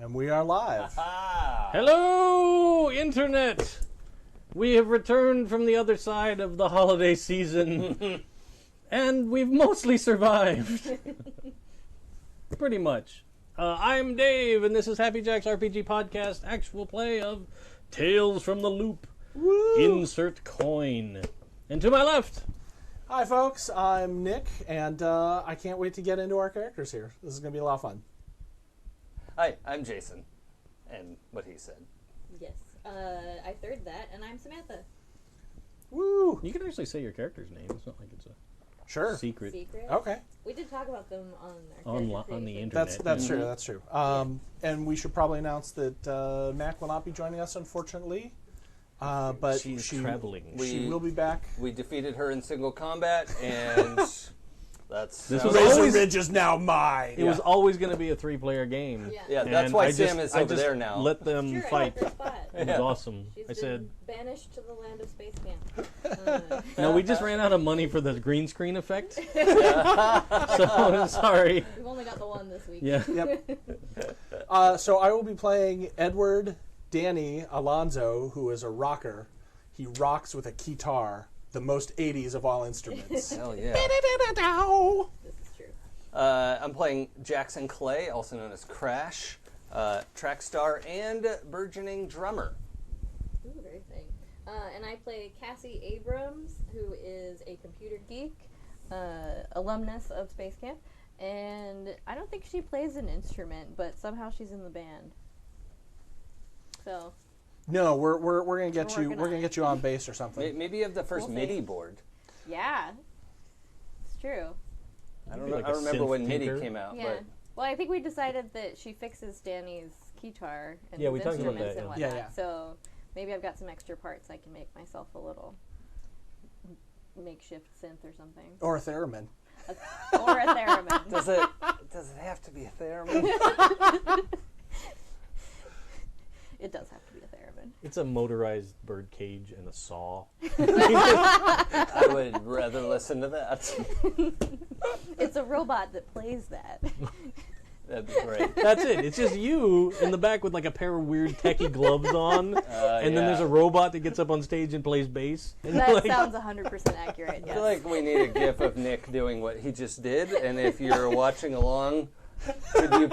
And we are live. Hello, Internet! We have returned from the other side of the holiday season, and we've mostly survived. Pretty much. I'm Dave, and this is Happy Jack's RPG Podcast, actual play of Tales from the Loop. Woo! Insert coin. And to my left... Hi, folks. I'm Nick, and I can't wait to get into our characters here. This is going to be a lot of fun. Hi, I'm Jason. And what he said. Yes. I third that, and I'm Samantha. Woo! You can actually say your character's name. It's not like it's a secret. Okay. We did talk about them on our On the internet. That's true. That's true. And we should probably announce that Mac will not be joining us, unfortunately. But she's traveling. She will be back. We defeated her in single combat, and that's... This was Razor always, Ridge is now mine. It was always going to be a 3-player game. Yeah, that's why Sam is over there now. Let them Sure, fight. I like her spot. It was awesome. She's I said, banished to the land of space camp. no, we just ran out of money for the green screen effect. So I'm sorry. We've only got the one this week. Yeah. Yep. So I will be playing Edward Danny Alonzo, who is a rocker. He rocks with a guitar, the most 80s of all instruments. Hell yeah. This is true. I'm playing Jackson Clay, also known as Crash, track star and burgeoning drummer. Ooh, very thing. And I play Cassie Abrams, who is a computer geek, alumnus of Space Camp. And I don't think she plays an instrument, but somehow she's in the band. So No, we're gonna get you. working We're on gonna it. get you on bass or something. Maybe you have the first We'll MIDI see. board. yeah, it's true. I Maybe like a remember when synth MIDI tinker. came out. Yeah. Well, I think we decided that she fixes Danny's guitar and Yeah, his we talked about instruments that, and yeah. whatnot. Yeah. So maybe I've got some extra parts I can make myself a little makeshift synth or something. Or a theremin. Or a theremin. Does it have to be a theremin? It does have to be a theremin. It's a motorized bird cage and a saw. I would rather listen to that. It's a robot that plays that. That'd be great. That's it. It's just you in the back with like a pair of weird techie gloves on, and then there's a robot that gets up on stage and plays bass. And That sounds 100% accurate, I yes. feel like we need a gif of Nick doing what he just did, and if you're watching along, could you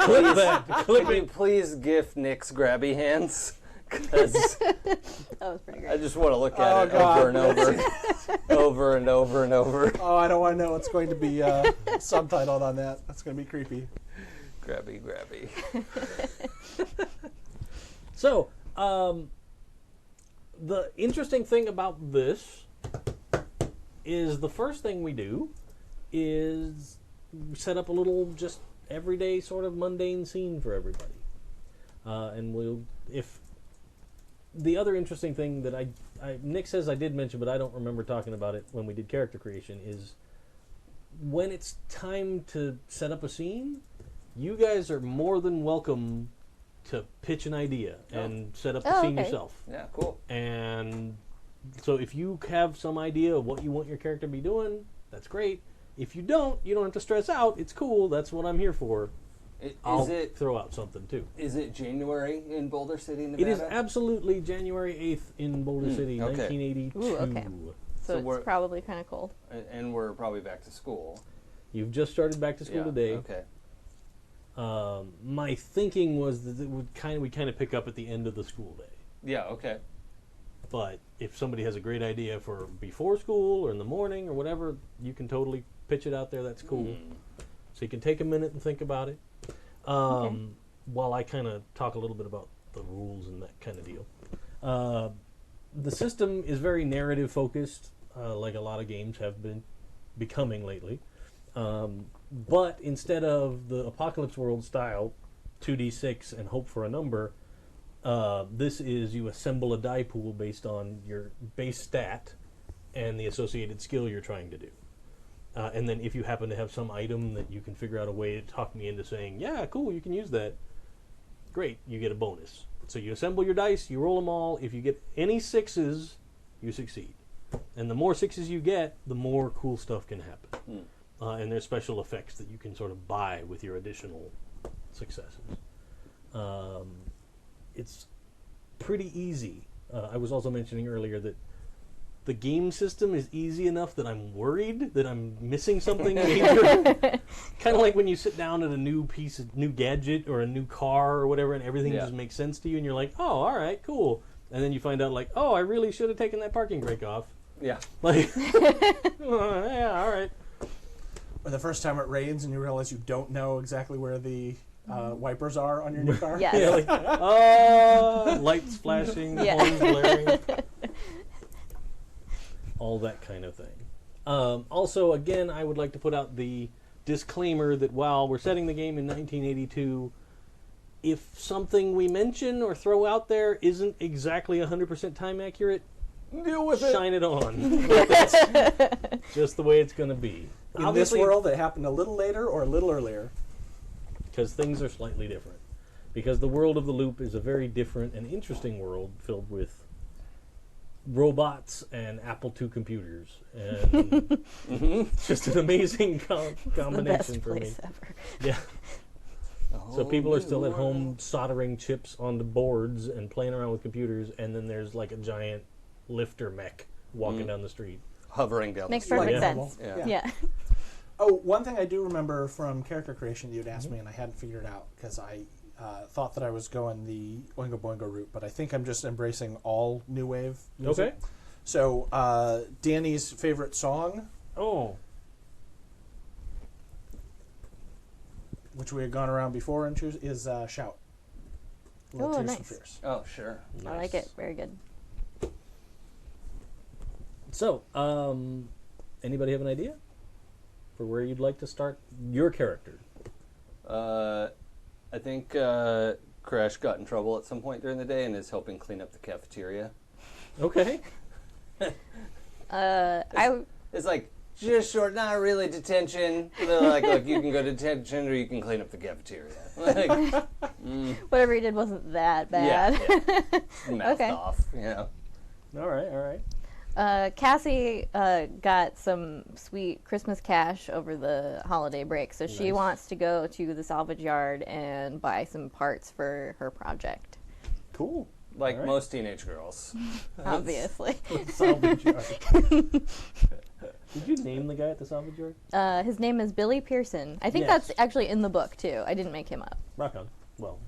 please gif Nick's grabby hands? Because That was pretty great. I just want to look at it God. over and over, over and over and over. Oh, I don't want to know what's going to be subtitled on that. That's going to be creepy. Grabby. So, the interesting thing about this is the first thing we do is set up a little just everyday sort of mundane scene for everybody. And if the other interesting thing that Nick says I did mention, but I don't remember talking about it when we did character creation, is when it's time to set up a scene, you guys are more than welcome to pitch an idea and set up the scene yourself. Yeah, cool. And so if you have some idea of what you want your character to be doing, that's great. If you don't have to stress out. It's cool. That's what I'm here for. I'll throw out something, too. Is it January in Boulder City, Nevada? It is absolutely January 8th in Boulder City, okay. 1982. Ooh, okay. So we're- it's probably kind of cold. And we're probably back to school. You've just started back to school today. Okay. My thinking was that we kind of pick up at the end of the school day. Yeah, okay. But if somebody has a great idea for before school or in the morning or whatever, you can totally pitch it out there. That's cool. So you can take a minute and think about it. While I kind of talk a little bit about the rules and that kind of deal. The system is very narrative focused, like a lot of games have been becoming lately. But instead of the Apocalypse World style 2d6 and hope for a number, this is you assemble a die pool based on your base stat and the associated skill you're trying to do. And then if you happen to have some item that you can figure out a way to talk me into saying, yeah, cool, you can use that, great, you get a bonus. So you assemble your dice, you roll them all. If you get any 6s, you succeed. And the more 6s you get, the more cool stuff can happen. And there's special effects that you can sort of buy with your additional successes. It's pretty easy. I was also mentioning earlier that the game system is easy enough that I'm worried that I'm missing something major. Kind of like when you sit down at a new gadget or a new car or whatever, and everything just makes sense to you, and you're like, oh, all right, cool. And then you find out, like, oh, I really should have taken that parking brake off. Yeah. Like, yeah, all right. Or the first time it rains and you realize you don't know exactly where the wipers are on your new car. Yes. Yeah, like, lights flashing, horns blaring. All that kind of thing. Also, again, I would like to put out the disclaimer that while we're setting the game in 1982, if something we mention or throw out there isn't exactly 100% time accurate, deal with it. Shine it on. That's just the way it's going to be. In Obviously, this world, it happened a little later or a little earlier. because things are slightly different. Because the world of the Loop is a very different and interesting world filled with robots and Apple II computers. And it's just an amazing combination the best for me. place ever. Yeah. So people are still at home soldering chips onto boards and playing around with computers, and then there's like a giant lifter mech walking down the street. Hovering down Makes the street. perfect Yeah. sense. Yeah. Yeah. Oh, one thing I do remember from character creation you'd asked me, and I hadn't figured it out because I thought that I was going the Oingo Boingo route, but I think I'm just embracing all new wave music. Okay. So, Danny's favorite song, Oh. which we had gone around before and choose, is Shout. Little Oh, Tears nice. for Fears. Oh, sure. I like it. Very good. So, anybody have an idea for where you'd like to start your character? I think Crash got in trouble at some point during the day and is helping clean up the cafeteria. Okay. It's like, just short, not really detention. They're like, look, you can go to detention or you can clean up the cafeteria. Like, Whatever he did wasn't that bad. yeah. Mouth Okay. off, you know. All right. Cassie got some sweet Christmas cash over the holiday break, so she Nice. wants to go to the salvage yard and buy some parts for her project. Cool. Like All right. most teenage girls. Obviously, Salvage yard. Did you name the guy at the salvage yard? his name is Billy Pearson. I think Yes. that's actually in the book too. I didn't make him up, Rock on. Well,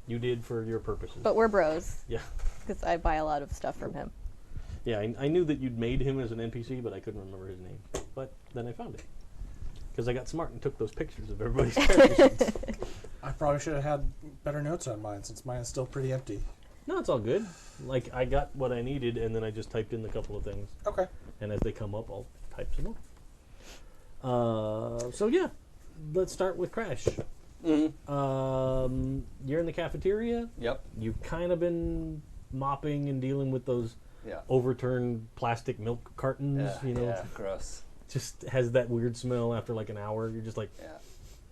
you did for your purposes. but we're bros Yeah. because I buy a lot of stuff from him. Yeah, I knew that you'd made him as an NPC, but I couldn't remember his name. But then I found it. Because I got smart and took those pictures of everybody's characters. I probably should have had better notes on mine since mine is still pretty empty. No, it's all good. Like, I got what I needed, and then I just typed in a couple of things. Okay. And as they come up, I'll type some more. So, yeah. Let's start with Crash. Mm-hmm. You're in the cafeteria. Yep. You've kind of been mopping and dealing with those Yeah. overturned plastic milk cartons, you know. Yeah, gross. Just has that weird smell after like an hour. You're just like, Yeah.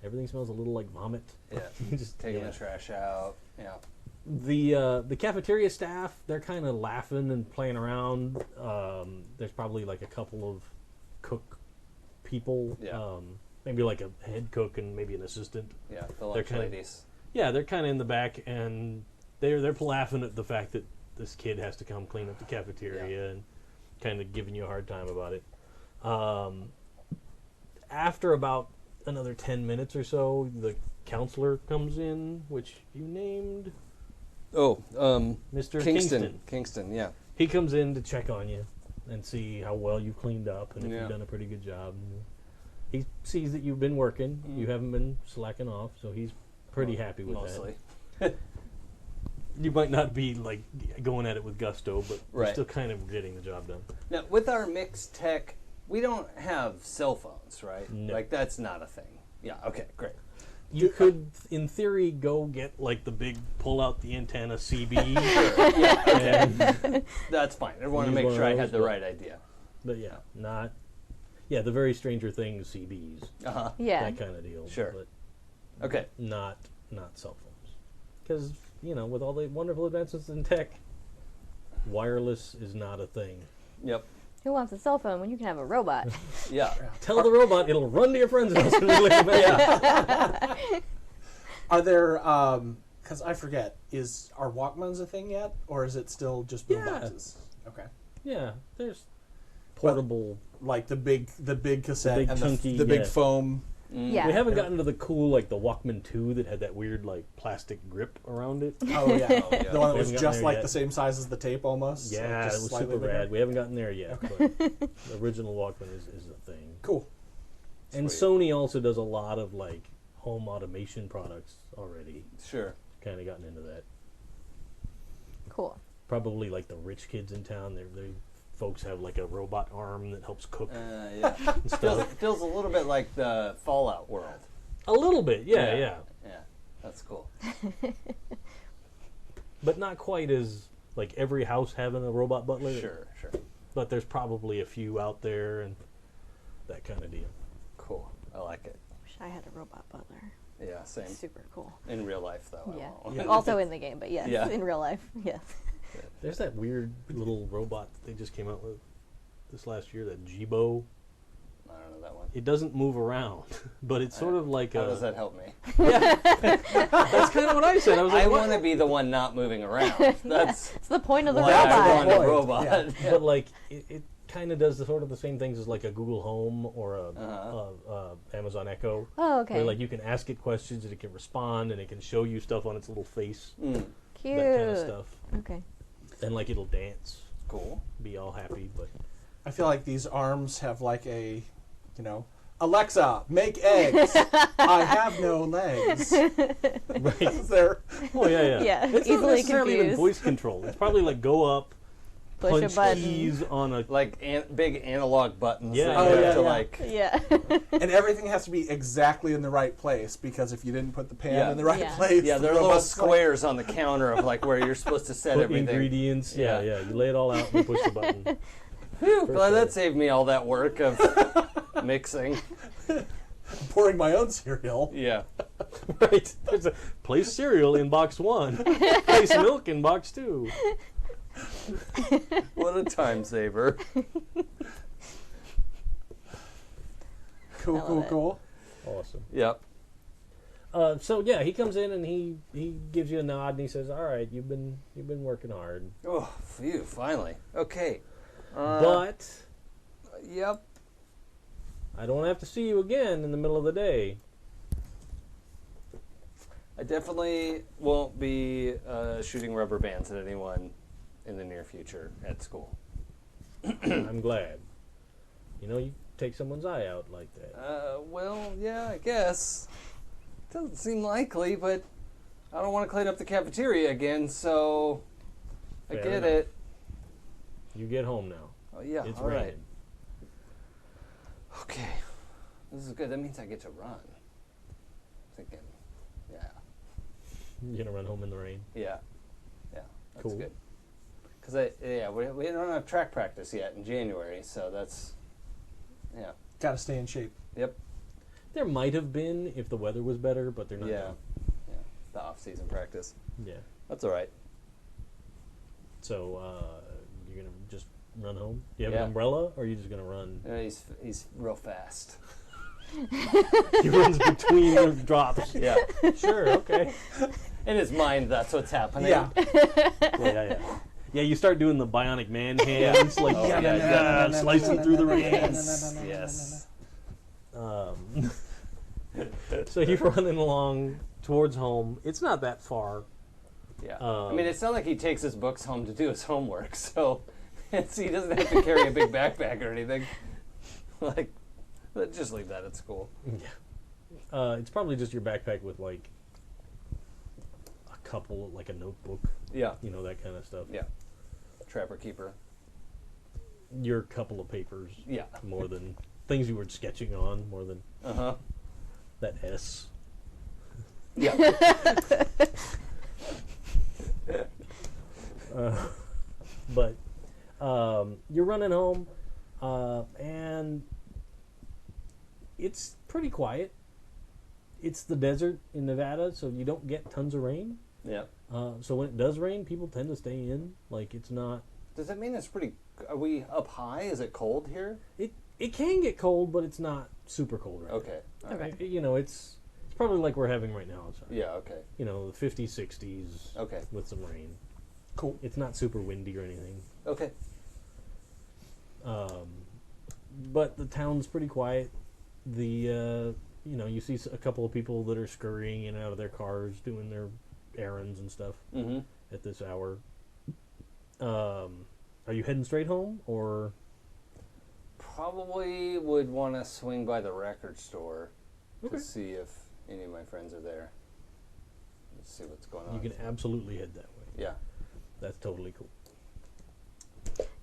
everything smells a little like vomit. Yeah. You just Taking yeah. the trash out. Yeah. The cafeteria staff, they're kind of laughing and playing around. There's probably like a couple of cook people. Yeah. Maybe like a head cook and maybe an assistant. Yeah. The They're lunch kinda- ladies. Yeah, they're kind of in the back, and they're laughing at the fact that this kid has to come clean up the cafeteria and kind of giving you a hard time about it. After about another 10 minutes or so, the counselor comes in, which you named Oh, Mr. Kingston. Kingston, yeah. He comes in to check on you and see how well you've cleaned up and if Yeah. you've done a pretty good job. He sees that you've been working. You haven't been slacking off, so he's pretty happy with Mostly. that. You might not be like going at it with gusto, but you're Right. still kind of getting the job done. Now, with our mixed tech, we don't have cell phones, right? No. Like, that's not a thing. Yeah, okay, great. You could, in theory, go get like the big pull out the antenna CB. and, That's fine. I want to Use make one of sure I those, had the but- right idea. but yeah, not. Yeah, the very Stranger Things CBs, Uh-huh. Yeah. that kind of deal. Sure. But Okay. not cell phones, because with all the wonderful advances in tech, wireless is not a thing. Yep. Who wants a cell phone when you can have a robot? Yeah. Tell the robot it'll run to your friend's house and relay it back. Are there? Because I forget, are Walkmans a thing yet, or is it still just boom boxes? Okay. Yeah, there's portable. Like the big cassette big and chunky, the big yeah. foam. Yeah. We haven't gotten to the cool, like the Walkman 2 that had that weird, like, plastic grip around it. Oh yeah, the one that We was haven't gotten just there like yet. the same size as the tape almost. Yeah, like it just was slightly super bigger. rad. We haven't gotten there yet, but the original Walkman is a thing. Cool. And Sony also does a lot of, like, home automation products already. Sure. Kind of gotten into that. Cool. Probably, like, the rich kids in town, they folks have, like, a robot arm that helps cook Yeah. and stuff. Feels a little bit like the Fallout world. A little bit, yeah. Yeah, that's cool. But not quite as, like, every house having a robot butler. Sure. But there's probably a few out there and that kind of deal. Cool. I like it. Wish I had a robot butler. Yeah, same. Super cool. In real life, though. Yeah. I won't. Yeah. Also in the game, but yes, Yeah. in real life, yes. There's that weird little robot that they just came out with this last year, that Jibo. I don't know that one. It doesn't move around, but it's sort of like How does that help me? That's kind of what I said. I was like, I what? want to be the one not moving around. That's It's the point of the why I robot. want a Point. robot. Yeah. But like, it kind of does sort of the same things as like a Google Home or a Amazon Echo. Oh, okay. Where like you can ask it questions and it can respond and it can show you stuff on its little face, Cute. that kind of stuff. Okay. And like it'll dance, Cool. be all happy, but I feel like these arms have like a, Alexa, make eggs. I have no legs. right. They're Oh yeah. Yeah, It's not easily necessarily even confused. voice control. It's probably like go up, Push a punch button. keys on a. Like big analog buttons Yeah. that Oh, you have yeah, to yeah. like. Yeah. and everything has to be exactly in the right place because if you didn't put the pan Yeah. in the right Yeah. place, Yeah, the there are little robot's like- squares on the counter of like where you're supposed to set Put everything. ingredients. Yeah. Yeah. You lay it all out and you push the button. Whew, For glad sure. that saved me all that work of mixing. pouring my own cereal. Yeah. Right. There's a place cereal in box 1. Place milk in box 2. What a time saver. Cool, I love cool, it. cool. Awesome. Yep. So yeah, he comes in and he gives you a nod and he says, "All right, you've been working hard, Oh, phew, finally. Okay. but Yep. I don't have to see you again in the middle of the day." I definitely won't be shooting rubber bands at anyone in the near future at school. I'm glad. You take someone's eye out like that. Well, yeah, I guess. Doesn't seem likely, but I don't want to clean up the cafeteria again, so I Fair get enough. it. You get home now. Oh, yeah, It's all right. raining. Okay. This is good. That means I get to run. Thinking, yeah. You're gonna run home in the rain. Yeah. Yeah. That's Cool. good. Because we don't have track practice yet in January, so that's, yeah. Got to stay in shape. Yep. There might have been if the weather was better, but they're not. Yeah. now. Yeah. The off-season practice. Yeah. That's all right. So you're gonna just run home. Do you have Yeah. an umbrella, or are you just gonna run? He's real fast. He runs between the drops. Yeah. Sure. Okay. In his mind, that's what's happening. Yeah. Yeah. Yeah, you start doing the bionic man hands, like Oh, yeah. slicing through the rain. Yes. So you're running along towards home. It's not that far. Yeah. I mean, it's not like he takes his books home to do his homework, so he doesn't have to carry a big backpack or anything. Like, just leave that at school. Yeah. It's probably just your backpack with like a couple, like a notebook, Yeah. that kind of stuff. Yeah. Trapper keeper. Your couple of papers, Yeah. more than things you were sketching on, more than Uh-huh. that S. Yeah. But you're running home, and it's pretty quiet. It's the desert in Nevada, so you don't get tons of rain. Yeah. So when it does rain, people tend to stay in. Like, it's not... Does that mean it's pretty... Are we up high? Is it cold here? It can get cold, but it's not super cold right Okay. now. Okay. It's probably like we're having right now outside. Yeah, okay. You know, the 50s, 60s Okay. with some rain. Cool. It's not super windy or anything. Okay. But the town's pretty quiet. You know, you see a couple of people that are scurrying in and out of their cars doing their errands and stuff at this hour. Are you heading straight home, or? Probably would want to swing by the record store Okay. to see if any of my friends are there. Let's see what's going on. You can absolutely head that way. Yeah. That's totally cool.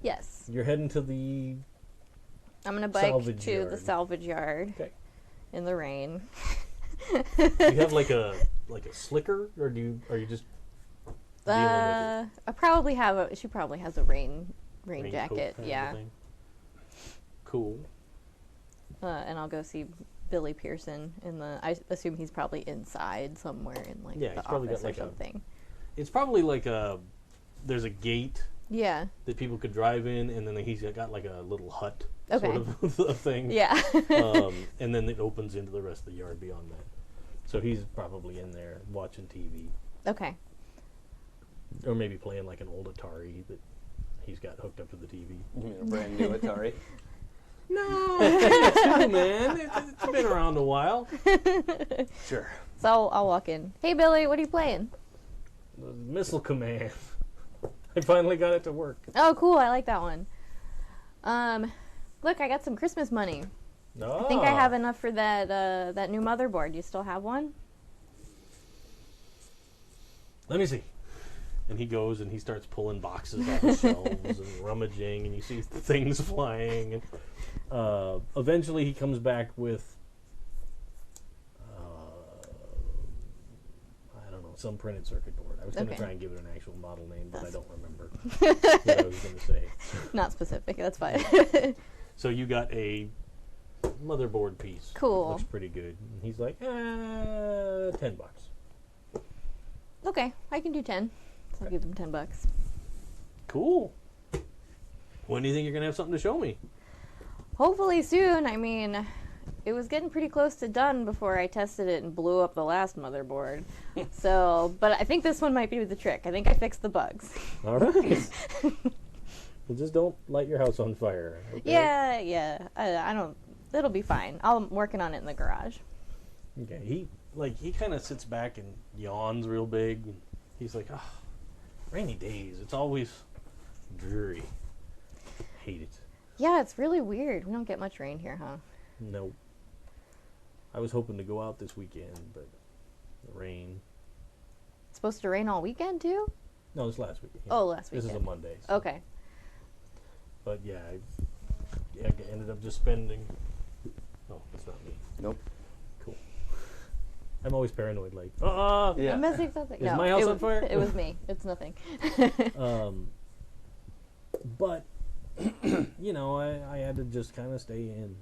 Yes. You're heading to the I'm gonna bike salvage to yard. the salvage yard Okay. in the rain. Do you have like a slicker, or are you just dealing with it? I probably have she probably has a rain Raincoat jacket. kind of Yeah. thing? Cool. And I'll go see Billy Pearson I assume he's probably inside somewhere in like Yeah, the he's probably got, office or like, a- something. It's probably like there's a gate Yeah. that people could drive in, and then he's got like a little hut Okay. sort of a thing. Yeah. And then it opens into the rest of the yard beyond that. So he's probably in there watching TV, Okay. or maybe playing like an old Atari that he's got hooked up to the TV. You mean a brand new Atari? No, too, man. It's been around a while. Sure. So I'll walk in. Hey Billy, what are you playing? The Missile Command. I finally got it to work. Oh, cool. I like that one. Look, I got some Christmas money. No. I think I have enough for that new motherboard. Do you still have one? Let me see. And he goes and he starts pulling boxes off the shelves and rummaging, and you see things flying. And eventually he comes back with, I don't know, some printed circuit board. I was going to Okay. try and give it an actual model name, but I That's- don't remember what I was going to say. Not specific. That's fine. So you got a motherboard piece. Cool. Looks pretty good. And he's like, $10. Okay, I can do 10. So I'll give them $10. Cool. When do you think you're going to have something to show me? Hopefully soon. I mean, it was getting pretty close to done before I tested it and blew up the last motherboard. But I think this one might be the trick. I think I fixed the bugs. All right. Well, just don't light your house on fire. Okay? Yeah. I don't. It'll be fine. I'm working on it in the garage. Okay. He kind of sits back and yawns real big. And he's like, rainy days. It's always dreary. Hate it. Yeah, it's really weird. We don't get much rain here, huh? Nope. I was hoping to go out this weekend, but the rain. It's supposed to rain all weekend too? No, this last weekend. Oh, last This is a weekend. Monday. So. Okay. But yeah, I ended up just spending. Oh, that's not me. Nope. Cool. I'm always paranoid. Like, Yeah. I'm missing something. Is no, my house it on was, fire? It was me. It's nothing. But you know, I had to just kind of stay in.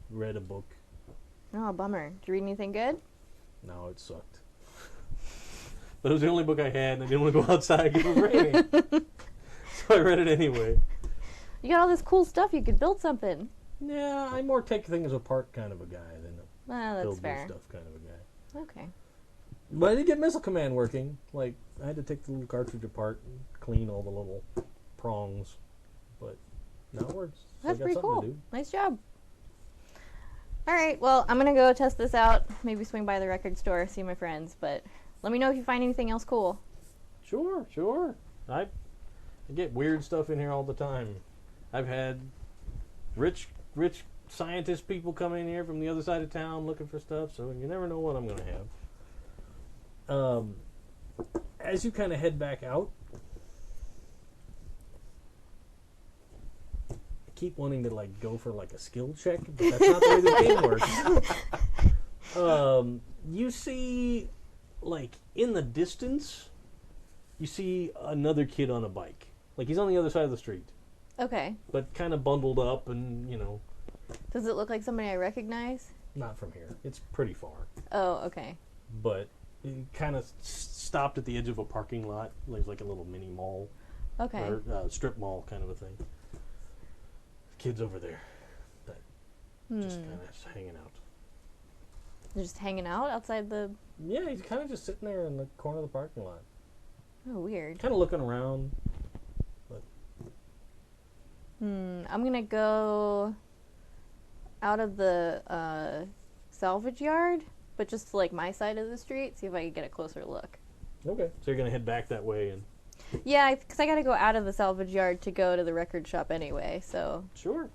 Read a book. Oh, bummer. Did you read anything good? No, it sucked. But it was the only book I had, and I didn't want to go outside because it was raining. So I read it anyway. You got all this cool stuff. You could build something. Yeah, I'm more take things apart kind of a guy than a Well, that's build new fair. stuff kind of a guy. Okay. But I did get Missile Command working. Like, I had to take the little cartridge apart and clean all the little prongs. But now it works. So I That's got pretty something cool. to do. Nice job. All right. Well, I'm going to go test this out. Maybe swing by the record store, see my friends. But let me know if you find anything else cool. Sure. I get weird stuff in here all the time. I've had rich scientist people come in here from the other side of town looking for stuff, so you never know what I'm going to have. As you kind of head back out, I keep wanting to like go for like a skill check, but that's not the way the game works. You see, like in the distance, you see another kid on a bike. Like he's on the other side of the street, Okay. but kind of bundled up, and you know, Does it look like somebody I recognize? not from here. It's pretty far, Oh, okay. but it kind of stopped at the edge of a parking lot. Like a little mini mall Okay. or strip mall kind of a thing. Kids over there, that just kind of hanging out. They're just hanging out outside the. Yeah, he's kind of just sitting there in the corner of the parking lot. Oh, weird. Kind of looking around. I'm gonna go out of the salvage yard, but just to, like, my side of the street, see if I can get a closer look. Okay. So you're going to head back that way and... Yeah, because I gotta go out of the salvage yard to go to the record shop anyway, so. Sure.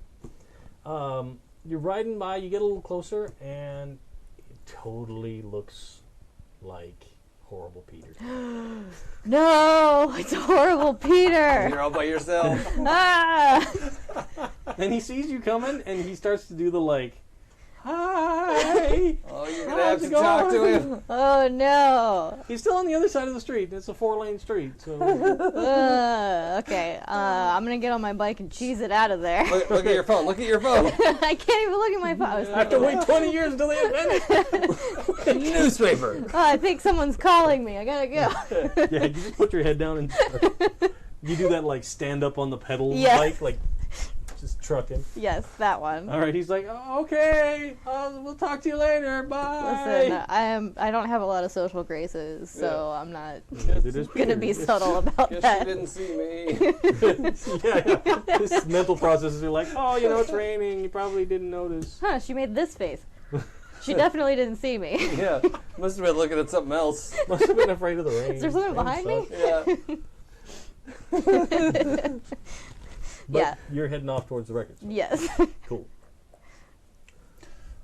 You're riding by, you get a little closer, and it totally looks like Horrible Peter. No! It's Horrible Peter! You're all by yourself. Ah! And he sees you coming, and he starts to do the, like, hi! Oh, you're going to have How's to it talk to going? him. Oh, no! He's still on the other side of the street. It's a 4-lane street, so... Okay, I'm gonna get on my bike and cheese it out of there. Look at your phone. Look at your phone. I can't even look at my phone. I have to wait 20 years until they invent it. Newspaper. Oh, I think someone's calling me. I gotta go. Yeah, you just put your head down and... You do that, like, stand up on the pedal Yeah. bike, like, just trucking. Yes, that one. All right, he's like, oh, okay, we'll talk to you later, bye. Listen, I don't have a lot of social graces, so I'm not gonna be subtle about Guess that. you didn't see me. Yeah. His mental processes are like, oh, it's raining. You probably didn't notice. Huh, she made this face. She definitely didn't see me. Yeah. Must have been looking at something else. Must have been afraid of the rain. Is there something behind me? Yeah. But Yeah. you're heading off towards the record store. Yes. Cool.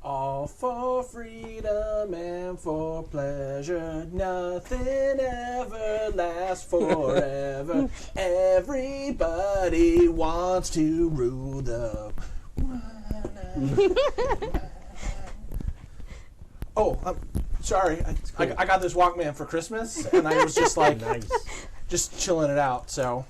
All for freedom and for pleasure. Nothing ever lasts forever. Everybody wants to rule the. Oh, I'm sorry. I got this Walkman for Christmas, and I was just like, Nice. just chilling it out. So,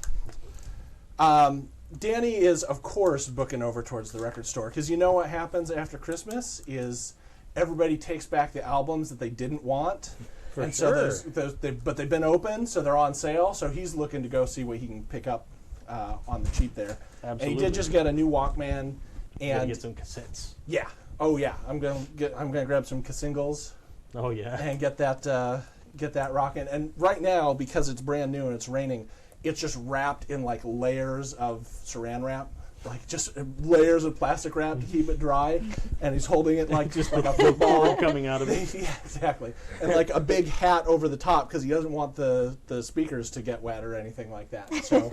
Danny is, of course, booking over towards the record store because you know what happens after Christmas is everybody takes back the albums that they didn't want, For and sure. so but they've been open, so they're on sale. So he's looking to go see what he can pick up on the cheap there. Absolutely. And he did just get a new Walkman, Gotta and get some cassettes. yeah, oh yeah, I'm gonna grab some singles Oh, yeah. and get that rocking. And right now, because it's brand new and it's raining, it's just wrapped in like layers of saran wrap, like just layers of plastic wrap to keep it dry. And he's holding it like just like a football coming out of it. Yeah, exactly. And like a big hat over the top because he doesn't want the speakers to get wet or anything like that. So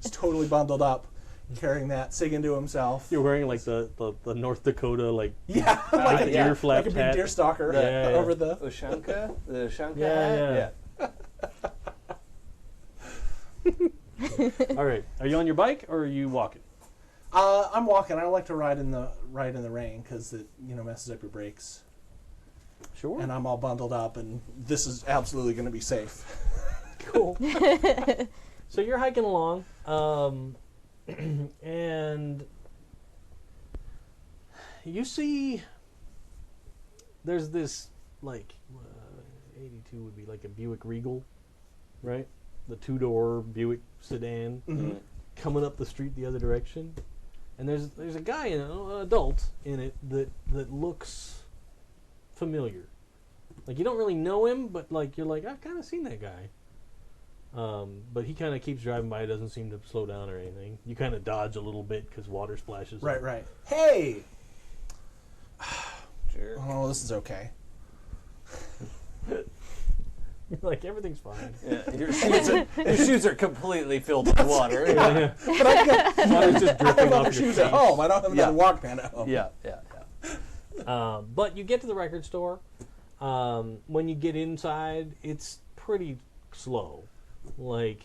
he's totally bundled up, carrying that, singing to himself. You're wearing like the North Dakota, like, Yeah, like a deer flap like a big hat. deer stalker Yeah, yeah. over the. Ushanka? The Ushanka Yeah, hat? All right. Are you on your bike or are you walking? I'm walking. I don't like to ride in the rain because it messes up your brakes. Sure. And I'm all bundled up, and this is absolutely going to be safe. Cool. So you're hiking along, and you see there's this, like, 82 would be like a Buick Regal, right? The 2-door Buick sedan coming up the street the other direction. And there's a guy, an adult in it that looks familiar. Like, you don't really know him, but like you're like, I've kind of seen that guy. But he kind of keeps driving by, doesn't seem to slow down or anything. You kind of dodge a little bit because water splashes. Right, up. right. Hey! Sure. Oh, this is okay. You're like, everything's fine. Yeah, your shoes are completely filled with water. Yeah. But I got Water's just dripping other off your shoes at feet. home. I don't have another Yeah. Walkman at home. Yeah. But you get to the record store. When you get inside, it's pretty slow. Like,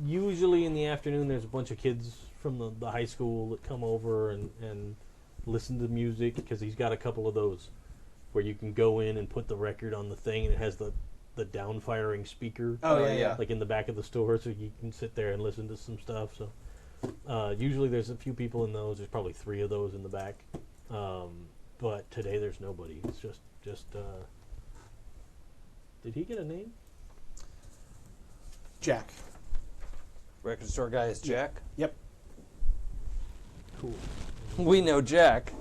usually in the afternoon, there's a bunch of kids from the high school that come over and listen to music, because he's got a couple of those where you can go in and put the record on the thing, and it has the down-firing speaker. Oh, yeah. Like in the back of the store, so you can sit there and listen to some stuff. So usually there's a few people in those. There's probably 3 of those in the back. But today there's nobody. It's just did he get a name? Jack. Record store guy is Jack. Yep. Cool. We know Jack.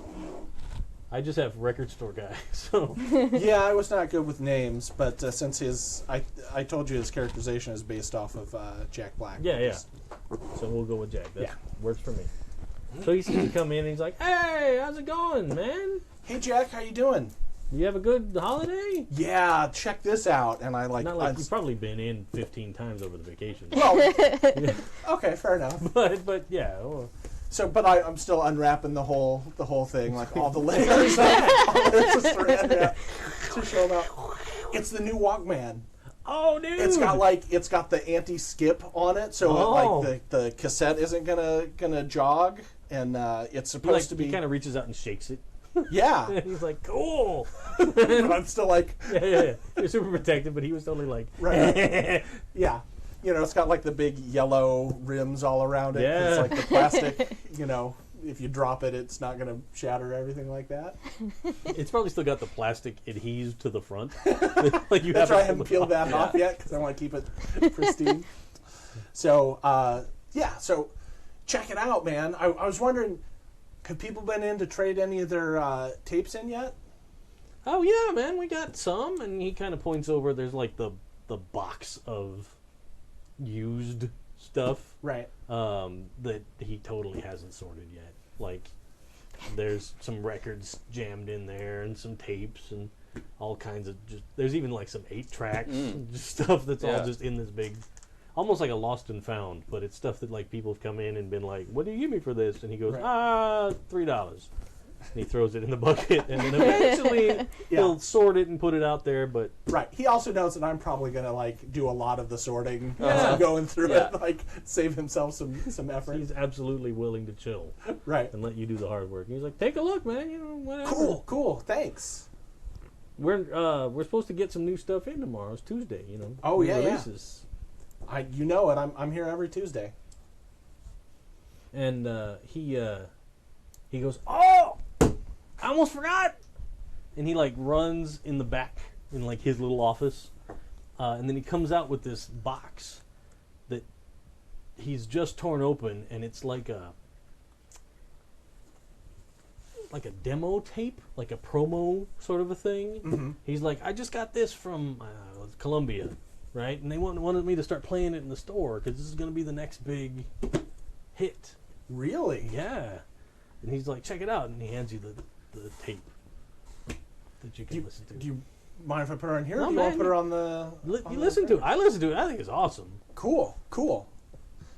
I just have record store guy. So Yeah, I was not good with names, but since I told you his characterization is based off of Jack Black. yeah. So we'll go with Jack. That Yeah. works for me. So he seems to come in and he's like, "Hey, how's it going, man? Hey Jack, how you doing? You have a good holiday?" Yeah, check this out. And I Not like you've probably been in 15 times over the vacation. well, okay, fair enough. but yeah. Well, So, but I'm still unwrapping the whole thing, like all the layers, all layers of saran wrap to show them out. It's the new Walkman. oh, dude. It's got the anti-skip on it, so like the cassette isn't gonna jog, and it's supposed to be. He kind of reaches out and shakes it. Yeah. And he's like, "Cool." But I'm still like, yeah. You're super protective, but he was totally like, right. Yeah. You know, it's got like the big yellow rims all around it. Yeah. It's like the plastic, you know, if you drop it, it's not going to shatter, everything like that. It's probably still got the plastic adhesive to the front. Like you That's why I haven't haven't peeled that off yet because I want to keep it pristine. So, so check it out, man. I was wondering, have people been in to trade any of their tapes in yet? Oh yeah, man, we got some, and he kind of points over. There's like the box of used stuff Right. that he totally hasn't sorted yet. Like there's some records jammed in there, and some tapes, and all kinds of there's even like some 8 tracks, and just stuff that's all just in this big, almost like a lost and found, but it's stuff that like people have come in and been like, "What do you give me for this?" And he goes, Right. $3. And he throws it in the bucket, and then eventually he'll sort it and put it out there. But Right. He also knows that I'm probably going to like do a lot of the sorting as I'm going through it, like save himself some effort. he's absolutely willing to chill Right. and let you do the hard work. And he's like, "Take a look, man. You know, whatever." Cool. Thanks. We're supposed to get some new stuff in tomorrow. It's Tuesday, you know. Oh, new yeah. releases. You know it. I'm here every Tuesday. And he goes, "Oh, I almost forgot!" And he like runs in the back in like his little office, and then he comes out with this box that he's just torn open, and it's like a demo tape, like a promo sort of a thing. Mm-hmm. He's like, "I just got this from Columbia, right? And they wanted me to start playing it in the store because this is going to be the next big hit." Really? Yeah. And he's like, "Check it out," and he hands you the tape that you can listen to. Do you mind if I put her in here? No, or do you want to man, put her on the? You listen to it. I listen to it. I think it's awesome. Cool.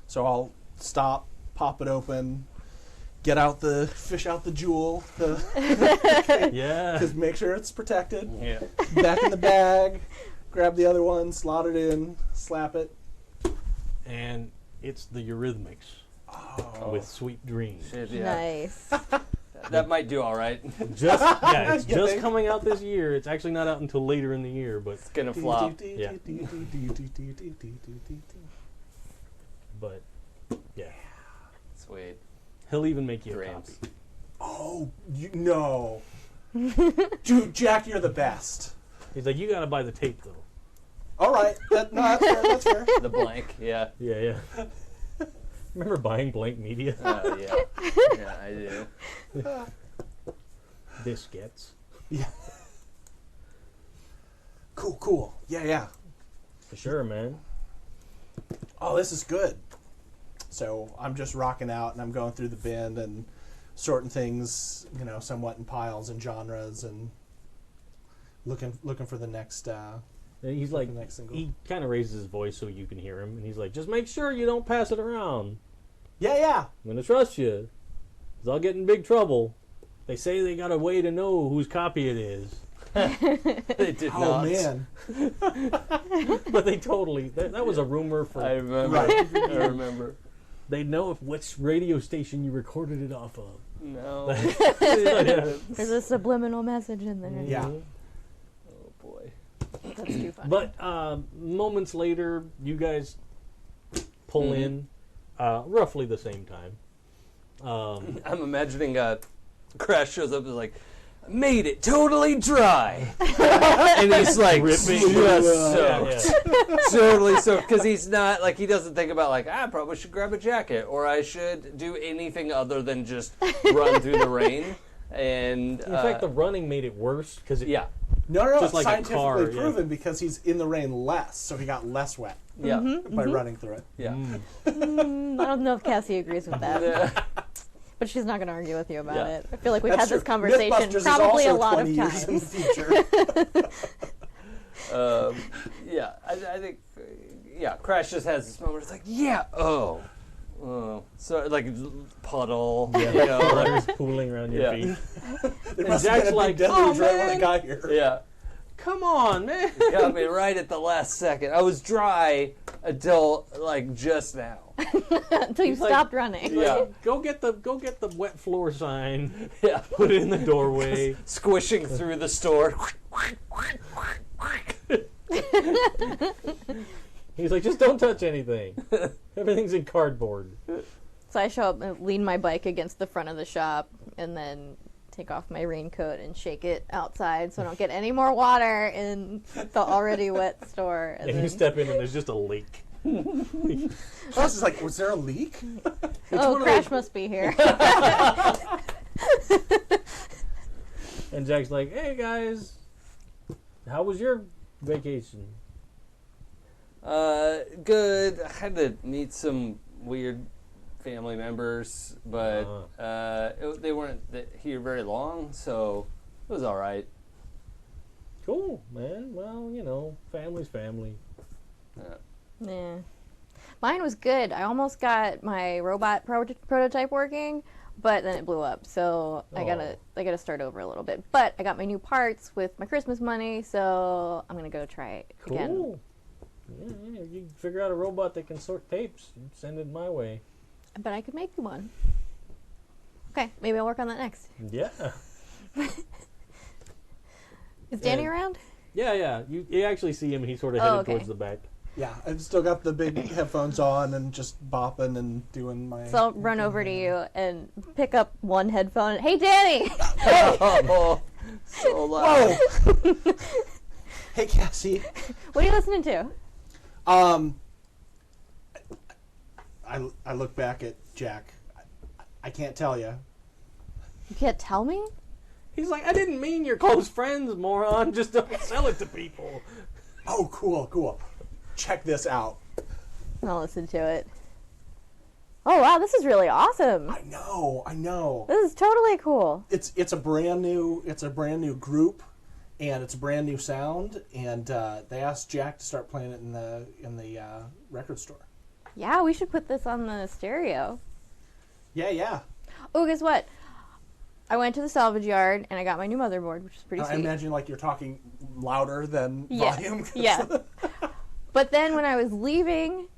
So I'll stop, pop it open, fish out the jewel, Yeah. just make sure it's protected. Yeah. Back in the bag, grab the other one, slot it in, slap it. And it's the Eurythmics with Sweet Dreams. Shit, yeah. Nice. That might do all right. It's You just think? coming out this year. It's actually not out until later in the year, but It's gonna flop. Yeah. But yeah, Sweet. he'll even make you a Dreams. copy. Oh, no. Dude, Jack, you're the best. He's like, "You got to buy the tape though." All right. That's fair. The blank. Yeah. Yeah. Remember buying Blank Media? Yeah. Yeah, I do. Diskettes. Yeah. Cool. Yeah. For sure, man. Oh, this is good. So I'm just rocking out, and I'm going through the bin and sorting things, somewhat in piles and genres, and looking for the next. And he's like, the next single. he kind of raises his voice so you can hear him, and he's like, "Just make sure you don't pass it around. Yeah. I'm gonna trust you, 'cause I'll get in big trouble. They say they got a way to know whose copy it is." They did Oh not. man. But they totally, that was a rumor for, I remember. Right. I remember. they'd know which radio station you recorded it off of. No. There's a subliminal message in there. Yeah. Oh boy. That's too funny. But moments later, you guys pull in roughly the same time. I'm imagining Crash shows up and is like, "Made it totally dry," and he's like, Dripping. just soaked. Yeah. Totally soaked, because he's not like, he doesn't think about like, I probably should grab a jacket, or I should do anything other than just run through the rain. And In fact, the running made it worse because yeah, No, Just it's like a scientifically car, yeah. proven because he's in the rain less, so he got less wet yeah, by running through it. yeah. I don't know if Cassie agrees with that, Yeah. but she's not going to argue with you about Yeah. it. I feel like we've That's had this true. conversation Mythbusters is probably a also lot 20 of years in the times. future. Yeah, I think, yeah, Crash just has this moment. It's like, yeah, oh, so like puddle, you know, like, water's pooling around your Yeah. feet. They And must Jack's have been a like, big "Oh, deluge right when man." they got here. yeah, Come on, man. got me right at the last second. I was dry until like just now. Until you He's like- stopped running. Yeah, Go get the wet floor sign. yeah, Put it in the doorway. squishing through the store. He's like, just don't touch anything. Everything's in cardboard. So I show up and lean my bike against the front of the shop and then take off my raincoat and shake it outside so I don't get any more water in the already wet store. And you then, step in and there's just a leak. Plus, it's like, was there a leak? oh, one of Crash those- must be here. And Jack's like, hey guys, how was your vacation? Good. I had to meet some weird family members, but they weren't here very long, so it was all right. Cool, man. Well, you know, family's family. Yeah. Mine was good. I almost got my robot prototype working, but then it blew up. So I gotta start over a little bit. But I got my new parts with my Christmas money, so I'm gonna go try it again. Cool. Yeah, if you figure out a robot that can sort tapes, send it my way. But I could make you one. Okay, maybe I'll work on that next. Yeah. Is Danny And- around? Yeah. You actually see him. He's sort of Oh, headed okay. towards the back. Yeah, I've still got the big headphones on and just bopping and doing my... So I'll run over to you and pick up one headphone. Hey, Danny! Oh, so loud. Whoa! Hey, Cassie. What are you listening to? I look back at Jack. I can't tell you. You can't tell me? He's like, I didn't mean you're close friends, moron. Just don't sell it to people. Oh, cool. Check this out. I'll listen to it. Oh, wow, this is really awesome. I know. This is totally cool. It's a brand new group, and it's a brand new sound. And they asked Jack to start playing it in the record store. Yeah, we should put this on the stereo. Yeah. Oh, guess what? I went to the salvage yard and I got my new motherboard, which is pretty I sweet. imagine like you're talking louder than Yeah. volume. 'Cause- Yeah. But then when I was leaving,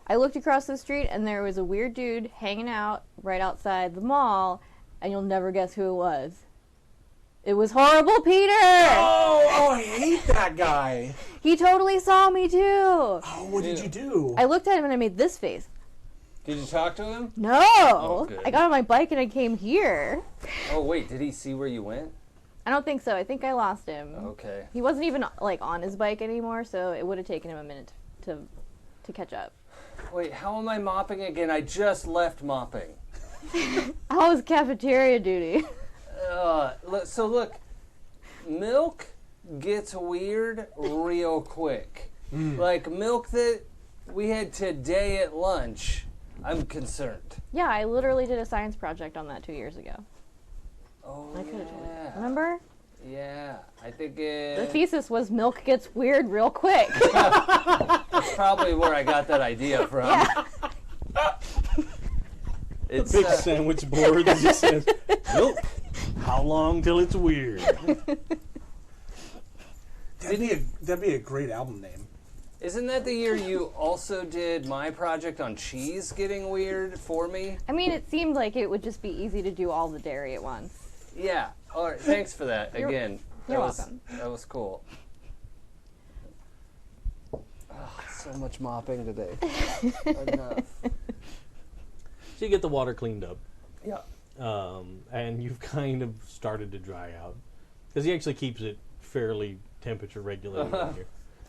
I looked across the street and there was a weird dude hanging out right outside the mall, and you'll never guess who it was. It was Horrible Peter! Oh, I hate that guy. He totally saw me too! Oh, what did you do? I looked at him and I made this face. Did you talk to him? No! good. I got on my bike and I came here. Oh wait, did he see where you went? I don't think so. I think I lost him. Okay. He wasn't even like on his bike anymore, so it would have taken him a minute to catch up. Wait, how am I mopping again? I just left mopping. How was cafeteria duty? Look, milk gets weird real quick. Like milk that we had today at lunch. I'm concerned. Yeah, I literally did a science project on that 2 years ago. Oh, I could have told you. yeah. Remember? Yeah, I think The thesis was milk gets weird real quick. that's probably where I got that idea from. Yeah. It's Big sandwich board that just says, milk. How long till it's weird? That'd be a great album name. Isn't that the year you also did my project on cheese getting weird for me? I mean, it seemed like it would just be easy to do all the dairy at once. Yeah. All right. Thanks for that. Again, you're welcome. That was cool. Oh, so much mopping today. Enough. So you get the water cleaned up, Yeah. and you've kind of started to dry out. Because he actually keeps it fairly temperature regulated in here,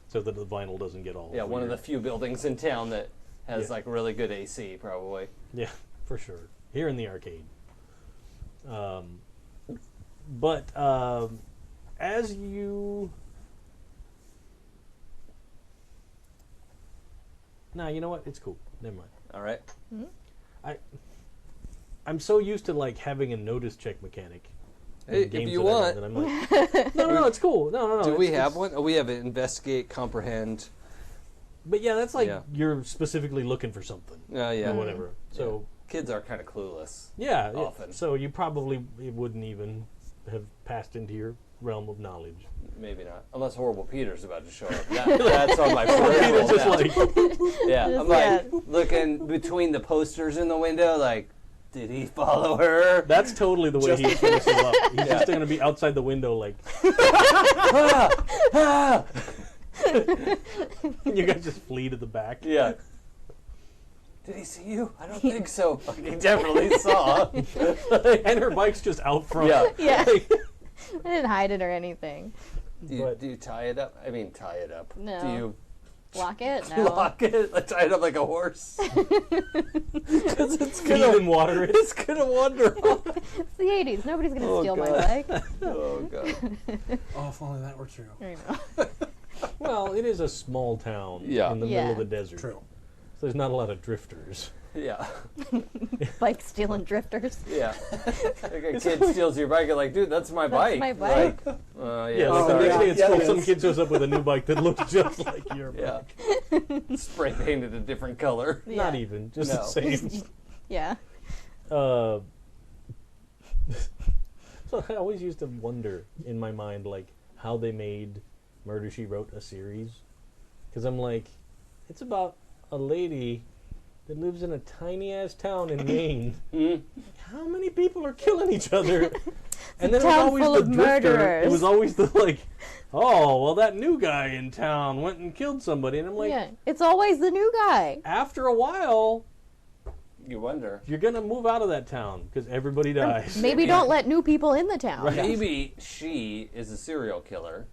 so that the vinyl doesn't get all Yeah. One of the weird. few buildings in town that has Yeah. like really good AC, probably. Yeah, for sure. Here in the arcade. But as you... Nah, you know what? It's cool. Never mind. All right. I'm so used to like having a notice check mechanic. in Hey, if games you that I run want. that I'm like, no, it's cool. No. Do we it's- have one? Oh, we have an investigate, comprehend. But yeah, that's like Yeah. you're specifically looking for something Yeah. or whatever. So Kids are kind of clueless. yeah, Often. so you probably it wouldn't even have passed into your realm of knowledge. Maybe not. Unless Horrible Peter's about to show up. That's on my Peter's peripheral just now. like, Yeah, Just, I'm like looking between the posters in the window, like, did he follow her? that's totally the way he finishes up. He's just going to be outside the window like, Ah! you guys just flee to the back. Yeah. Did he see you? I don't think so. He definitely saw. And her bike's just out front. Yeah. Yeah. Like, I didn't hide it or anything. But- Do you tie it up? I mean, tie it up. No. Do you Lock it? No. lock it? Like, tie it up like a horse? Because it's feed gonna, and water it. it's gonna wander off. It's the 80s. Nobody's going to Oh, steal my God. bike. Oh, God. Oh, if only that were true. I know. Well, it is a small town Yeah. in the Yeah. middle of the desert. True. So there's not a lot of drifters. Yeah. Bike stealing drifters. Yeah. Like a kid steals your bike, you're like, dude, that's my bike. my bike. Like, yeah, Yeah, like the sorry. next day at Yeah, school, it some is. kid shows up with a new bike that looks just like your Yeah. bike. Spray painted a different color. Not Yeah. even, just No. the same. Yeah. So I always used to wonder in my mind, like, how they made Murder, She Wrote a series. Because I'm like, it's about a lady that lives in a tiny-ass town in Maine. Mm. How many people are killing each other? And then it was town always full the of drifter. murderers. It was always the, like, oh, well, that new guy in town went and killed somebody. And I'm like, Yeah. It's always the new guy. after a while, You wonder. you're going to move out of that town because everybody dies. Maybe don't let new people in the town. Right. Maybe she is a serial killer,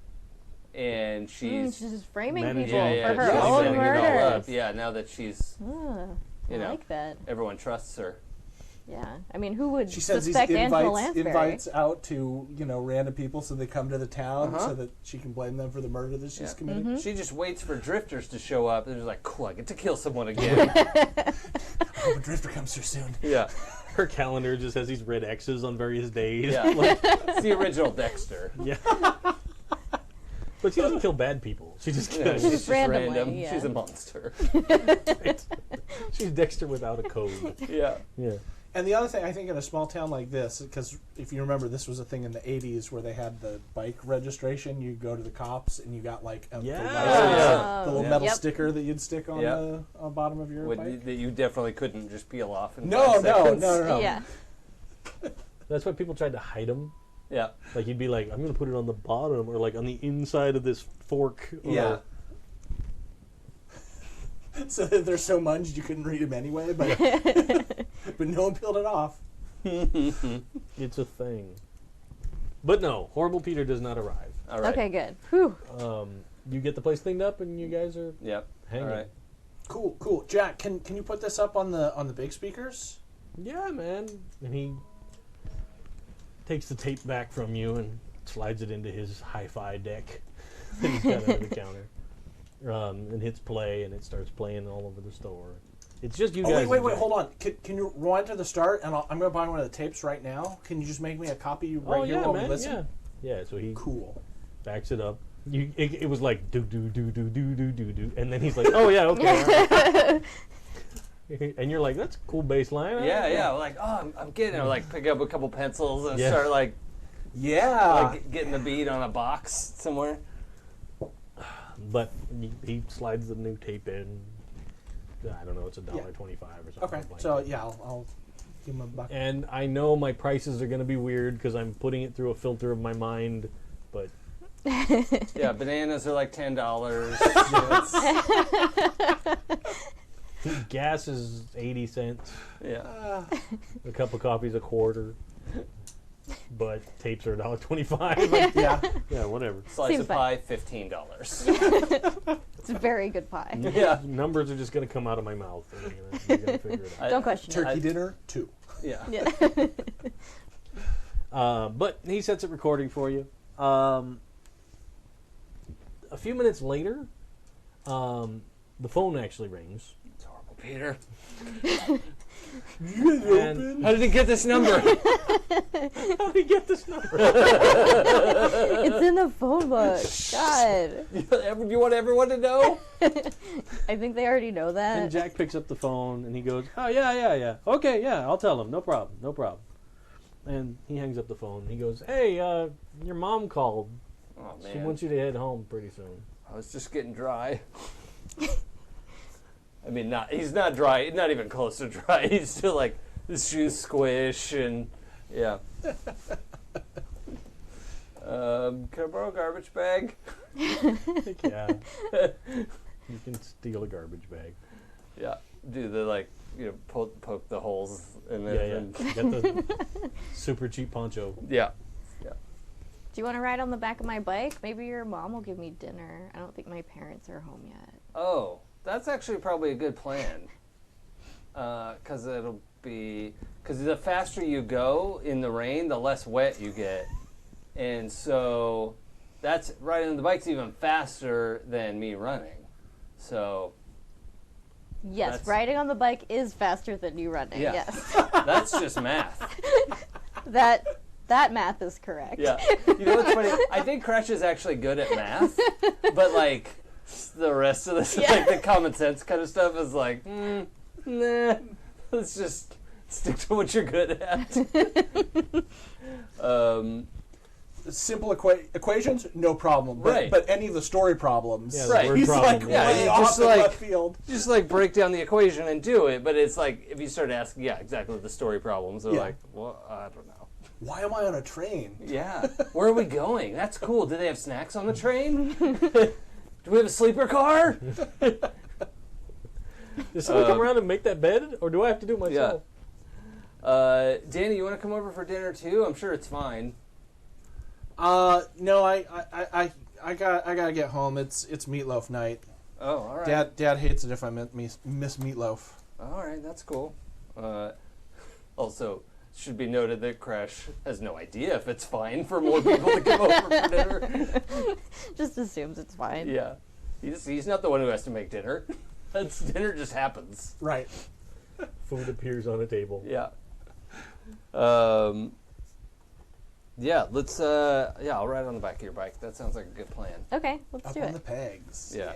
and she's She's just framing Managing- people yeah, for her she's own setting it all up. murders. Yeah, now that she's, Ah, you I know, like that. everyone trusts her. Yeah. I mean, who would She sends these suspect Angela Lansbury? invites out to random people so they come to the town Uh-huh. so that she can blame them for the murder that she's Yeah. committed. Mm-hmm. She just waits for drifters to show up, and she's like, cool, I get to kill someone again. Oh, a drifter comes here soon. Yeah. Her calendar just has these red X's on various days. Yeah. It's the original Dexter. Yeah. But she doesn't kill bad people. She just Yeah, kills. she's Just just randomly, random. yeah. She's a monster. She's Dexter without a code. Yeah. Yeah. And the other thing, I think in a small town like this, because if you remember, this was a thing in the 80s where they had the bike registration. You go to the cops and you got like the Yeah. license, Yeah. the little Yeah. metal Yep. sticker that you'd stick on Yeah. the bottom of your bike. That you definitely couldn't just peel off in No, 5 seconds. no. Yeah. That's why people tried to hide them. Yeah. Like you'd be like, I'm gonna put it on the bottom or like on the inside of this fork. Or, Yeah. So that they're so munged you couldn't read them anyway, but but no one peeled it off. It's a thing. But no, Horrible Peter does not arrive. All right. Okay, good. Whew. You get the place cleaned up and you guys are Yep. hanging. All right. Cool. Jack, can you put this up on the big speakers? Yeah, man. And he takes the tape back from you and slides it into his hi-fi deck that he's got under the counter. And hits play, and it starts playing all over the store. It's just you Oh, guys. wait, and Jack. hold on. Can you rewind to the start? And I'm going to buy one of the tapes right now. Can you just make me a copy right Oh here yeah, while man. we listen? Yeah. So he Cool. backs it up. It was like do do do do do do do do, and then he's like, oh yeah, okay. All right. And you're like, that's a cool bass line. Yeah. We're like, oh, I'm getting it. I like pick up a couple pencils and Yeah. start like Yeah. getting the beat on a box somewhere. But he slides the new tape in. I don't know, it's $1.25 or something. Okay. like So that. yeah, I'll give him a buck. And I know my prices are going to be weird because I'm putting it through a filter of my mind, but Yeah, bananas are like $10. gas is 80 cents. Yeah. A cup of coffee is a quarter. But tapes are $1.25. Yeah. Yeah, whatever. Slice Seems of fine. pie, $15. It's a very good pie. Yeah. Numbers are just going to come out of my mouth. And you're gonna figure it out. Don't question Turkey it. dinner 2. Yeah. Yeah. But he sets it recording for you. A few minutes later, the phone actually rings. It's horrible, Peter. And How did he get this number? how did he get this number? It's in the phone book. God. You want everyone to know? I think they already know And that. Jack picks up the phone and he goes, "Oh yeah. Okay, yeah, I'll tell him. No problem. And he hangs up the phone. He goes, "Hey, your mom called. Oh, She man. wants you to head home pretty soon." I was just getting dry. I mean, he's not dry. Not even close to dry. He's still like, his shoes squish and, yeah. Can I borrow a garbage bag? Yeah. You can steal a garbage bag. Yeah. Do the, poke the holes in it. Yeah. And, Get the super cheap poncho. yeah. Do you want to ride on the back of my bike? Maybe your mom will give me dinner. I don't think my parents are home yet. Oh, that's actually probably a good plan. Because the faster you go in the rain, the less wet you get. And so that's riding on the bike's even faster than me running. So Yes, That's- riding on the bike is faster than you running. Yeah. Yes. that's just math. That math is correct. Yeah. You know what's funny? I think Crash is actually good at math, but the rest of this, Yeah. the common sense kind of stuff is nah. Let's just stick to what you're good at. Simple equations, no problem. But, Right. but any of the story problems, Yeah, the Right. word he's problem. like Yeah, way you off just in like- left field. Just break down the equation and do it, but it's if you start asking, exactly the story problems, they're Yeah. well, I don't know. Why am I on a train? Yeah, where are we going? That's cool. Do they have snacks on the train? Do we have a sleeper car? Does someone come around and make that bed, or do I have to do it myself? Danny, you want to come over for dinner too? I'm sure it's fine. No, I gotta get home. It's meatloaf night. Oh, all right. Dad hates it if I miss meatloaf. All right, that's cool. Also, should be noted that Crash has no idea if it's fine for more people to come over for dinner. Just assumes it's fine. Yeah, he's not the one who has to make dinner. Dinner just happens. Right. Food appears on a table. Yeah. Yeah. Let's. I'll ride on the back of your bike. That sounds like a good plan. Okay, let's Up do on it. the pegs. Yeah.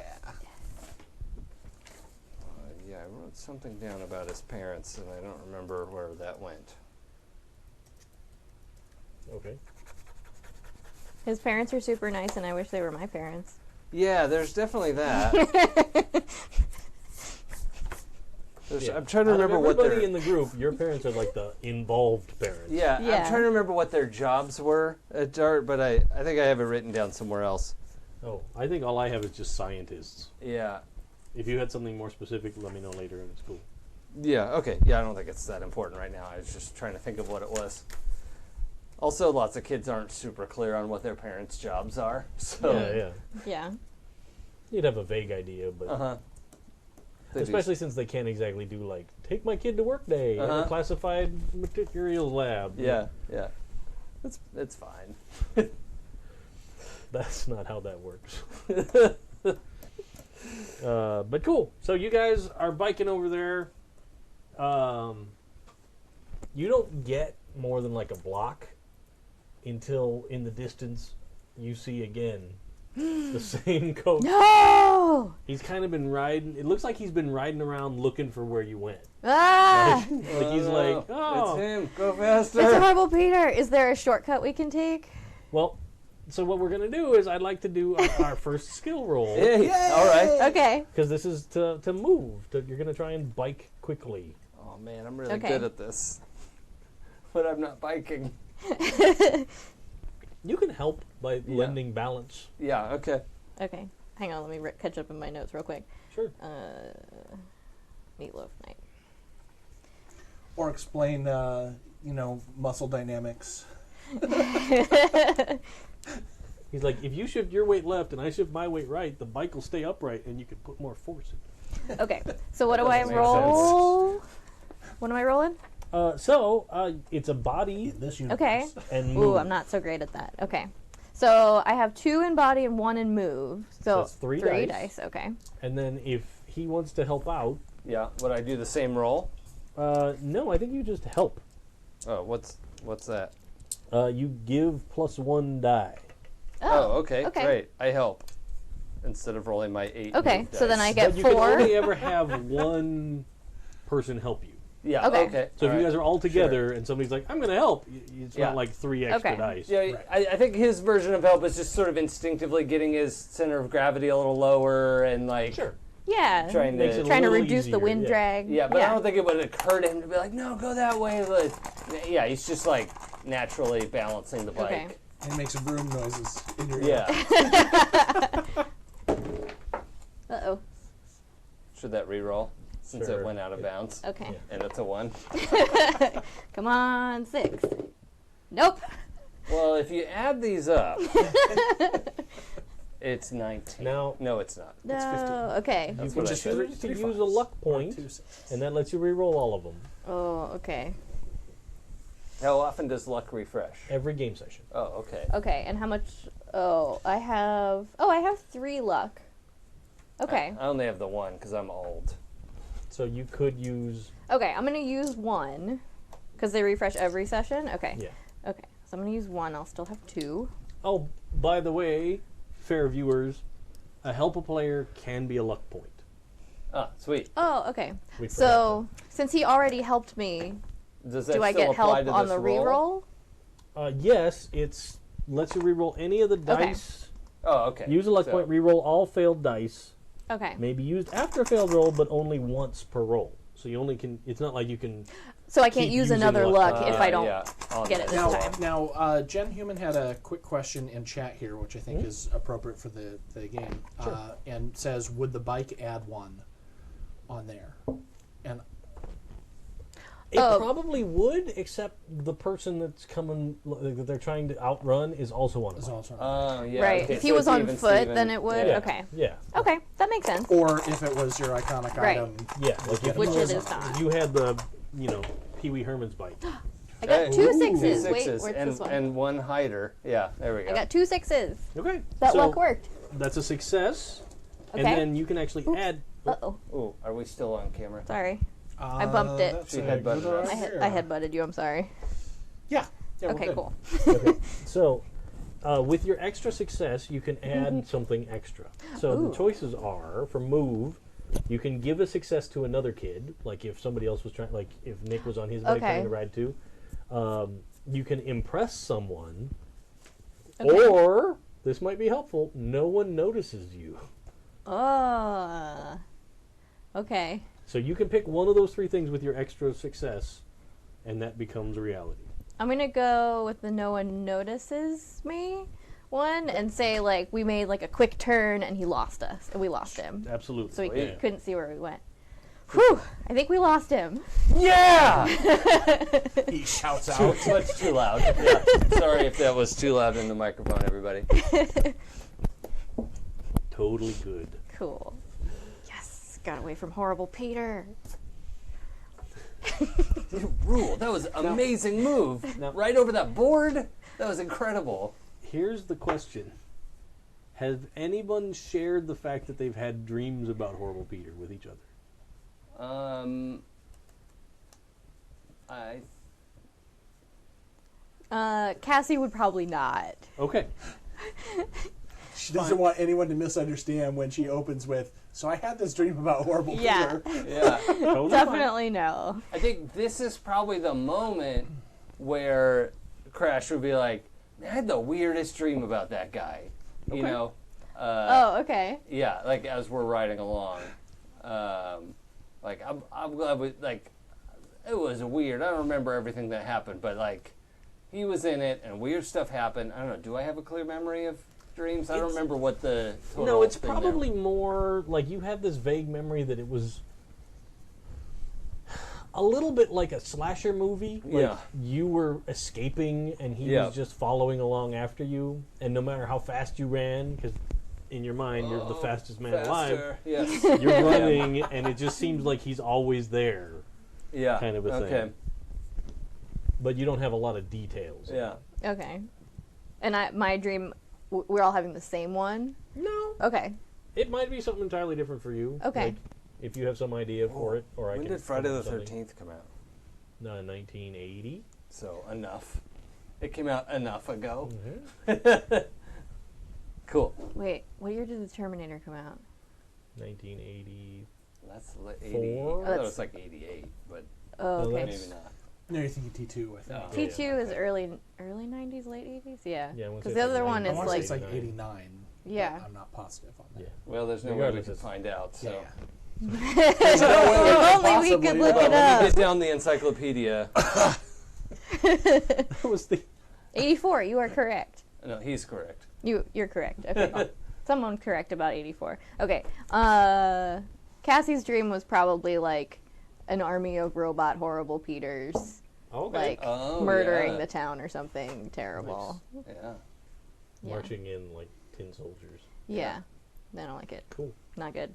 I wrote something down about his parents, and I don't remember where that went. Okay. His parents are super nice, and I wish they were my parents. Yeah, there's definitely that. Yeah. I'm trying to Out of remember what everybody their in the group, your parents are like the involved parents. yeah, Yeah. I'm trying to remember what their jobs were at DART, but I think I have it written down somewhere else. Oh, I think all I have is just scientists. Yeah. If you had something more specific, let me know later in school. Yeah, okay. Yeah, I don't think it's that important right now. I was just trying to think of what it was. Also, lots of kids aren't super clear on what their parents' jobs are. So, Yeah. Yeah. You'd have a vague idea, but uh-huh. especially since they can't exactly do take my kid to work day in Uh-huh. a classified materials lab. Yeah. It's fine. That's not how that works. But cool. So you guys are biking over there. You don't get more than a block until in the distance you see again the same coach. No! He's kind of been riding. It looks like he's been riding around looking for where you went. Ah! He's like, oh. It's him. Go faster. It's horrible, Peter. Is there a shortcut we can take? Well, so what we're going to do is I'd like to do our first skill roll. Yay. All right. Okay. Because this is to move. You're going to try and bike quickly. Oh, man, I'm really Okay. good at this. But I'm not biking. You can help by lending balance. Yeah, okay. Okay. Hang on, let me catch up in my notes real quick. Sure. Meatloaf night. Or explain, muscle dynamics. He's like, if you shift your weight left and I shift my weight right, the bike will stay upright and you can put more force in it. Okay. So what do That I doesn't make roll? What am I rolling? It's a body In this universe. Okay. and move. Ooh, I'm not so great at that. Okay. So I have 2 in body and 1 in move. So that's 3 3 dice. dice. Okay. And then if he wants to help out, Yeah. Would I do the same roll? no, I think you just help. Oh, what's that? You give +1 die. Oh, okay. okay. Great. I help instead of rolling my 8. Okay. move So then dice. I get But you 4. can only ever have one person help you. Yeah. Okay. Okay. So if you guys are all together and somebody's like, "I'm going to help," it's Yeah. not like 3 extra Okay. dice. Yeah, I think his version of help is just sort of instinctively getting his center of gravity a little lower and like Sure. Yeah. trying Makes to it a Trying to little reduce the easier, wind yeah. drag. Yeah, but I don't think it would occur to him to be like, no, go that way. But yeah, he's just like naturally balancing the bike. Okay. And it makes broom noises in your ear. Yeah. Uh-oh. Should that re-roll since Sure. it went out of bounds? Okay. And it's a 1. Come on, 6. Nope. Well, if you add these up, it's 19. Now- No, it's not. No. It's 15. Okay. You That's can what I choose said. to Three use a fives. luck point, 2 6s. and that lets you re-roll all of them Oh, okay. How often does luck refresh? every game session. Oh, okay. Okay, and how much? I have 3 luck. Okay. I only have the 1 because I'm old. So you could use Okay, I'm gonna use 1 because they refresh every session. Okay. yeah. Okay, so I'm gonna use 1. I'll still have 2. Oh, by the way, fair viewers, a help a player can be a luck point. Ah, sweet. Oh, okay. We So since he already helped me, Does that do I still get apply help to on this the roll? reroll? Yes, it's lets you re-roll any of the dice. Oh, okay. Use a luck So- point, re-roll all failed dice. Okay. May be used after a failed roll, but only once per roll. So you only can. It's not like you can. So I can't Keep use using another luck. luck if I don't. I'll get it do this Now, time. Jen Human had a quick question in chat here, which I think is appropriate for the game, and says, "Would the bike add 1 on there?" And It Oh. probably would, except the person that's coming that they're trying to outrun is also on a is bike. also Oh, yeah. Right. okay, If he so was it's on even foot, Steven. then it would. Yeah. Okay. Yeah, Okay, that makes sense. or if it was your iconic Right. item. yeah. Like if Which you it had- is not. if you had the, Pee Wee Herman's bike. I got Hey, 2 ooh, 6s. two Wait, sixes where's and, this one? and 1 hider. Yeah, there we go. I got 2 6s. Okay. That so luck worked. That's a success, and Okay. then you can actually add. Uh-oh. Ooh, are we still on camera? Sorry. I bumped it. That's She a headbutted good us. idea. I headbutted you. I'm sorry. Yeah. Yeah, we're Okay, good. cool. Okay. So, with your extra success, you can add something extra. So Ooh. the choices are for move. You can give a success to another kid, like if somebody else was trying, like if Nick was on his bike Okay. trying to ride too. You can impress someone, Okay. or this might be helpful. No one notices you, Okay. so you can pick one of those 3 things with your extra success, and that becomes a reality. I'm gonna go with the no one notices me one and say like we made like a quick turn and he lost us and we lost him, Absolutely. so he Yeah. couldn't see where we went. Whew! I think we lost him. Yeah! He shouts too, out. much too loud. Yeah. Sorry if that was too loud in the microphone, everybody. Totally good. Cool. Yes, got away from horrible Peter. Rule. That was an amazing move. Now- Right over that board. That was incredible. Here's the question. Has anyone shared the fact that they've had dreams about Horrible Peter with each other? Cassie would probably not. Okay. She doesn't want anyone to misunderstand when she opens with, "So I had this dream about horrible Yeah. Peter." Yeah. Totally fine. Definitely no. I think this is probably the moment where Crash would be like, "Man, I had the weirdest dream about that guy." You Okay. know? Oh, okay. Yeah, like as we're riding along. Like I'm glad we like it was weird. I don't remember everything that happened, but like he was in it and weird stuff happened. I don't know. Do I have a clear memory of dreams? I don't It's- remember what the total No, it's thing there- probably more like you have this vague memory that it was a little bit like a slasher movie. Like Yeah. you were escaping and he Yeah. was just following along after you, and no matter how fast you ran, because in your mind you're the fastest man alive, faster. Yes. you're running, and it just seems like he's always there. Yeah. Kind of a thing. Okay. but you don't have a lot of details. Yeah. Okay. And my dream, we're all having the same one? No. Okay. It might be something entirely different for you. Okay. Like, if you have some idea for it, or I When can. did Friday come the up with something. 13th come out? 1980. So enough. It came out enough ago. Mm-hmm. Cool. Wait, what year did the Terminator come out? 1980. That's 80. Four? I thought it was like 88, but Oh, No, okay. that's- maybe not. No, you're thinking T2, I think. Oh. T2 is early 90s, late 80s? Yeah. Yeah, I wanna Because say the it's other like one 90s. I is want to say like, it's like 89. but Yeah. I'm not positive on that. Yeah. Well, there's no way we Regardless, can it's- find out. So Yeah. if only we could possibly, look but it let me up. get down the encyclopedia. That was the. 84, you are correct. No, he's correct. You're correct. Okay. Someone correct about 84. Okay. Cassie's dream was probably like an army of robot horrible Peters, Okay. like Oh, murdering yeah. the town or something terrible. Yeah. Yeah. Marching in like tin soldiers. Yeah. I don't like it. Cool. Not good.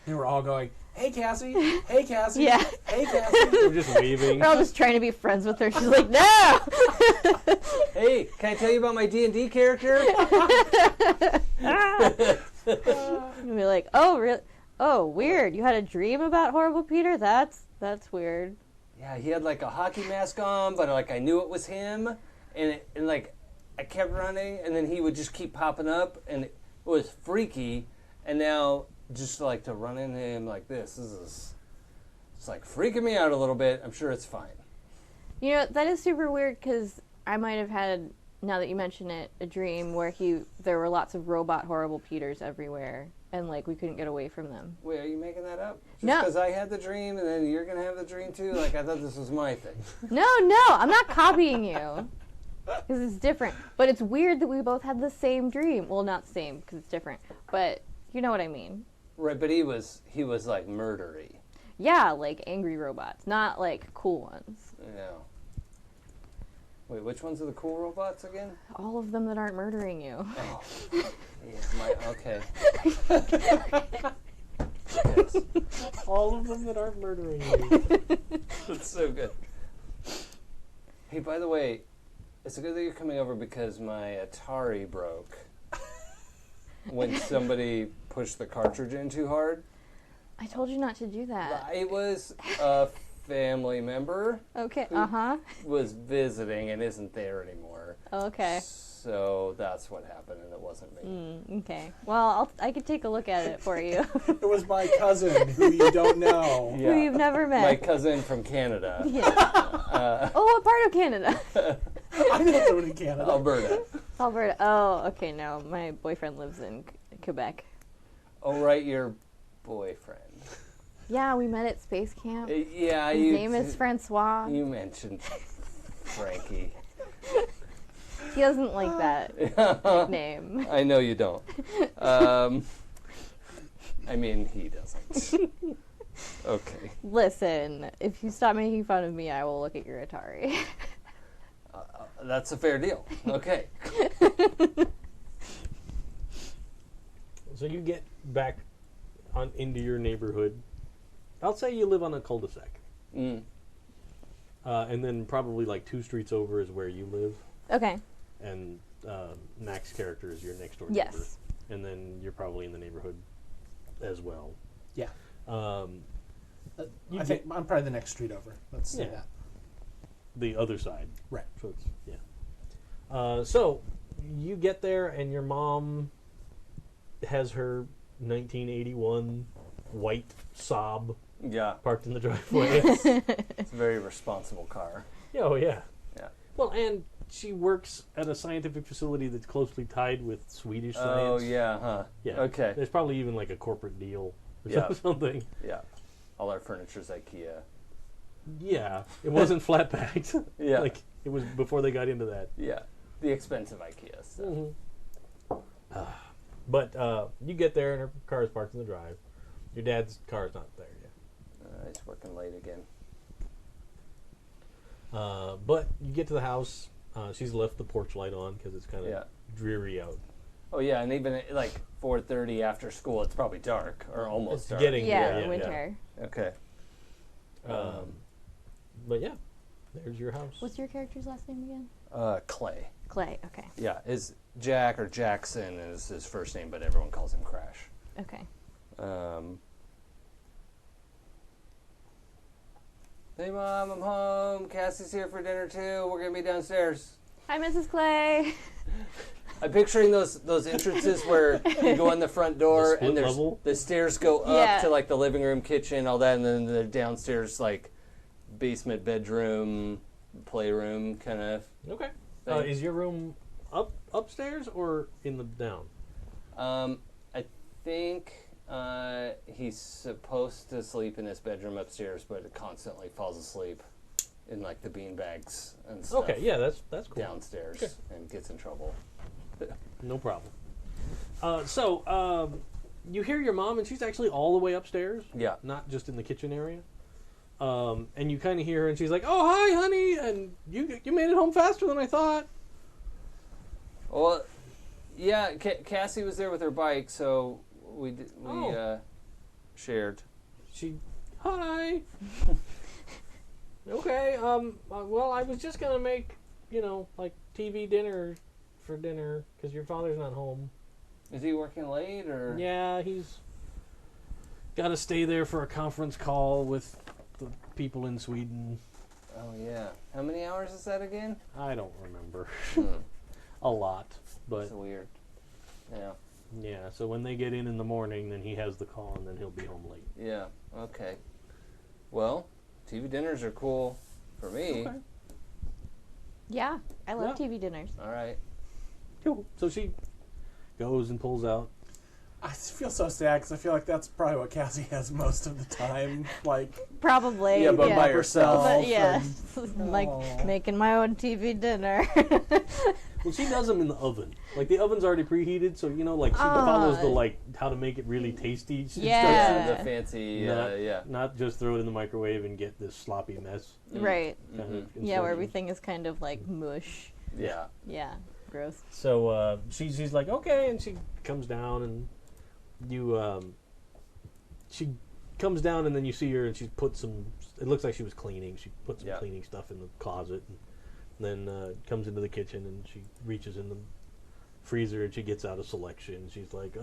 They were all going, "Hey Cassie, hey Cassie, Yeah. hey Cassie." We're just waving. We're all just trying to be friends with her. She's like, no! Hey, can I tell you about my D&D character? And we're like, oh, really? Oh, weird. You had a dream about horrible Peter? That's weird. Yeah, he had like a hockey mask on, but like I knew it was him, and like I kept running, and then he would just keep popping up, and it was freaky. And now just like to run into him like this is it's like freaking me out a little bit. I'm sure it's fine. You know, that is super weird because I might have had, now that you mention it, a dream where there were lots of robot horrible Peters everywhere, and like we couldn't get away from them. Wait, are you making that up? Just No. because I had the dream, and then you're gonna have the dream too? Like I thought this was my thing. No, I'm not copying you. Because it's different. But it's weird that we both had the same dream. Well, not same, because it's different. But you know what I mean. Right, but he was like murdery. Yeah, like angry robots, not like cool ones. Yeah. Wait, which ones are the cool robots again? All of them that aren't murdering you. Oh, yeah, okay. Yes. All of them that aren't murdering you. That's so good. Hey, by the way, it's good that you're coming over because my Atari broke when somebody pushed the cartridge in too hard. I told you not to do that. It was a family member Okay, who was visiting and isn't there anymore. Okay. So that's what happened, and it wasn't me. Okay. Well, I could take a look at it for you. It was my cousin who you don't know. Yeah. Who you've never met. My cousin from Canada. Yeah. Oh, what part of Canada? I know someone in Canada. Alberta. Alberta. Oh, okay, no. My boyfriend lives in Quebec. Oh, right, your boyfriend. Yeah, we met at space camp. Yeah, His name is Francois. You mentioned Frankie. He doesn't like that nickname. I know you don't. I mean, he doesn't. Okay. Listen, if you stop making fun of me, I will look at your Atari. That's a fair deal. Okay. So you get back into your neighborhood. I'll say you live on a cul-de-sac. Mm. And then probably like 2 streets over is where you live. Okay. And Mac's character is your next door Yes. neighbor. And then you're probably in the neighborhood as well. Yeah. You I think I'm probably the next street over. Let's say Yeah. that. The other side. Right. So it's, yeah. So you get there and your mom has her 1981 white Saab Yeah. parked in the driveway. It's a very responsible car. Oh, yeah. Yeah. Well, and she works at a scientific facility that's closely tied with Swedish Oh, science. yeah, huh? Yeah. Okay. There's probably even like a corporate deal or Yeah. something. Yeah. All our furniture's IKEA. Yeah. It wasn't flat packed. Yeah. Like, it was before they got into that. Yeah. The expensive IKEA stuff. But you get there and her car is parked in the drive. Your dad's car is not there yet. He's working late again. But you get to the house. She's left the porch light on because it's kind of Yeah. dreary out. Oh, yeah, and even at like 4:30 after school, it's probably dark or almost It's dark. getting Yeah, there, winter. Okay. But yeah, There's your house. What's your character's last name again? Clay. Clay. Okay. Yeah, is Jack or Jackson is his first name, but everyone calls him Crash. Okay. Hey Mom, I'm home. Cassie's here for dinner too. We're gonna be downstairs. Hi, Mrs. Clay. I'm picturing those entrances where you go in the front door split and level? the stairs go up to like the living room, kitchen, all that, and then the downstairs like basement, bedroom, playroom kind of. Okay. thing. Is your room upstairs or in the down? I think he's supposed to sleep in his bedroom upstairs, but it constantly falls asleep in like the bean bags and stuff. Okay, yeah, that's cool. Downstairs Okay. and gets in trouble. No problem. So you hear your mom, and she's actually all the way upstairs. Yeah. Not just in the kitchen area. And you kind of hear her, and she's like, "Oh, hi, honey," and you made it home faster than I thought. Well, yeah, Cassie was there with her bike, so we shared. Hi. Okay. Well, I was just gonna make, like TV dinner for dinner because your father's not home. Is he working late or? Yeah, he's got to stay there for a conference call with the people in Sweden. Oh yeah. How many hours is that again? I don't remember. Hmm. A lot, but That's weird. Yeah. yeah. So when they get in the morning, then he has the call, and then he'll be home late. Yeah. Okay. Well, TV dinners are cool for me. Okay. Yeah, I love Yeah. TV dinners. All right. Cool. So she goes and pulls out. I feel so sad because I feel like that's probably what Cassie has most of the time. Like, Probably. Yeah, but by herself. But yeah, and- like Aw. making my own TV dinner. Well, she does them in the oven. Like the oven's already preheated, so like she follows the how to make it really tasty. She Yeah. The fancy. Not, Yeah. not just throw it in the microwave and get this sloppy mess. Right. Kind of Yeah, where instructions. everything is kind of like mush. Yeah. Yeah, gross. So she's like, okay, and she comes down, and she comes down, and then you see her, and she put some. It looks like she was cleaning. She put some Yeah. cleaning stuff in the closet, and then comes into the kitchen, and she reaches in the freezer, and she gets out a selection. She's like,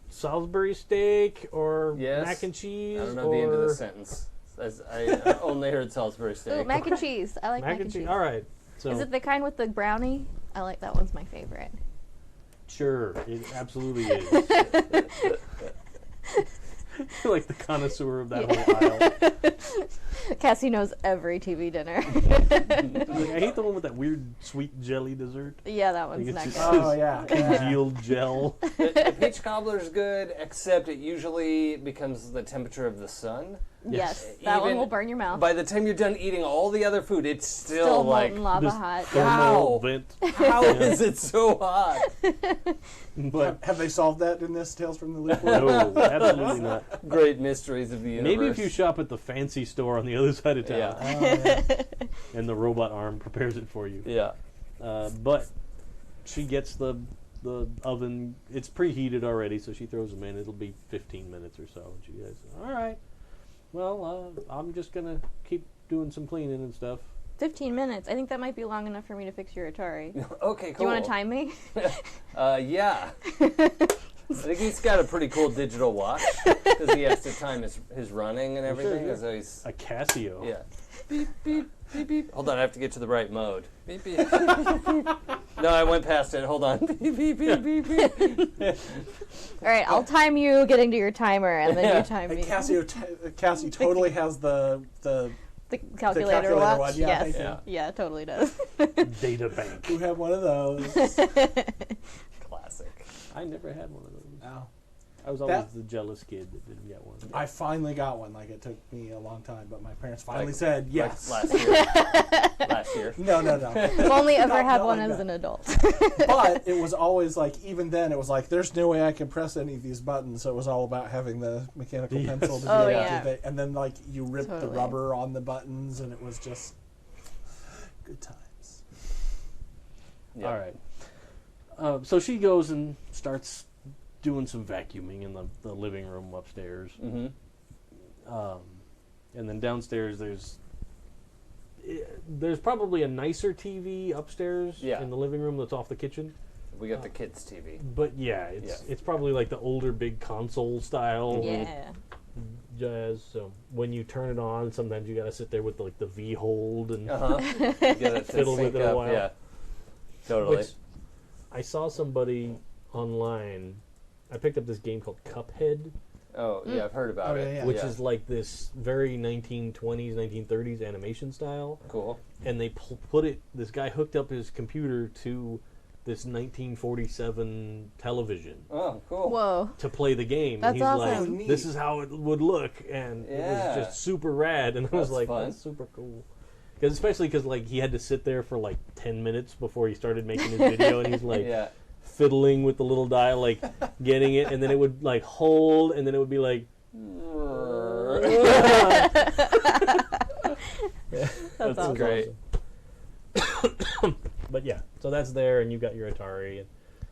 Salisbury steak or Yes. mac and cheese. I don't know or the end of the sentence. I only heard Salisbury steak. Ooh, mac and cheese. I like mac and cheese. All right. So Is it the kind with the brownie? I like that one's my favorite. sure, it absolutely is. You're like the connoisseur of that whole aisle. Cassie knows every TV dinner. Like, I hate the one with that weird sweet jelly dessert. Yeah, that one's Like, not it's good. just- oh yeah, Congealed gel. The peach cobbler is good, except it usually becomes the temperature of the sun. Yes, that one Even will burn your mouth. By the time you're done eating all the other food, it's still, Still like, molten lava This hot. thermal How? vent. how is it so hot? But have they solved that in this Tales from the Loop? no, absolutely not. Great mysteries of the universe. Maybe if you shop at the fancy store on the other side of town, Yeah. and the robot arm prepares it for you. Yeah. But she gets the oven. It's preheated already, so she throws them in. It'll be 15 minutes or so. And she says, "All right, well, I'm just gonna keep doing some cleaning and stuff." 15 minutes. I think that might be long enough for me to fix your Atari. Okay, Do cool. you want to time me? Yeah. I think he's got a pretty cool digital watch because he has to time his running and everything. yeah. So he's, A Casio. yeah. Beep, beep, beep, beep. Hold on, I have to get to the right mode. Beep, beep, beep, beep, beep. No, I went past it. Hold on. Beep, beep, beep, beep, beep. All right, I'll time you getting to your timer, and then Yeah. you time me. Cassie totally has the The calculator calculator watch? one, yeah, Yes. thank you. Yeah, totally does. Data bank. who have one of those. Classic. I never had one of those. Oh. I was always That- the jealous kid that didn't get one. I finally got one. Like, it took me a long time, but my parents finally Like- said Like yes. last year. Last year. No. I've only ever Not had knowing one as that. an adult. But it was always like, even then, it was like, there's no way I can press any of these buttons. So it was all about having the mechanical Yes. pencil to Oh, do it. yeah. And then, like, you rip the Totally. rubber on the buttons, and it was just good times. Yeah. All right. So she goes and starts doing some vacuuming in the living room upstairs. Mm-hmm. And then downstairs, there's there's probably a nicer TV upstairs Yeah. in the living room that's off the kitchen. We got the kids' TV. But yeah, it's probably like the older big console style Yeah. jazz. So when you turn it on, sometimes you got to sit there with like the V hold and Get it to Fiddle with sync it a up, while. Yeah, totally. Which I saw somebody online. I picked up this game called Cuphead, Yeah, I've heard about Oh, it. yeah. which is like this very 1920s, 1930s animation style. Cool. And they put it. This guy hooked up his computer to this 1947 television Oh, cool. Whoa. to play the game. That's and he's awesome. like, "This is how it would look," and it Yeah. was just super rad. And I was That's like, fun. "That's super cool." Especially because like he had to sit there for like 10 minutes before he started making his video, and he's like Yeah. fiddling with the little dial, like getting it, and then it would like hold, and then it would be like. That's awesome. great. But yeah, so that's there, and you got your Atari and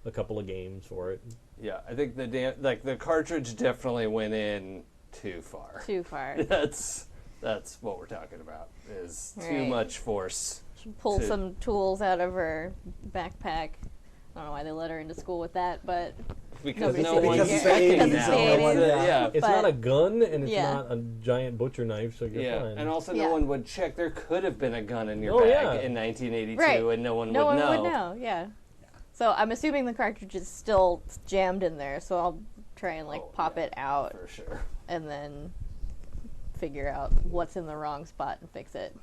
a couple of games for it. Yeah, I think the cartridge definitely went in too far. Too far. That's what we're talking about. Is too Right. much force. Pull to- some tools out of her backpack. I don't know why they let her into school with that, but Because Nobody's no seen it one's yet. checking Because now. it's the 80s. Yeah. It's But- not a gun, and it's Yeah. not a giant butcher knife, so you're Yeah, fine. and also Yeah. no one would check. There could have been a gun in your Oh, bag yeah. in 1982, Right. and no one no would one know. would know. Yeah. So I'm assuming the cartridge is still jammed in there. So I'll try and like Oh, pop yeah, it out for sure. and then figure out what's in the wrong spot and fix it.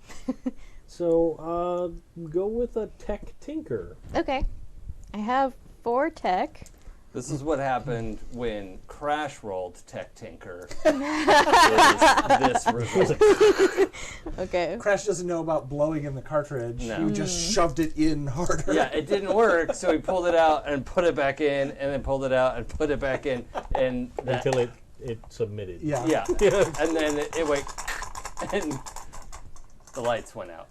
So, go with a Tech Tinker. Okay. I have 4 tech. This is what happened when Crash rolled Tech Tinker. is this result. Okay. Crash doesn't know about blowing in the cartridge. No. You just shoved it in harder. Yeah, it didn't work, so he pulled it out and put it back in, and then pulled it out and put it back in, and that, Until it submitted. Yeah. yeah, and then it went, and the lights went out.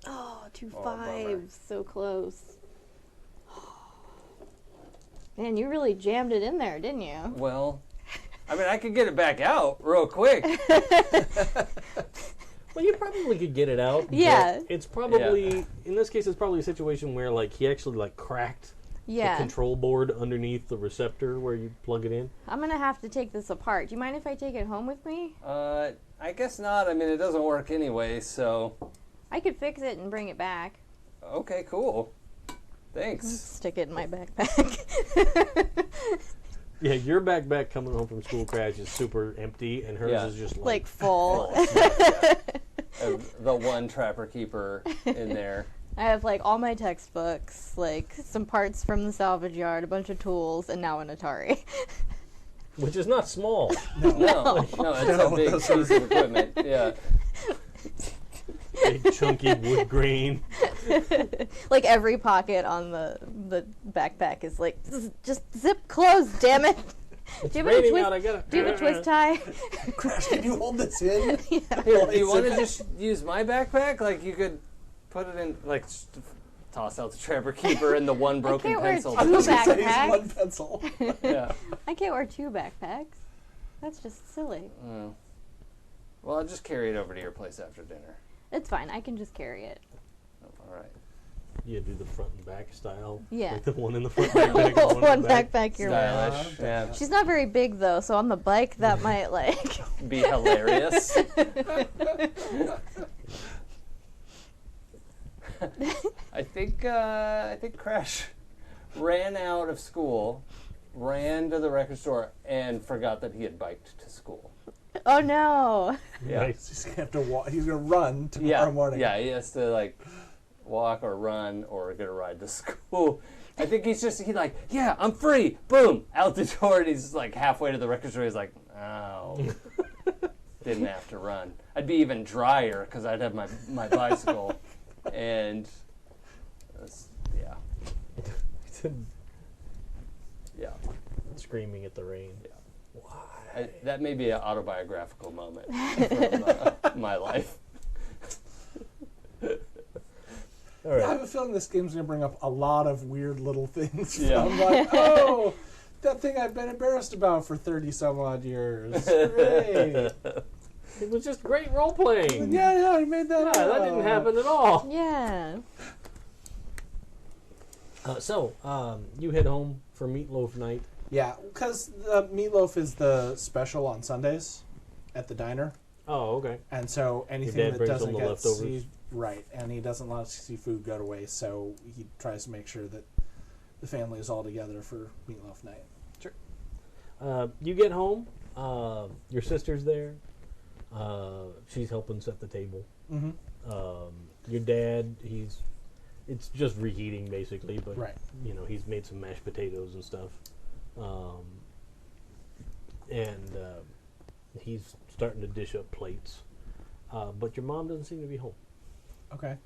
Oh, 2 Oh, bummer. fives. So close. Man, you really jammed it in there, didn't you? Well, I mean, I could get it back out real quick. Well, you probably could get it out. but Yeah. It's probably, in this case, it's probably a situation where, like, he actually, like, cracked the Yeah. control board underneath the receptor where you plug it in. I'm gonna have to take this apart. Do you mind if I take it home with me? I guess not. I mean, it doesn't work anyway, so I could fix it and bring it back. okay, cool. Thanks. Stick it in my backpack. Yeah, your backpack coming home from school, Crash, is super empty, and hers Yeah. is just, Like full. The one Trapper Keeper in there. I have like all my textbooks, like some parts from the salvage yard, a bunch of tools, and now an Atari. which is not small. No, it's a big piece of equipment. Yeah. Big, chunky wood grain. Like every pocket on the backpack is like just zip closed, damn it. It's Do you have a raining twist? out, I gotta... Do you have a twist tie? Crash, can you hold this in? Here, do you want to just use my backpack? Like, you could put it in, like, toss out the Trapper Keeper and the one broken can't wear pencil. two I was gonna say it's backpacks. one pencil. Yeah. I can't wear 2 backpacks. That's just silly. Oh. Well, I'll just carry it over to your place after dinner. It's fine. I can just carry it. Oh, all right. You do the front and back style. Yeah. Like the one in the front backpack, the One in the back. backpack you're wearing. Stylish. Yeah. She's not very big though, so on the bike that might like. Be hilarious. I think Crash ran out of school, ran to the record store, and forgot that he had biked to school. Oh no! Yeah. Nice. He's gonna have to walk. He's gonna run tomorrow morning. Yeah, he has to like walk or run or get a ride to school. I think he's like, yeah, I'm free. Boom, out the door, and he's like halfway to the record store. He's like, oh, didn't have to run. I'd be even drier because I'd have my bicycle, and yeah, yeah. Screaming at the rain. That may be an autobiographical moment from my life. All I right. have a feeling this game's gonna bring up a lot of weird little things. Yeah. I'm like, oh, that thing I've been embarrassed about for 30 some odd years. Great. It was just great role playing. Yeah, I made that. Yeah, that didn't happen at all. Yeah. So, you head home for meatloaf night. Yeah, because the meatloaf is the special on Sundays at the diner, Oh, okay. and so dad anything that brings doesn't home the get leftovers? right, and he doesn't let seafood go to waste, so he tries to make sure that the family is all together for meatloaf night. You get home. Your sister's there. She's helping set the table. Mm-hmm. Your dad, it's just reheating basically, but Right. He's made some mashed potatoes and stuff. And he's starting to dish up plates. But your mom doesn't seem to be home. Okay.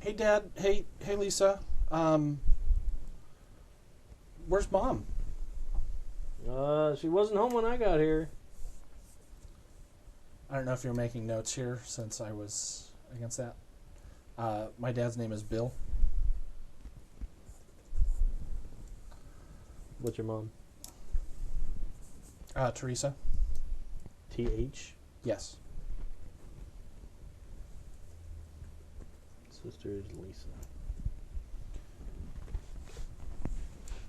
Hey, Dad. Hey, Lisa. Where's Mom? She wasn't home when I got here. I don't know if you're making notes here since I was against that. My dad's name is Bill. What's your mom? Teresa. T-H. Yes. Sister is Lisa.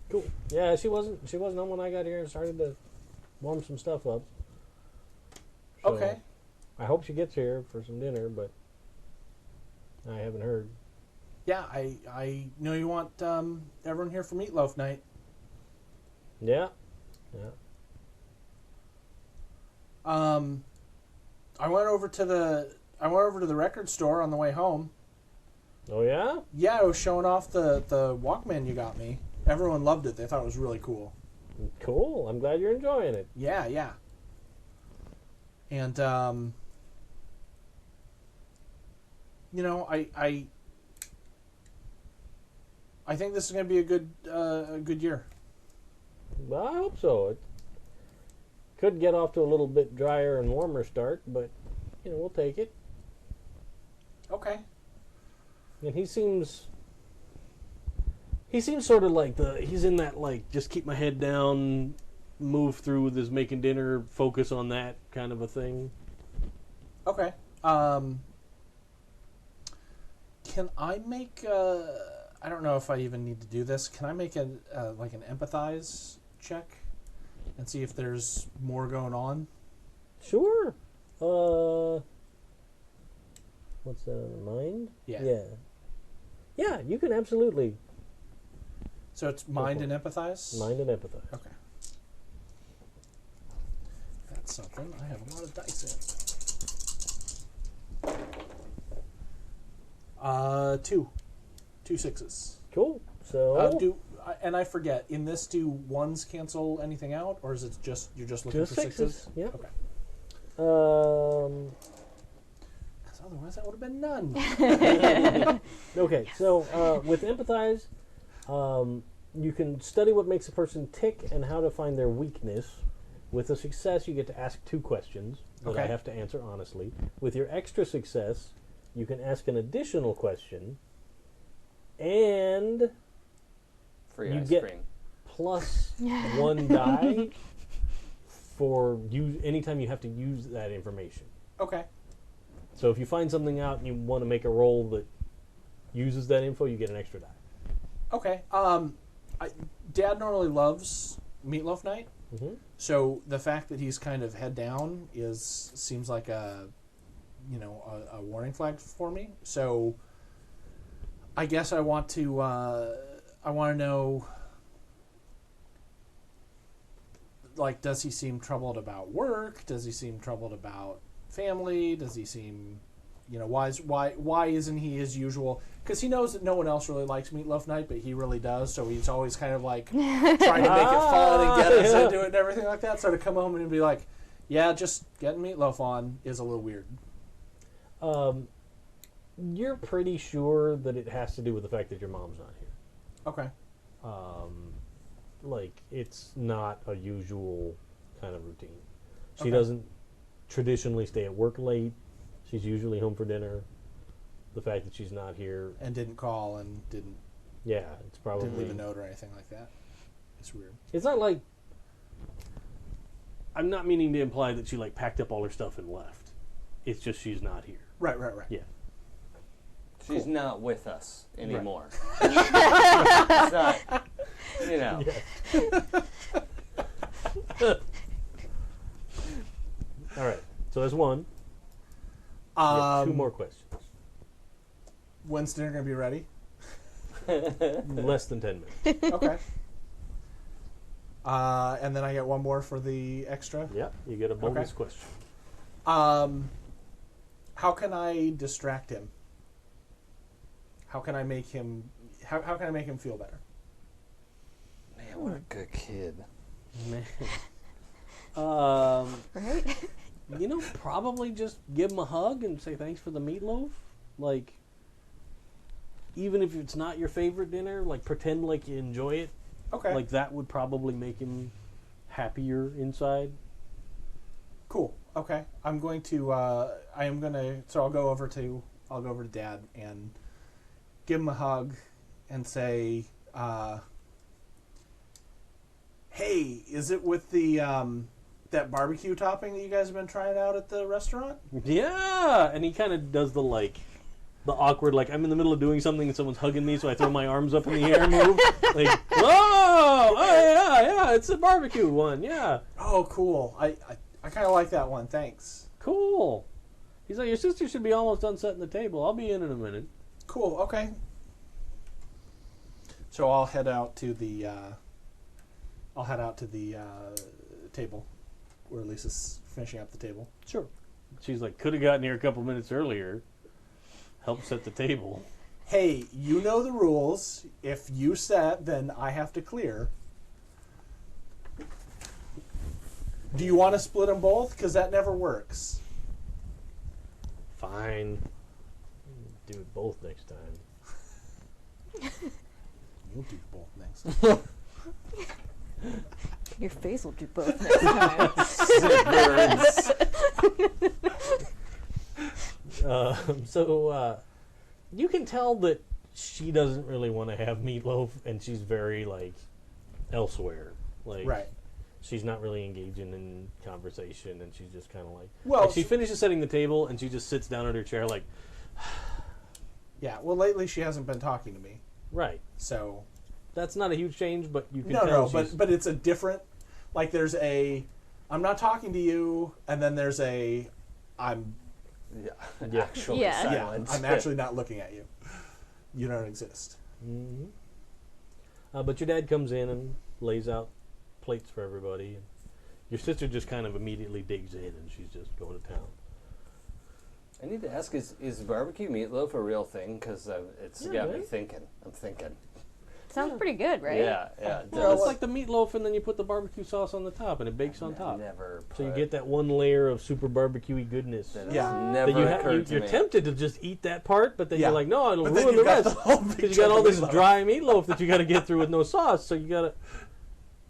Cool. Yeah, she wasn't home when I got here and started to warm some stuff up. So Okay. I hope she gets here for some dinner, but I haven't heard. Yeah, I know you want everyone here for meatloaf night. Yeah. Yeah. I went over to the record store on the way home. Oh yeah? Yeah, I was showing off the Walkman you got me. Everyone loved it. They thought it was really cool. Cool. I'm glad you're enjoying it. Yeah. And I think this is going to be a good year. Well, I hope so. It could get off to a little bit drier and warmer start, but we'll take it. Okay. And he seems sort of like he's in that just keep my head down, move through with his making dinner, focus on that kind of a thing. Okay. Can I make I don't know if I even need to do this. Can I make an empathize check and see if there's more going on? Sure. What's that on mind? Yeah. Yeah, you can absolutely So it's mind and empathize? mind and empathize. Okay. That's something. I have a lot of dice in. 2 6s. Cool. So And I forget, in this, do ones cancel anything out, or is it just you're just looking just for sixes? Yep. Okay. 'Cause otherwise that would have been none. Okay, so with empathize, you can study what makes a person tick and how to find their weakness. With a success, you get to ask 2 questions that I Okay. have to answer honestly. With your extra success, you can ask an additional question, and Free You ice get- cream. plus 1 die for anytime you have to use that information. Okay. So if you find something out and you want to make a roll that uses that info, you get an extra die. Okay. Dad normally loves meatloaf night, Mm-hmm. so the fact that he's kind of head down seems like a warning flag for me. So I guess I want to know, does he seem troubled about work? Does he seem troubled about family? Does he seem, why isn't he his usual? Because he knows that no one else really likes meatloaf night, but he really does. So he's always kind of trying to make it fun and get us into it and everything like that. So to come home and be like, yeah, just getting meatloaf on is a little weird. You're pretty sure that it has to do with the fact that your mom's not here. Okay. It's not a usual kind of routine. She Okay. doesn't traditionally stay at work late. She's usually home for dinner. The fact that she's not here, And didn't call and didn't it's probably leave a note or anything like that. It's weird. It's not like I'm not meaning to imply that she like packed up all her stuff and left. It's just she's not here. Right. Yeah. She's not with us anymore. Right. It's not, you know. All right. So that's one. You have 2 more questions. When's dinner gonna be ready? Less than 10 minutes. Okay. And then I get one more for the extra. Yeah, you get a bonus Okay. question. How can I distract him? How can I make him? How can I make him feel better? Man, what a good kid. Man. Right? You know, probably just give him a hug and say thanks for the meatloaf. Like, even if it's not your favorite dinner, like pretend like you enjoy it. Okay. Like that would probably make him happier inside. Cool. Okay. I'm going to. I am gonna. So I'll go over to Dad and give him a hug and say, "Hey, is it with the that barbecue topping that you guys have been trying out at the restaurant?" Yeah, and he kind of does the awkward, like I'm in the middle of doing something and someone's hugging me, so I throw my arms up in the air move. Like, oh yeah, it's a barbecue one, yeah. Oh, cool. I kind of like that one. Thanks. Cool. He's like, your sister should be almost done setting the table. I'll be in a minute. Cool. Okay. So I'll head out to the table where Lisa's finishing up the table. Sure. She's like, could have gotten here a couple minutes earlier. Help set the table. Hey, you know the rules. If you set, then I have to clear. Do you want to split them both? Because that never works. Fine. Do it both next time. You'll do both next. Your face will do both next time. So you can tell that she doesn't really want to have meatloaf, and she's very elsewhere. Right. She's not really engaging in conversation, and she's just kind of Well, she finishes setting the table, and she just sits down in her chair like. Yeah. Well, lately she hasn't been talking to me. Right. So. That's not a huge change, but you can No, tell. but it's a different. Like there's a, I'm not talking to you, and then there's a, I'm. Yeah. Actually Yeah. silent. Yeah, I'm actually not looking at you. You don't exist. Mm-hmm. But your dad comes in and lays out plates for everybody. And your sister just kind of immediately digs in, and she's just going to town. I need to ask, is barbecue meatloaf a real thing? Because it's got me right? thinking. I'm thinking. Sounds pretty good, right? Yeah, it Well, does. it's like the meatloaf, and then you put the barbecue sauce on the top, and it bakes on top. Never So you put- get that one layer of super barbecue-y goodness. that Yeah. has That never you occurred to you're me. tempted to just eat that part, but then Yeah. you're like, no, it'll But then ruin the you've got rest. the whole big Because you got chunk all of this meatloaf. dry meatloaf that you got to get through with no sauce, so you got to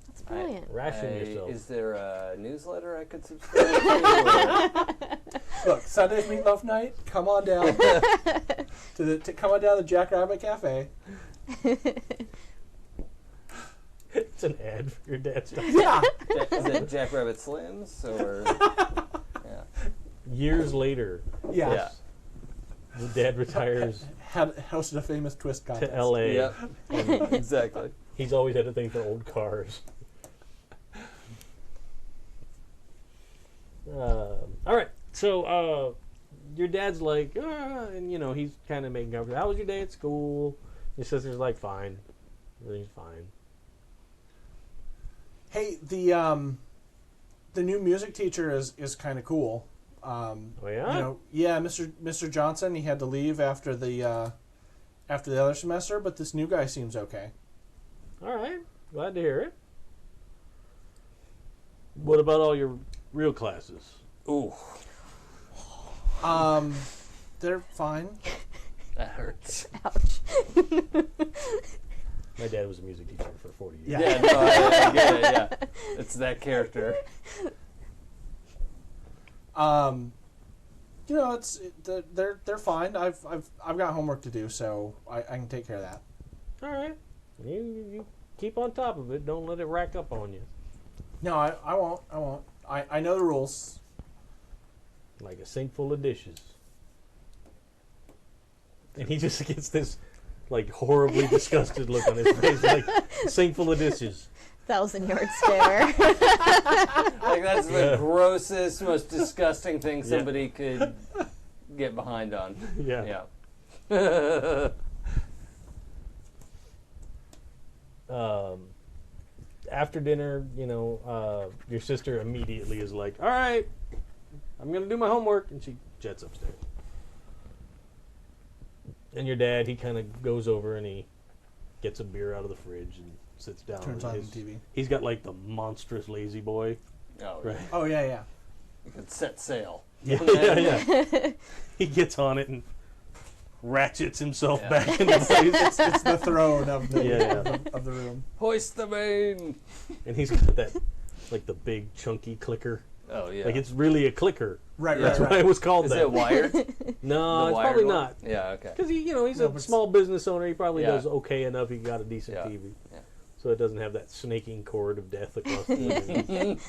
That's brilliant. ration yourself. Is there a newsletter I could subscribe to? Look, Sunday's meatloaf night. Come on down come on down to Jackrabbit Cafe. It's an ad for your dad's stuff. Yeah. Is it Jackrabbit Slims or? Yeah. Years later, Yeah. Yeah. the dad retires Had hosted a famous twist contest. to L.A. Yep. Exactly. He's always had a thing for old cars. All right, so your dad's like, and he's kind of making up. How was your day at school? Your sister's like, fine, everything's fine. Hey, the new music teacher is kind of cool. Oh yeah, Yeah, Mr. Johnson. He had to leave after the other semester, but this new guy seems okay. all right, glad to hear it. What about all your real classes? Ooh, They're fine. that hurts. Ouch. My dad was a music teacher for 40 years. Yeah. Yeah, no, I get it. Yeah, it's that character. They're fine. I've got homework to do, so I can take care of that. All right, you keep on top of it. Don't let it rack up on you. No, I won't. I know the rules. Like a sink full of dishes. And he just gets this, like, horribly disgusted look on his face, like, sink full of dishes. 1,000-yard stare. Like, that's the grossest, most disgusting thing somebody could get behind on. Yeah. After dinner, your sister immediately is like, all right, I'm going to do my homework. And she jets upstairs. And your dad, he kind of goes over and he gets a beer out of the fridge and sits down. Turns on the TV. He's got like the monstrous lazy boy. Oh, right? Oh, yeah. You could set sail. Yeah. He gets on it and ratchets himself back into place. It's the throne of the of the room. Hoist the main. And he's got that, like the big chunky clicker. Oh, yeah. Like it's really a clicker. Right, That's why it was called Is that. it wired? No, The it's wired probably one? not. Yeah, okay. Because he's No, a but small business owner. He probably Yeah. does okay enough. He got a decent TV. Yeah. So it doesn't have that snaking cord of death across the living room.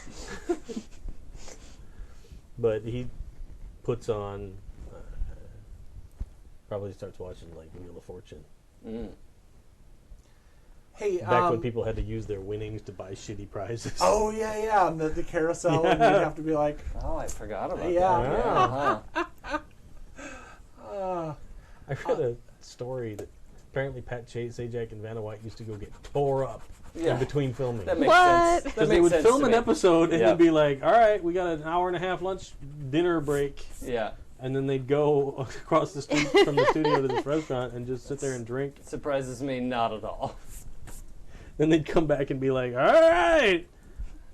But he puts on, probably starts watching like Wheel of Fortune. Mm. Hey, Back when people had to use their winnings to buy shitty prizes. Oh, yeah. And the carousel, and you'd have to be like, Oh, I forgot about Yeah. that. uh, I read a story that apparently Pat Sajak and Vanna White used to go get tore up Yeah. in between filming. That makes What? sense. That Because they makes would sense film to an me. episode and Yeah. they'd be like, all right, we got an hour and a half lunch dinner break. Yeah. And then they'd go across the street from the studio to this restaurant and just sit there and drink. Surprises me not at all. Then they'd come back and be like, all right,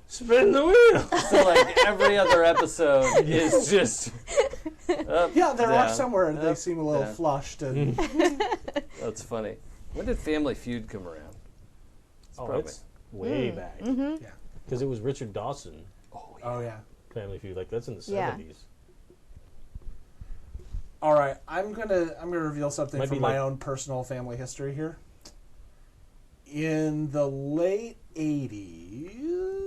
spin the wheel. So, like, every other episode is just... yeah, they're off somewhere, and they Up, seem a little down. flushed. And That's funny. When did Family Feud come around? It's way back. Mm-hmm. Yeah. Because it was Richard Dawson, Oh, yeah. Family Feud. Like, that's in the Yeah. 70s. All right, I'm gonna reveal something Might from be my like- own personal family history here. In the late Your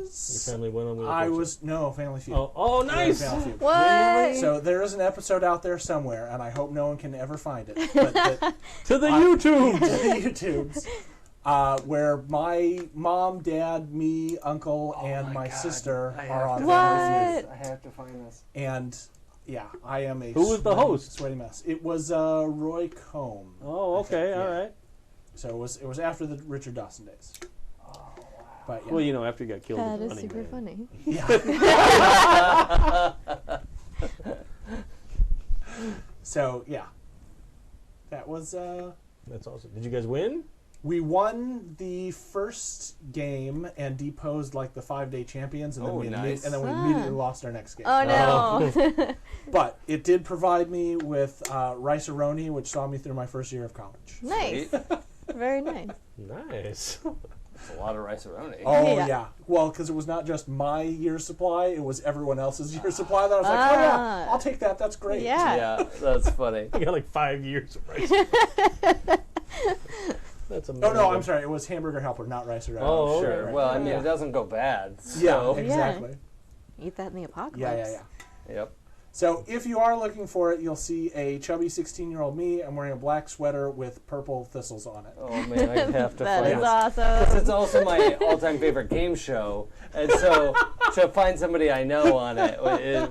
'80s, family went on Wheel of I Fortune. was Family Feud. Oh, nice. Family Feud. What? So there is an episode out there somewhere, and I hope no one can ever find it. But To the I- YouTube. to the YouTubes, where my mom, dad, me, uncle, and my sister are on Family Feud. What? I have to find this. And yeah, I am a Who was the host? sweaty mess. It was Roy Cohn. Oh, okay, all right. So it was after the Richard Dawson days. But yeah. Well, after he got killed That with is Running super Man. funny. Yeah. So yeah, that was. That's awesome. Did you guys win? We won the first game and deposed like the 5-day champions, and then Oh, we nice. and then we Fun. immediately lost our next game. Oh no. But it did provide me with Rice-A-Roni, which saw me through my first year of college. Nice. Very nice. Nice. That's a lot of rice-a-roni. Oh Yeah. yeah. Well, because it was not just my year's supply; it was everyone else's year's supply. That I was like, oh yeah, I'll take that. That's great. Yeah. Yeah, that's funny. I got like 5 years of rice. That's amazing. Oh no, I'm sorry. It was Hamburger Helper, not Rice-A-Roni. Oh, Sure. right. Well, I mean, Yeah. it doesn't go bad. Yeah, So. exactly. Eat that in the apocalypse. Yeah. Yep. So if you are looking for it, you'll see a chubby 16-year-old me. I'm wearing a black sweater with purple thistles on it. Oh man, I have to That find is this. awesome. It's also my all-time favorite game show, and so to find somebody I know on it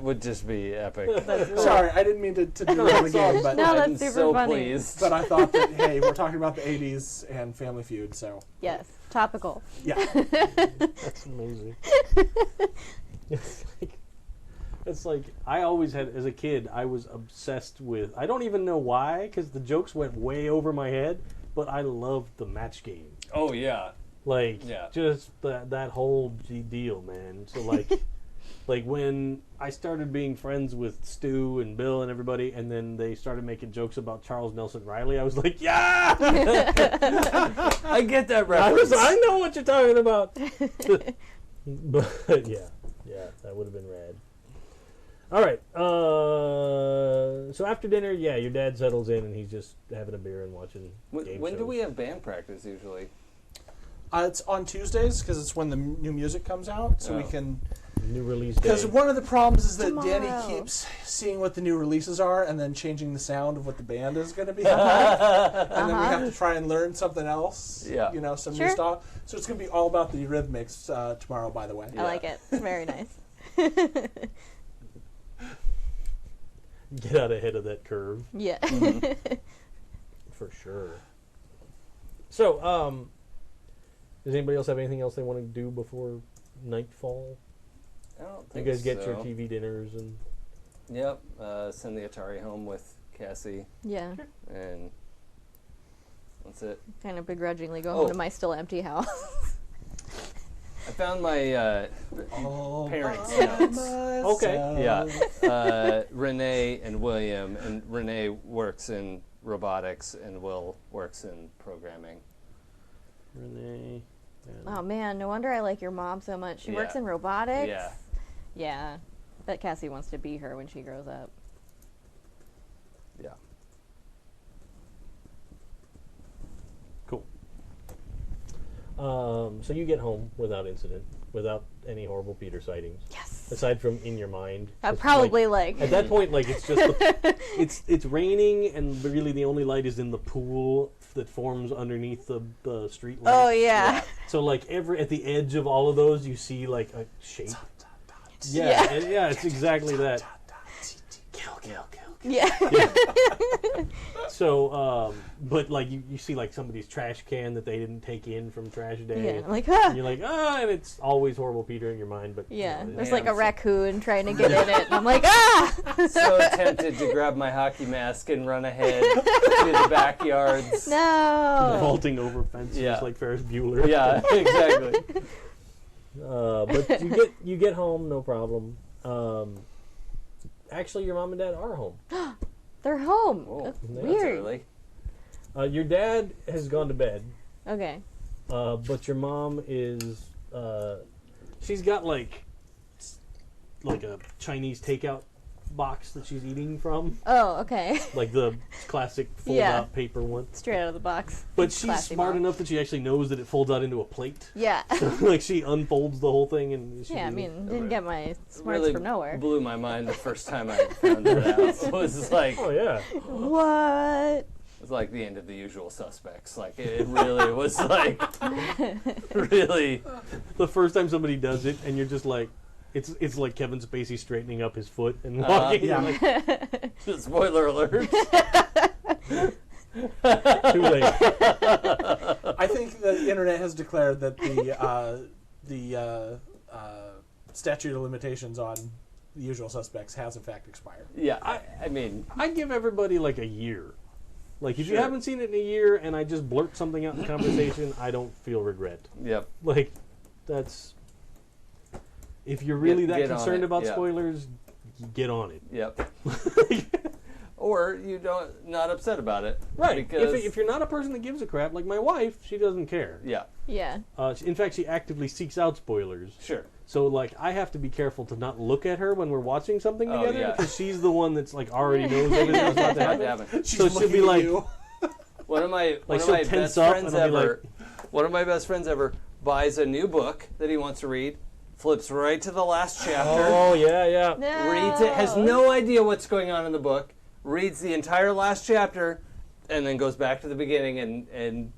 would just be epic. Sorry, I didn't mean to derail the game, but No, I'm that's super so funny. pleased. but I thought that hey, we're talking about the '80s and Family Feud, so Yes. Topical. yeah. That's amazing. It's like I always had, as a kid, I was obsessed with, I don't even know why, because the jokes went way over my head, but I loved the match game. Oh yeah. Like, Yeah. just that whole deal, man. So, like, like when I started being friends with Stu and Bill and everybody, and then they started making jokes about Charles Nelson Riley, I was like, yeah! I get that reference. I know what you're talking about. But, yeah, that would have been rad. All right. So after dinner, your dad settles in and he's just having a beer and watching game When do shows. we have band practice usually? It's on Tuesdays because it's when the new music comes out, so we Oh. can New release day. Because one of the problems is that Tomorrow. Danny keeps seeing what the new releases are and then changing the sound of what the band is going to be. And then we have to try and learn something else. Yeah. You know, some Sure. new stuff. So it's going to be all about the Eurythmics tomorrow, by the way. I like it. It's very nice. Get out ahead of that curve. Yeah. For sure. So, does anybody else have anything else they want to do before nightfall? I don't You think guys get so. your TV dinners and Yep. Send the Atari home with Cassie, Yeah. and that's it. Kind of begrudgingly go Oh. home to my still empty house. I found my All Parents' by notes. myself. yeah, Renee and William, and Renee works in robotics, and Will works in programming. Renee. And Oh man, no wonder I like your mom so much. She works Yeah. in robotics. Yeah. Yeah. Bet Cassie wants to be her when she grows up. Yeah. Cool. So you get home without incident, without any horrible Peter sightings, Yes. aside from in your mind. I It's probably like at that point, like it's just it's raining, and really the only light is in the pool that forms underneath the street light. Oh yeah. So like at the edge of all of those, you see like a shape. Yeah, Yeah. and it's exactly that. Yeah. So, but like you see like somebody's trash can that they didn't take in from trash day. Yeah. I'm like, ah. And you're like, and it's always horrible Peter in your mind, but you Yeah. know, There's Yeah, like a I'm so- raccoon trying to get in it, and I'm like, ah. So tempted to grab my hockey mask and run ahead to the backyards. No. vaulting over fences Yeah. like Ferris Bueller. Yeah, exactly. But you get home, no problem. Actually, your mom and dad are home. They're home. Whoa, That's that's weird. early. Your dad has gone to bed, Okay. but your mom is. She's got like a Chinese takeout box that she's eating from, Oh, okay. like the classic fold-out paper one. Straight out of the box. But she's Classy smart mom. enough that she actually knows that it folds out into a plate. Yeah. Like she unfolds the whole thing and. She's Yeah, I eating it. mean, didn't get my smarts Really from nowhere. blew my mind the first time I found it out. It was like Oh yeah. What? it was like the end of The Usual Suspects. Like it really was like really. The first time somebody does it, and you're just like, it's like Kevin Spacey straightening up his foot and Uh-huh. walking. Yeah. Like, Spoiler alert. too late. I think the internet has declared that the statute of limitations on The Usual Suspects has in fact expired. Yeah, I mean, I give everybody like a year. Like if you Sure. haven't seen it in a year, and I just blurt something out in conversation, I don't feel regret. yep. Like that's if you're really that Get on concerned it, about yeah. spoilers, get on it. Yep. Or you not upset about it. Right. Because If you're not a person that gives a crap, like my wife, she doesn't care. yeah, Yeah. In fact, she actively seeks out spoilers. sure. So, like, I have to be careful to not look at her when we're watching something Oh, together yeah. because she's the one that's like already knows everything that's about to Had happen. to happen. She's So she'll looking be at like- you. One of my she'll best tense up friends and I'll be ever. One of my best friends ever buys a new book that he wants to read, flips right to the last chapter, Oh yeah. No. reads it, has no idea what's going on in the book, reads the entire last chapter, and then goes back to the beginning and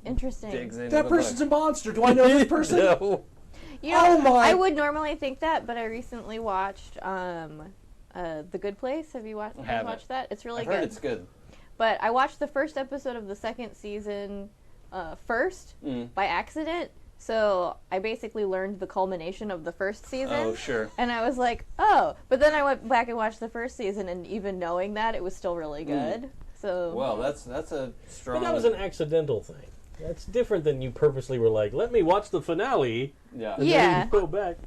Interesting. digs into That the person's book. a monster. Do I know this person? No. You know, Oh my- I would normally think that, but I recently watched The Good Place. Have you Haven't. watched that? It's really I've good. heard it's good. But I watched the first episode of the second season first by accident. So I basically learned the culmination of the first season. Oh, sure. And I was like, oh. But then I went back and watched the first season, and even knowing that, it was still really good. So Well, that's a strong. But that was an accidental thing. That's different than you purposely were like, let me watch the finale. yeah. And Yeah. then you go back.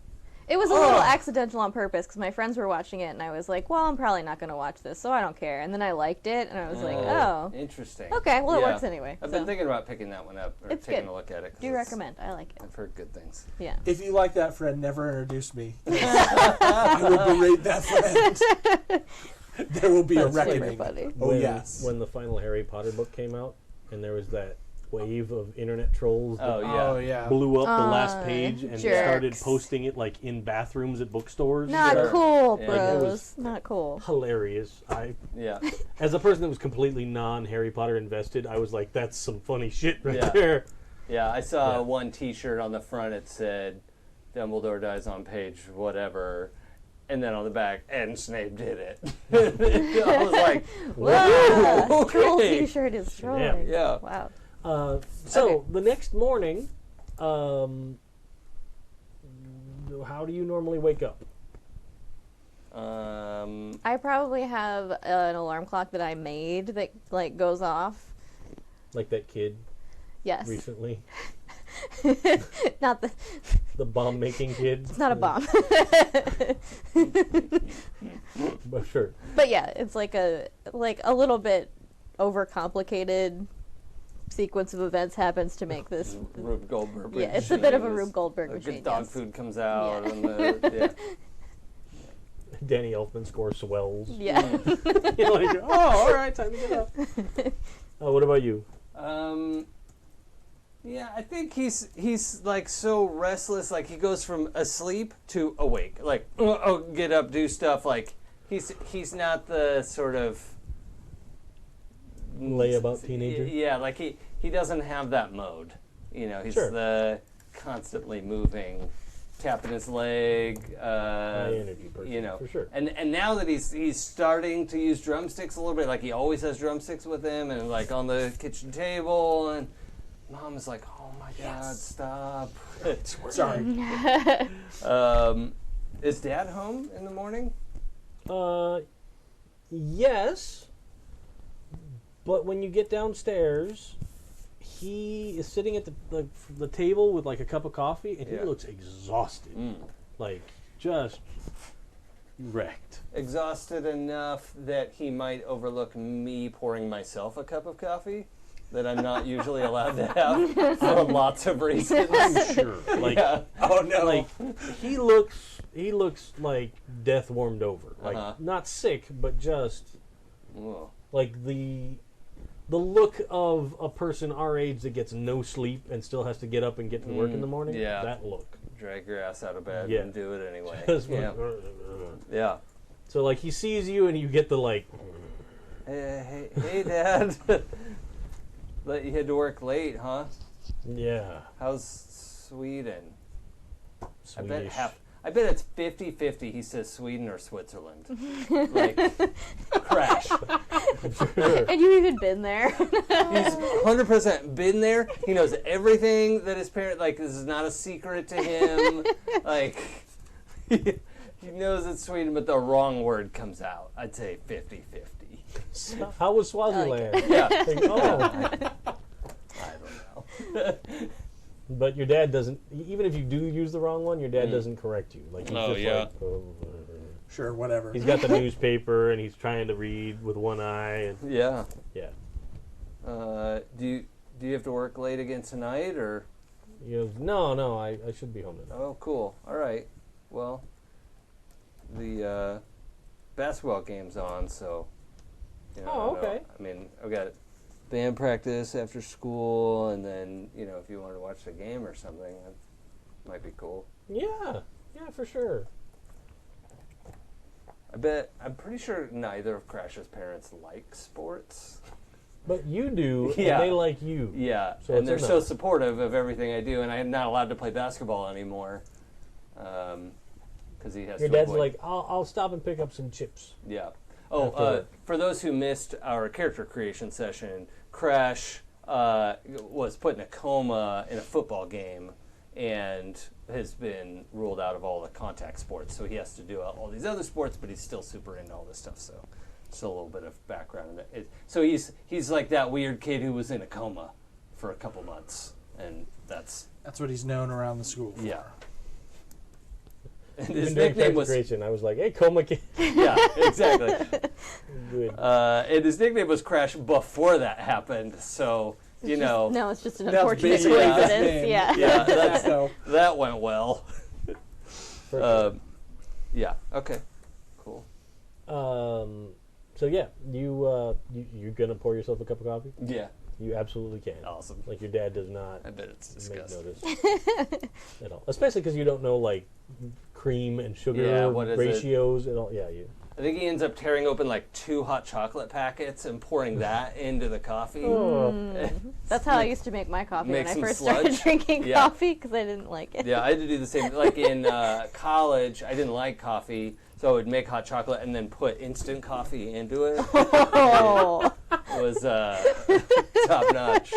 it was a little accidental on purpose because my friends were watching it, and I was like, well, I'm probably not going to watch this, so I don't care. And then I liked it, and I was like, oh. Interesting. Okay, well, it Yeah. works anyway. I've so. been thinking about picking that one up or It's taking good. a look at it. 'cause Do it's- recommend. I like it. I've heard good things. Yeah. If you like that friend, never introduce me. I will berate that friend. There will be a That's super reckoning. funny. Oh when, yes. When the final Harry Potter book came out, and there was that wave of internet trolls that Oh yeah. Oh yeah. blew up the last page and jerks. started posting it like in bathrooms at bookstores. Not Sure. cool, Yeah. Like, it bros. was- Not cool. Hilarious. Yeah. As a person that was completely non-Harry Potter invested, I was like, that's some funny shit right Yeah. there. Yeah, I saw Yeah. one T-shirt on the front. It said, "Dumbledore dies on page whatever," and then on the back, "and Snape did it." I was like, Wow. Troll okay. T-shirt is trolling. Yeah. Wow. So Okay. the next morning, how do you normally wake up? I probably have an alarm clock that I made that like goes off. Like that kid Yes. recently, Not the. the bomb-making kid. It's not a bomb. But sure. But yeah, it's like a little bit overcomplicated sequence of events happens to make this. Rube Goldberg. Yeah, it's a bit of a machine. Rube Goldberg The machine. good dog yes. food comes out, Yeah. and the Danny Elfman score swells. Yeah. You're like, oh, all right, time to get up. What about you? Yeah, I think he's like so restless. Like he goes from asleep to awake. Like get up, do stuff. Like he's not the sort of Layabout teenager? Yeah, like he doesn't have that mode. You know, he's Sure. the constantly moving, tapping his leg. High energy person, you know, for sure. And now that he's starting to use drumsticks a little bit, like he always has drumsticks with him, and like on the kitchen table, and Mom is like, "Oh my God, stop!" Sorry. Is Dad home in the morning? Yes. But when you get downstairs, he is sitting at the table with like a cup of coffee, and Yeah. he looks exhausted, like just wrecked. Exhausted enough that he might overlook me pouring myself a cup of coffee that I'm not usually allowed to have for lots of reasons. Sure. Like, Yeah. Oh no. like he looks like death warmed over. Like Uh-huh. not sick, but just Ugh. like the look of a person our age that gets no sleep and still has to get up and get to work in the morning. yeah. That look. Drag your ass out of bed Yeah. and do it anyway. Just Yeah. Yeah. So like he sees you and you get the like. Hey, Dad. But you had to work late, huh? Yeah. How's Sweden? Swedish. I bet it's 50-50 he says Sweden or Switzerland. Like, crash. And you even been there. He's 100% been there. He knows everything that his parent, like, this is not a secret to him. Like, he knows it's Sweden, but the wrong word comes out. I'd say 50-50. How was I like Swaziland? Yeah. Like, oh. I don't know. But your dad doesn't. Even if you do use the wrong one, your dad doesn't correct you. Like he's Oh, just yeah. like, oh. Sure, whatever. He's got the newspaper and he's trying to read with one eye. And Yeah. yeah, Do you have to work late again tonight, or? he goes, no, I should be home tonight. Oh, cool. All right. Well, the basketball game's on, so. You know, Oh, I don't know. okay. I mean, I've got band practice after school, and then if you wanted to watch the game or something, that might be cool. Yeah, for sure. I'm pretty sure neither of Crash's parents like sports. But you do, Yeah. and they like you. Yeah, So and it's they're a so no. supportive of everything I do, and I'm not allowed to play basketball anymore. Because he has Your to dad's avoid- like, I'll stop and pick up some chips. Yeah. Oh, After work. for those who missed our character creation session, Crash was put in a coma in a football game and has been ruled out of all the contact sports. So he has to do all these other sports, but he's still super into all this stuff. So just a little bit of background in that. So he's like that weird kid who was in a coma for a couple months, and that's That's what he's known around the school for. yeah. And Even his during nickname was creation, I was like, hey, coma kid. yeah, exactly. Good. And his nickname was Crash before that happened. So No, it's just an That's unfortunate basically his coincidence. name. Yeah. yeah, So that went well. For sure. Yeah. Okay. Cool. So yeah, you're gonna pour yourself a cup of coffee? Yeah. You absolutely can. Awesome. Like your dad does not I bet it's make disgusting. notice at all. Especially because you don't know like cream and sugar Yeah, what is it? ratios and all. Yeah, you. I think he ends up tearing open like 2 hot chocolate packets and pouring that into the coffee. Oh. That's how I used to make my coffee Make when I some first sludge. started drinking Yeah. coffee because I didn't like it. Yeah, I had to do the same. Like in college, I didn't like coffee, so I would make hot chocolate and then put instant coffee into it. Oh. It was top notch.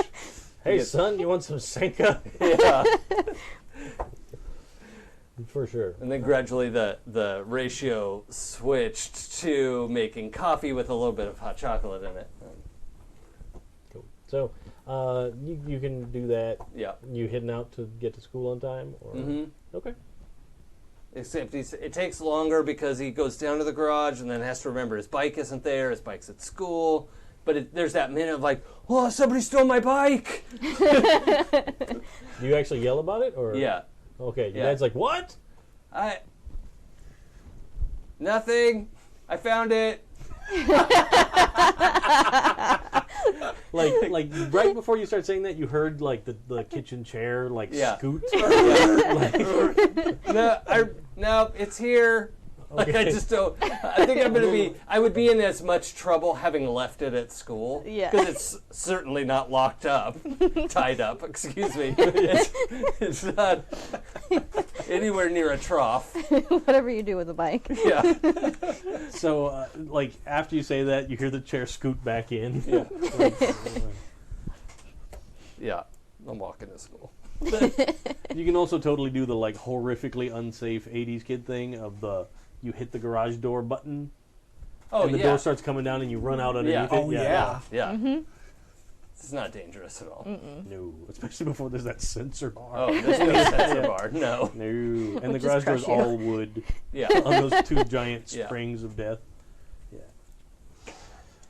Hey, Yes. son, you want some Senka? Yeah. For sure. And then gradually the ratio switched to making coffee with a little bit of hot chocolate in it. Cool. So, you can do that. Yeah. You heading out to get to school on time? Or? Mm-hmm. Okay. Except it takes longer because he goes down to the garage and then has to remember his bike isn't there, his bike's at school. But there's that minute of like, oh, somebody stole my bike! Do you actually yell about it? Or? Yeah. Okay, your Yeah. dad's like, what? Nothing. I found it. Like right before you start saying that, you heard like the kitchen chair like Yeah. scoot. No, it's here. Like I Okay. just don't. I think I would be in as much trouble having left it at school. Yeah. Because it's certainly not locked up, tied up. Excuse me. It's not anywhere near a trough. Whatever you do with a bike. Yeah. So, like after you say that, you hear the chair scoot back in. Yeah. Like, Yeah. I'm walking to school. you can also totally do the like horrifically unsafe '80s kid thing of you hit the garage door button, Oh and the yeah. door starts coming down, and you run out underneath Yeah. it. Oh, yeah. Yeah. Mm-hmm. It's not dangerous at all. No, especially before there's that sensor bar. Oh, there's no sensor bar. No. No, and the Which garage is door is crush you. all wood Yeah. on those 2 giant Yeah. springs of death. Yeah.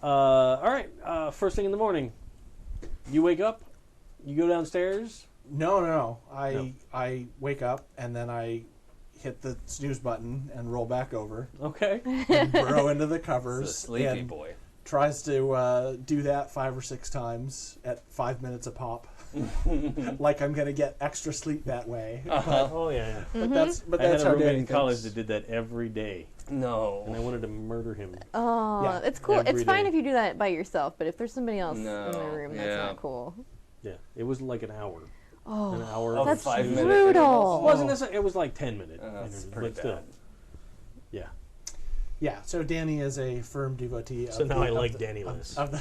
All right. First thing in the morning, you wake up, you go downstairs. No. No. I wake up and then I hit the snooze button and roll back over Okay. and burrow into the It's covers. a sleepy and boy. Tries to do that 5 or 6 times at 5 minutes a pop. Like I'm going to get extra sleep that way. Oh yeah. But that's I had a how roommate Danny in college thinks. that did that every day, and I No. wanted to murder him. Oh, Yeah. it's cool. Every It's fine day. if you do that by yourself, but if there's somebody else in No, the room, that's yeah. not cool. Yeah, it was like an hour. An Oh, hour. Of of that's 5 snooze. minute brutal. intervals? It wasn't necessarily. It was like 10 minutes. That's pretty but still. bad. Yeah. Yeah, so Danny is a firm devotee So of now the, I of like the- Danny less. of the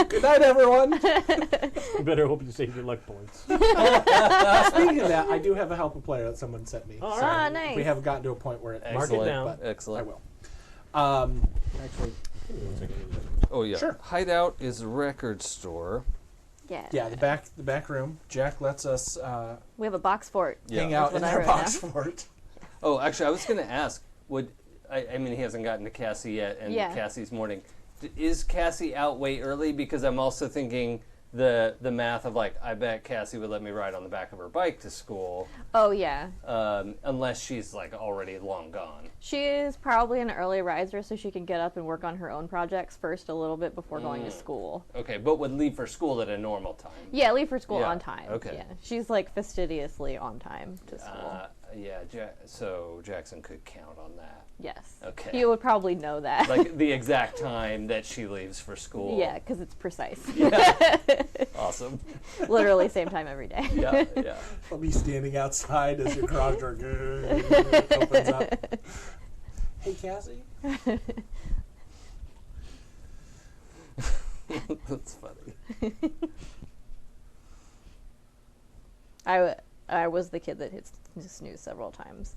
Good night, everyone. You better hope you save your luck points. Speaking of that, I do have a help a player that someone sent me. All So right. Ah, nice. We haven't gotten to a point where it Mark it Excellent. down. but Excellent. I will. Actually, Give me 1 second. Oh yeah. Sure. Hideout is a record store. yeah. yeah, the back room. Jack lets us We have a box fort. hang out That's in what I our wrote box down. fort. Oh, actually, I was going to ask. I mean, he hasn't gotten to Cassie yet, and Yeah. Cassie's morning. Is Cassie out way early? Because I'm also thinking the math of like, I bet Cassie would let me ride on the back of her bike to school, Oh, yeah. unless she's like already long gone. She is probably an early riser, so she can get up and work on her own projects first a little bit before going to school. Okay, but would leave for school at a normal time. Yeah, leave for school Yeah, on time. okay. Yeah, she's like fastidiously on time to school. Yeah, so Jackson could count on that. Yes. Okay. You would probably know that. Like the exact time that she leaves for school. yeah, because it's precise. Yeah. Awesome. Literally same time every day. Yeah, yeah. I'll be standing outside as your garage door opens up. Hey, Cassie. That's funny. I was the kid that hit snooze several times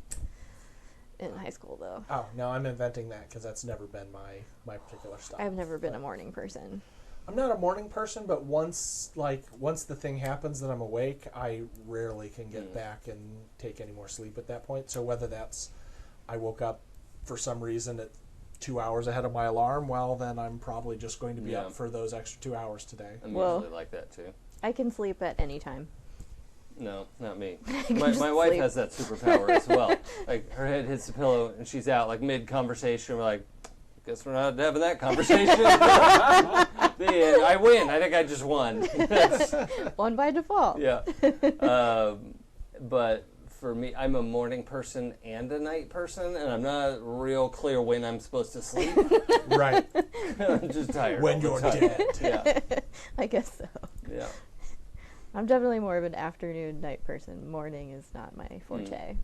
in high school, though. Oh no, I'm inventing that because that's never been my particular style. I've never been a morning person. I'm not a morning person, but once the thing happens that I'm awake, I rarely can get back and take any more sleep at that point. So whether that's I woke up for some reason at 2 hours ahead of my alarm, well then I'm probably just going to be up for those extra 2 hours today. I'm Well- usually like that too. I can sleep at any time. No, not me. can My just wife sleep. has that superpower as well. Like her head hits the pillow and she's out like mid conversation. We're like, guess we're not having that conversation. I win. I think I just won. One by default. Yeah. But for me, I'm a morning person and a night person, and I'm not real clear when I'm supposed to sleep. Right. I'm just tired. When all the you're time. dead. Yeah. I guess so. Yeah. I'm definitely more of an afternoon night person. Morning is not my forte.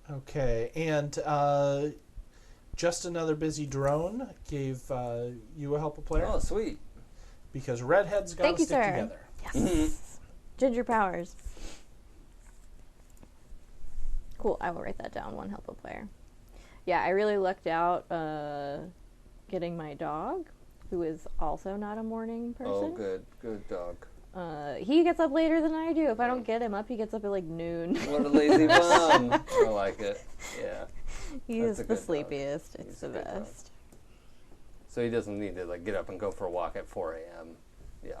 Okay, and just another busy drone gave you a help a player Oh, sweet. because redheads got Thank to you, stick sir. together. Yes. Ginger powers. Cool. I will write that down. One help a player. Yeah, I really lucked out getting my dog, who is also not a morning person. Oh, good. Good dog. He gets up later than I do. If I don't get him up, he gets up at like noon. What a lazy bum. I like it. Yeah. He That's a is the good dog. sleepiest. He's It's a the good dog. best. So he doesn't need to like get up and go for a walk at 4 a.m. Yeah.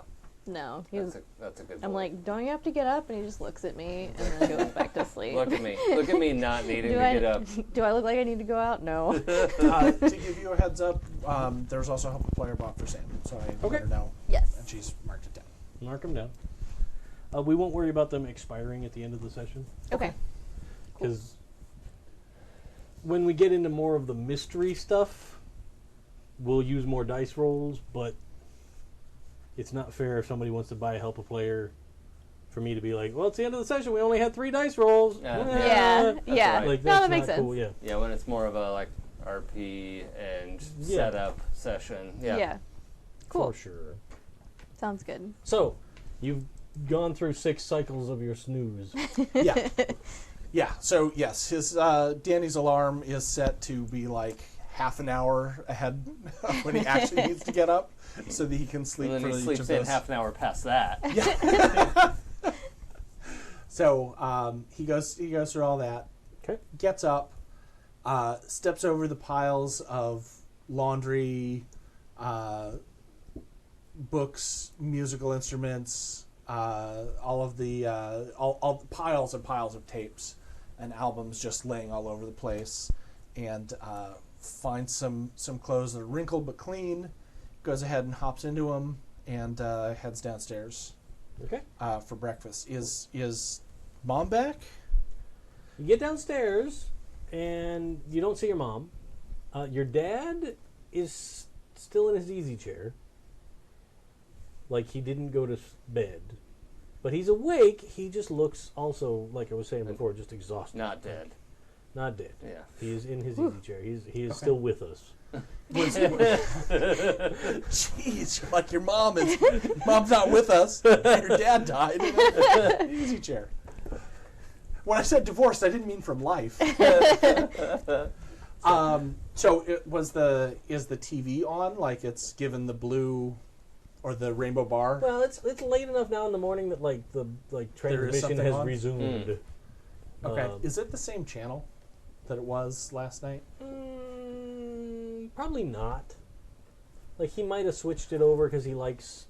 No, That's a good I'm boy. like, don't you have to get up? And he just looks at me and then goes back to sleep. Look at me. Look at me not needing to get up. Do I look like I need to go out? No. To give you a heads up, there's also a help a player bought for Sam, so I let her know, Yes. and she's marked it down. Mark them down. We won't worry about them expiring at the end of the session. Okay. Because when we get into more of the mystery stuff, we'll use more dice rolls, but it's not fair if somebody wants to buy a help a player for me to be like, well, it's the end of the session. We only had 3 dice rolls. Yeah. Yeah. right. Like, No, that's that makes not sense. cool. Yeah. Yeah, when it's more of a like RP and Yeah. setup session. Yeah. Cool. For sure. Sounds good. So, you've gone through 6 cycles of your snooze. Yeah. Yeah, so yes, his Danny's alarm is set to be like half an hour ahead of when he actually needs to get up so that he can sleep And then for he each sleeps of in those. half an hour past that. So he goes through all that, Okay. gets up, steps over the piles of laundry, books, musical instruments, all of the all piles and piles of tapes and albums just laying all over the place, and finds some clothes that are wrinkled but clean, goes ahead and hops into them, and heads downstairs Okay. for breakfast. Is Mom back? You get downstairs, and you don't see your mom. Your dad is still in his easy chair. Like, he didn't go to bed. But he's awake. He just looks also, like I was saying before, just exhausted. Not dead. Not dead. Yeah. He is in his easy chair. He is still with us. Jeez, like your mom's not with us. Your dad died. Easy chair. When I said divorced, I didn't mean from life. So is the TV on? Like it's given the blue or the rainbow bar? Well, it's late enough now in the morning that the There is transmission something has on? resumed. Okay. Is it the same channel that it was last night? Probably not. Like, he might have switched it over because he likes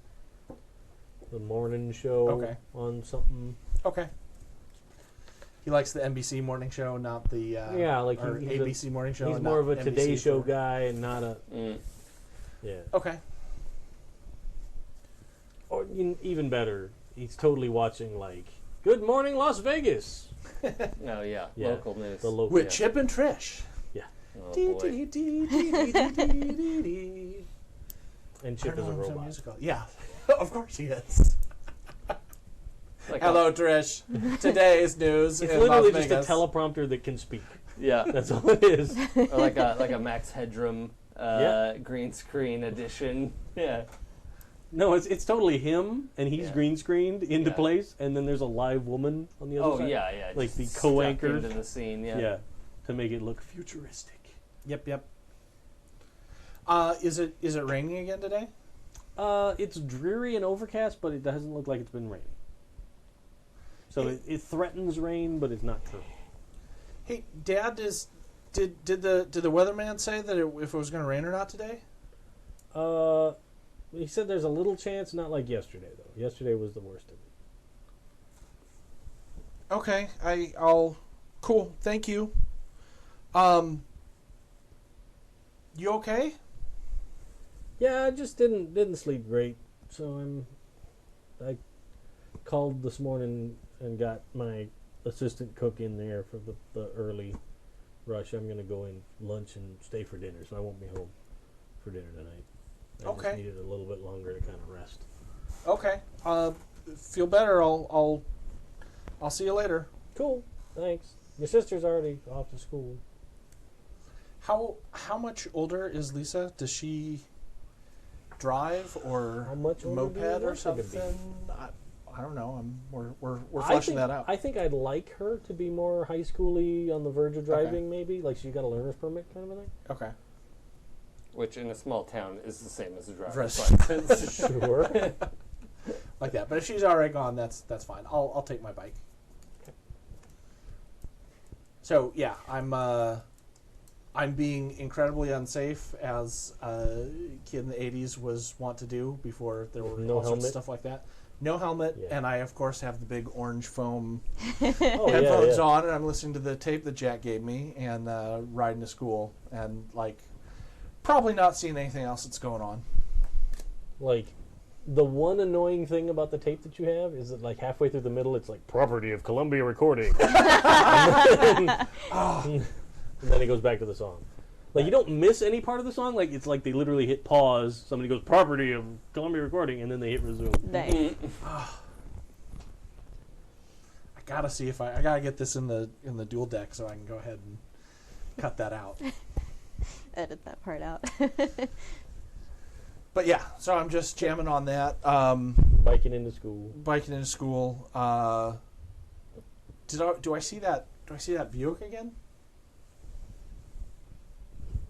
the morning show on something. Okay. He likes the NBC morning show, not the or ABC morning show. He's and more not of a NBC Today Show for- guy and not a yeah. Okay. Or even better, he's totally watching like Good Morning Las Vegas. Oh yeah. Yeah. Local news. The local. With Chip and Trish. Yeah. Oh boy. And Chip is a robot. Musical. Yeah, of course he is. Like Hello, Trish. Today's news It's in literally Las just Vegas. a teleprompter that can speak. Yeah. That's all it is. Or like a Max Headroom green screen edition. Yeah. No, it's totally him, and he's Yeah. green screened into Yeah. place, and then there's a live woman on the other Oh side. yeah. Like the just co-anchor. stuck into the scene. Yeah. Yeah, to make it look futuristic. Yep. Is it raining again today? It's dreary and overcast, but it doesn't look like it's been raining. So it threatens rain, but it's not true. Hey, Dad, did the weatherman say that if it was going to rain or not today? He said there's a little chance, not like yesterday though. Yesterday was the worst of it. Okay, I'll. Cool, thank you. You okay? Yeah, I just didn't sleep great, so I called this morning and got my assistant cook in there for the early rush. I'm gonna go in lunch and stay for dinner, so I won't be home for dinner tonight. I Okay. just needed a little bit longer to kind of rest. Okay. Feel better. I'll see you later. Cool, thanks. Your sister's already off to school. How much older is Lisa? Does she drive or How much older do you moped or want her to be? something? I don't know. We're fleshing that out. I think I'd like her to be more high schooly, on the verge of driving, maybe. Like she's got a learner's permit kind of a thing. Okay. Which in a small town is the same as a driver's Dress. license. Sure. Like that. But if she's already gone, that's fine. I'll take my bike. Okay. So yeah, I'm being incredibly unsafe, as a kid in the 80s was wont to do before there were No all sorts of helmet? stuff like that. No helmet, Yeah. and I, of course, have the big orange foam Oh, headphones yeah. on, and I'm listening to the tape that Jack gave me, and riding to school, and, like, probably not seeing anything else that's going on. Like, the one annoying thing about the tape that you have is that, like, halfway through the middle, it's like, property of Columbia Recording. and then it goes back to the song. Like, you don't miss any part of the song. Like, it's like they literally hit pause, somebody goes, property of Columbia Recording, and then they hit resume. Nice. I gotta see if I gotta get this in the dual deck so I can go ahead and cut that out. Edit that part out. But yeah, so I'm just jamming on that. Biking into school. Biking into school. Do I see that? Do I see that Buick again?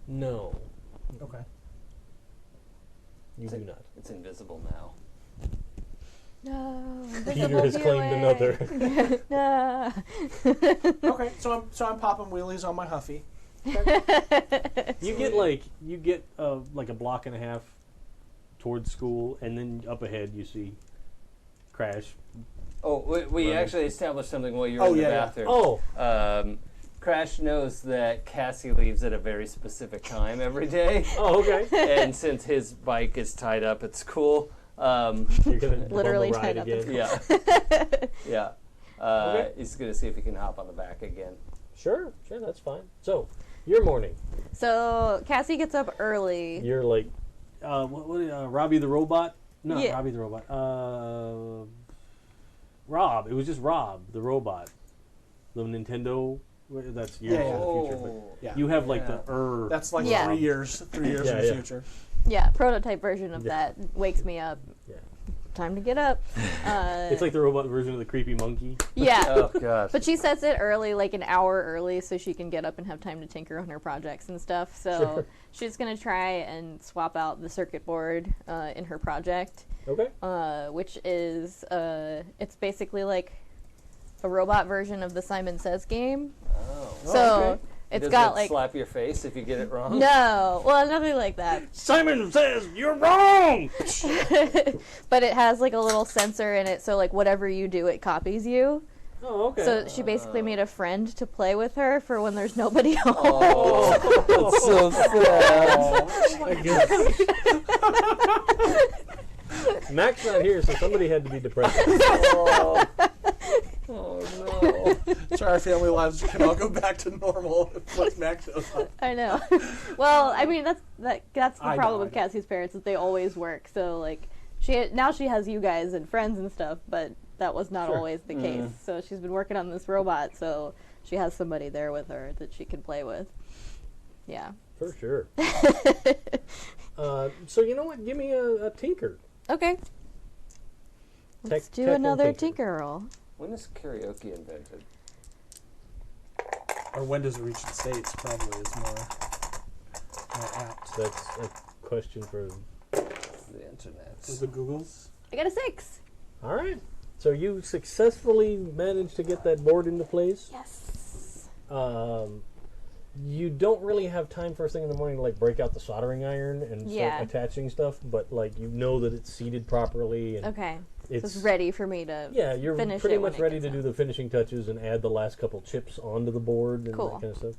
No, Okay. you do not. It's invisible now. No. Peter has claimed another. No. Okay. So I'm popping wheelies on my Huffy. You get like a block and a half towards school, and then up ahead you see Crash. Oh, we Right. actually established something while you were Oh, in the yeah, yeah. bathroom. Oh, Crash knows that Cassie leaves at a very specific time every day. oh, okay. And since his bike is tied up at school, You're gonna Literally bum a ride tied up again. yeah. Okay. He's going to see if he can hop on the back again. Sure, that's fine. So, your morning. So Cassie gets up early. You're like, Robbie the Robot? No, Yeah. Robbie the Robot. Rob. It was just Rob the Robot. The Nintendo. That's years Yeah, yeah. in the future. But Yeah. you have like Yeah. the That's like Yeah. 3 years. 3 years Yeah, in the yeah. future. Yeah, prototype version of Yeah. that wakes me up. Yeah. Time to get up. It's like the robot version of the creepy monkey. Yeah. Oh, gosh. But she sets it early, like an hour early, so she can get up and have time to tinker on her projects and stuff. So Sure. she's going to try and swap out the circuit board in her project, Okay. which is, it's basically like a robot version of the Simon Says game. Oh. So okay. it's Does got it like... slap your face if you get it wrong? No, well, nothing like that. Simon says you're wrong. But it has like a little sensor in it, so like whatever you do, it copies you. Oh, okay. So she basically made a friend to play with her for when there's nobody home. Oh, that's so sad. I guess. Mac's not here, so somebody had to be depressed. Oh, no. So our family lives can all go back to normal once Max shows up. I know. Well, I mean that's the I problem know, with I know. Cassie's parents is they always work. So like now she has you guys and friends and stuff, but that was not Sure. always the case. So she's been working on this robot, so she has somebody there with her that she can play with. Yeah. For sure. So you know what? Give me a tinker. Okay. Let's do tech and another tinker. tinker roll. When is karaoke invented? Or when does it reach the States? Probably is more apt. That's a question for. The internet. For the Googles. I got a 6. All right. So you successfully managed to get that board into place. Yes. You don't really have time first thing in the morning to like break out the soldering iron and Yeah. start attaching stuff, but like you know that it's seated properly and Okay. So it's it's ready for me to Yeah, you're finish pretty it when much it ready gets to do out. the finishing touches and add the last couple chips onto the board and Cool. that kind of stuff.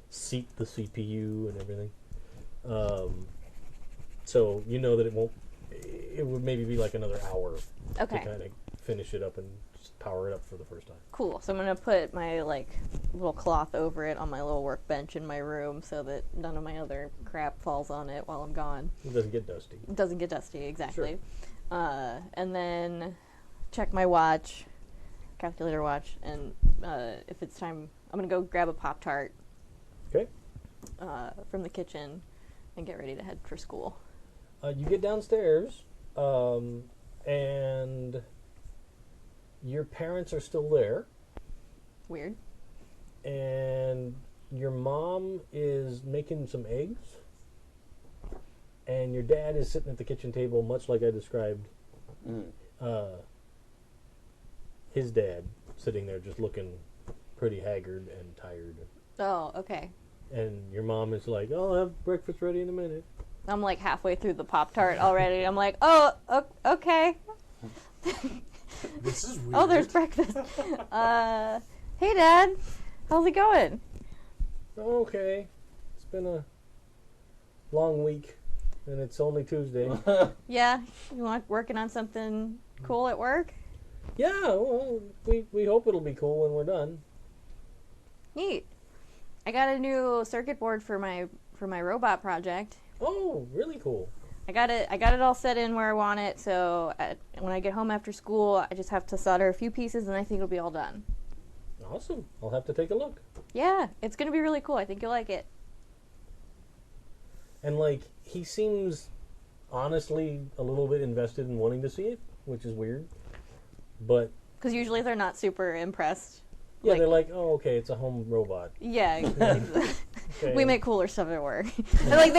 Seat the CPU and everything. So you know that it won't. It would maybe be like another hour Okay. to kind of finish it up and just power it up for the first time. Cool. So I'm gonna put my like little cloth over it on my little workbench in my room so that none of my other crap falls on it while I'm gone. It doesn't get dusty. It doesn't get dusty, exactly. And then check my watch, calculator watch, and if it's time, I'm gonna go grab a Pop-Tart Okay. from the kitchen and get ready to head for school. You get downstairs, and your parents are still there, Weird. and your mom is making some eggs, and your dad is sitting at the kitchen table, much like I described. His dad sitting there just looking pretty haggard and tired. Oh, okay. And your mom is like, "Oh, I'll have breakfast ready in a minute." I'm like halfway through the Pop-Tart already. I'm like, oh, okay. This is weird. Oh, there's breakfast. Hey, Dad. How's it going? Okay. It's been a long week, and it's only Tuesday. Yeah, you want working on something cool at work? Yeah, well, we hope it'll be cool when we're done. Neat. I got a new circuit board for my robot project. Oh, really cool. I got it all set in where I want it. So when I get home after school, I just have to solder a few pieces, and I think it'll be all done. Awesome. I'll have to take a look. Yeah, it's gonna be really cool. I think you'll like it. And, like, he seems honestly a little bit invested in wanting to see it, which is weird. But, Because usually they're not super impressed. yeah, Like- they're like, oh, okay, it's a home robot. Yeah, exactly. Okay. We make cooler stuff at work. And like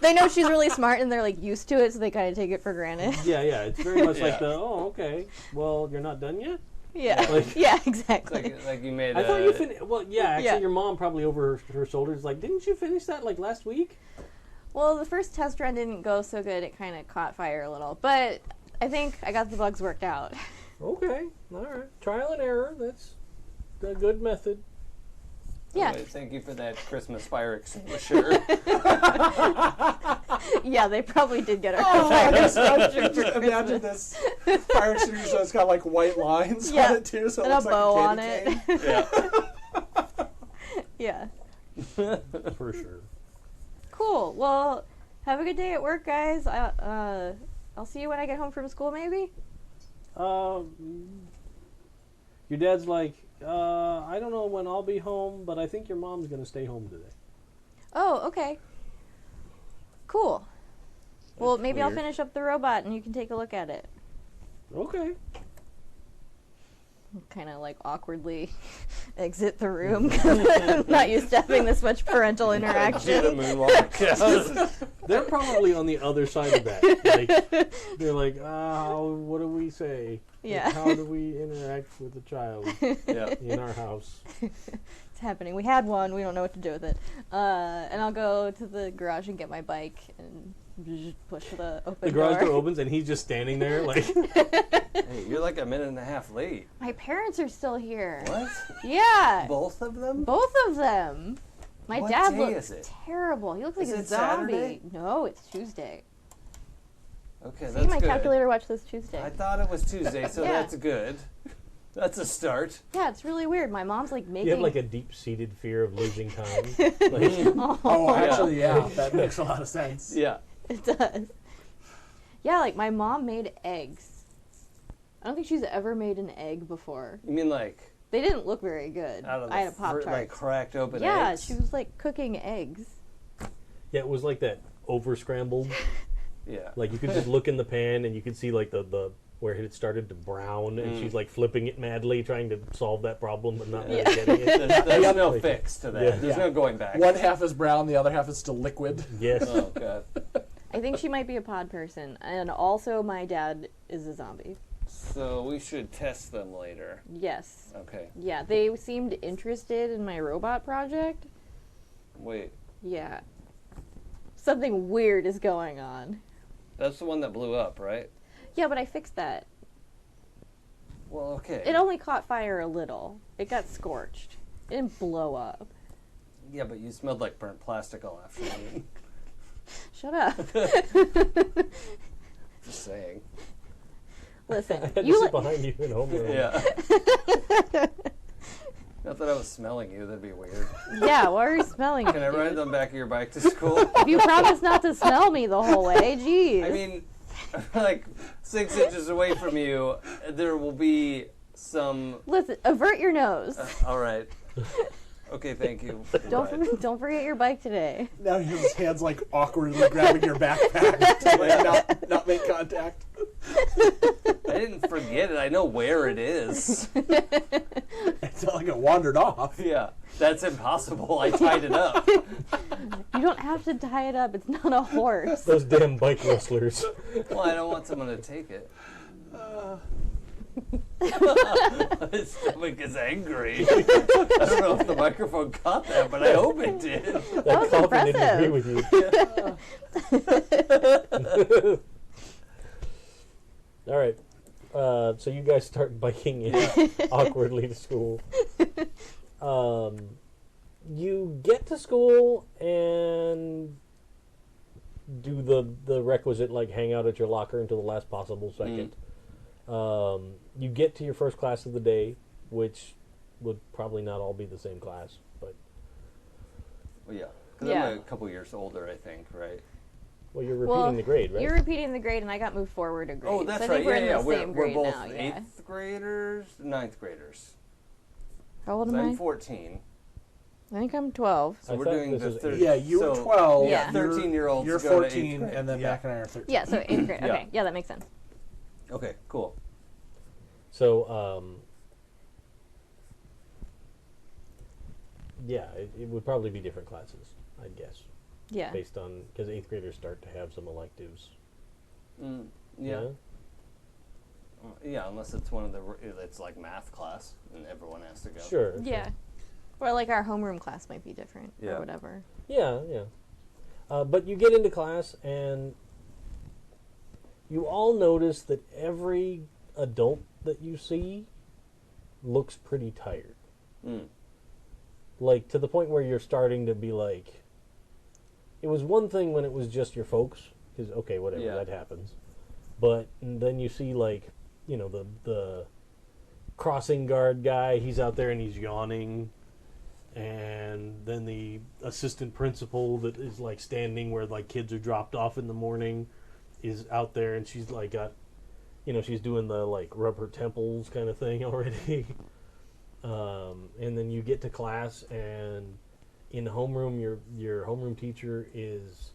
they know she's really smart and they're like used to it, so they kind of take it for granted. Yeah, it's very much like Yeah. okay, well, you're not done yet? Yeah, Like- yeah, exactly. Like you made. I thought you finished. Well, yeah, actually, Yeah. your mom probably over her shoulders like, didn't you finish that like last week? Well, the first test run didn't go so good; it kind of caught fire a little. But I think I got the bugs worked out. Okay, all right. Trial and error. That's a good method. Yeah, Anyway, thank you for that Christmas fire extinguisher. yeah, they probably did get our Oh, fire I just extinguisher for imagine Christmas. this fire extinguisher that's got like white lines Yeah, on it too, so it and a looks like bow a on candy it. cane. Yeah. Yeah. For sure. Cool. Well, have a good day at work, guys. I'll see you when I get home from school, maybe. Your dad's like, I don't know when I'll be home, but I think your mom's going to stay home today. Oh, okay. Cool. Well, That's maybe I'll weird. finish up the robot and you can take a look at it. Okay. Kind of like awkwardly exit the room. I'm not used to having this much parental Get a interaction. moonwalk. Yeah. They're probably on the other side of that. Like, they're like, what do we say? Like, Yeah. how do we interact with a child Yeah. in our house? It's happening. We had one. We don't know what to do with it. And I'll go to the garage and get my bike and push the open The garage door opens and he's just standing there like, Hey, you're like a minute and a half late. My parents are still here. What? Yeah. Both of them? Both of them. My What dad day looks is it? terrible. He looks like Is a it zombie. Saturday? No, it's Tuesday. Okay, See, that's my good. calculator watch says Tuesday. I thought it was Tuesday, so Yeah. that's good. That's a start. Yeah, it's really weird. My mom's like making. you have like a deep-seated fear of losing time. Like, Oh, Yeah. actually, yeah, that makes a lot of sense. Yeah. It does. Yeah, like my mom made eggs. I don't think she's ever made an egg before. You mean like They didn't look very good. out of the I had a Pop Tart. like cracked open Yeah, eggs? she was like cooking eggs. yeah, it was like that over-scrambled. Yeah. Like you could just look in the pan and you could see like the where it started to brown, and she's like flipping it madly, trying to solve that problem, but not really Yeah. getting it. There's no Like- fix to that. Yeah. There's Yeah. no going back. One half is brown, the other half is still liquid. Yes. Oh god. I think she might be a pod person. And also, my dad is a zombie. So we should test them later. Yes. Okay. Yeah, they seemed interested in my robot project. Wait. Yeah. Something weird is going on. That's the one that blew up, right? Yeah, but I fixed that. Well, okay. It only caught fire a little. It got scorched. It didn't blow up. Yeah, but you smelled like burnt plastic all afternoon. Shut up. Just saying. Listen, I had to you sit behind you in homeroom. Yeah. Not that I was smelling you. That'd be weird. yeah, why are you smelling Can me, I ride dude? on the back of your bike to school? If you promise not to smell me the whole way, jeez. I mean, like 6 inches away from you, there will be some. Listen, avert your nose. All right. Okay, thank you. Don't forget your bike today. Now his hands like awkwardly grabbing your backpack to like not make contact. I didn't forget it. I know where it is. It's not like it wandered off. Yeah, that's impossible. I tied it up. You don't have to tie it up. It's not a horse. Those damn bike rustlers. Well, I don't want someone to take it. My stomach is angry. I don't know if the microphone caught that, but I hope it did. That was coffin didn't agree impressive. with you. All right. So you guys start biking in awkwardly to school. You get to school and do the requisite, like, hang out at your locker until the last possible second. You get to your first class of the day, which would probably not all be the same class, but Well, yeah, because Yeah. I'm a couple years older, I think, right? well, you're repeating the grade, right? You're repeating the grade, and I got moved forward a grade. Oh, that's so I right. think we're in Yeah, the yeah. same We're grade both now. Yeah. 8th graders, 9th graders. How old So am I'm I? 14. I think I'm 12. So I we're thought doing this the was 30. Yeah, you were so 12. Yeah. 13-year-olds You're go to 8th 14, grade. and then Yeah. Mac and I are 13. Yeah, so 8th grade. Yeah. Okay, yeah, that makes sense. Okay, cool. So, yeah, it would probably be different classes, I'd guess, Yeah. based on, because 8th graders start to have some electives. Yeah. Yeah, unless it's one of the, it's like math class, and everyone has to go. Sure. Yeah. Or like our homeroom class might be different Yeah. or whatever. Yeah, yeah. But you get into class, and you all notice that every adult that you see looks pretty tired. Mm. Like, to the point where you're starting to be like, it was one thing when it was just your folks, because, okay, whatever, Yeah. that happens. But then you see, like, you know, the crossing guard guy, he's out there and he's yawning. And then the assistant principal that is, like, standing where, like, kids are dropped off in the morning is out there, and she's, like, got, you know, she's doing the, like, rub her temples kind of thing already. And then you get to class, and in homeroom, your homeroom teacher is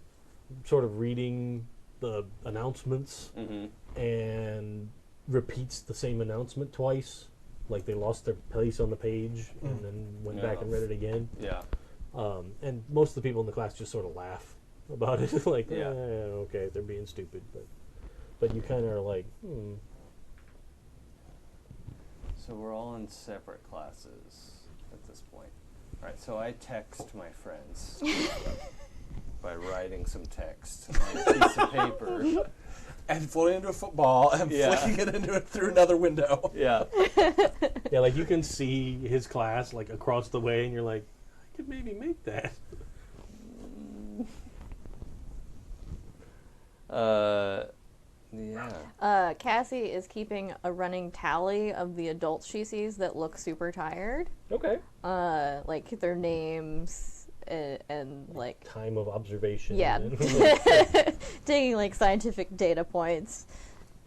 sort of reading the announcements Mm-hmm. and repeats the same announcement twice. Like, they lost their place on the page and then went back and read it again. Yeah. And most of the people in the class just sort of laugh about it. Like, Yeah. Okay, they're being stupid. But you kind of are like, So we're all in separate classes at this point. All right, so I text my friends by writing some text on a piece of paper. And floating into a football and Yeah. flicking it into it through another window. Yeah. yeah, like, you can see his class, like, across the way, and you're like, I could maybe make that. Yeah. Cassie is keeping a running tally of the adults she sees that look super tired. Okay. Like their names and like Time of observation. yeah, and- taking like scientific data points.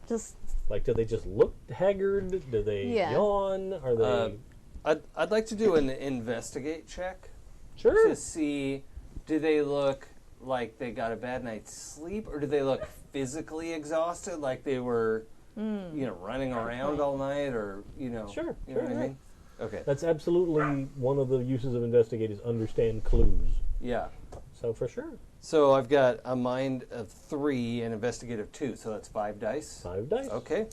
Just like, do they just look haggard? Do they Yeah. yawn? Are they... I'd like to do an investigate check sure. to see, do they look like they got a bad night's sleep, or do they look physically exhausted, like they were, you know, running around all night, or, you know, Sure, you know sure, what I right. mean? Okay. That's absolutely one of the uses of investigate is understand clues. Yeah. So for sure, So I've got a mind of 3 and investigate of 2, so that's 5 dice. 5 dice. Okay.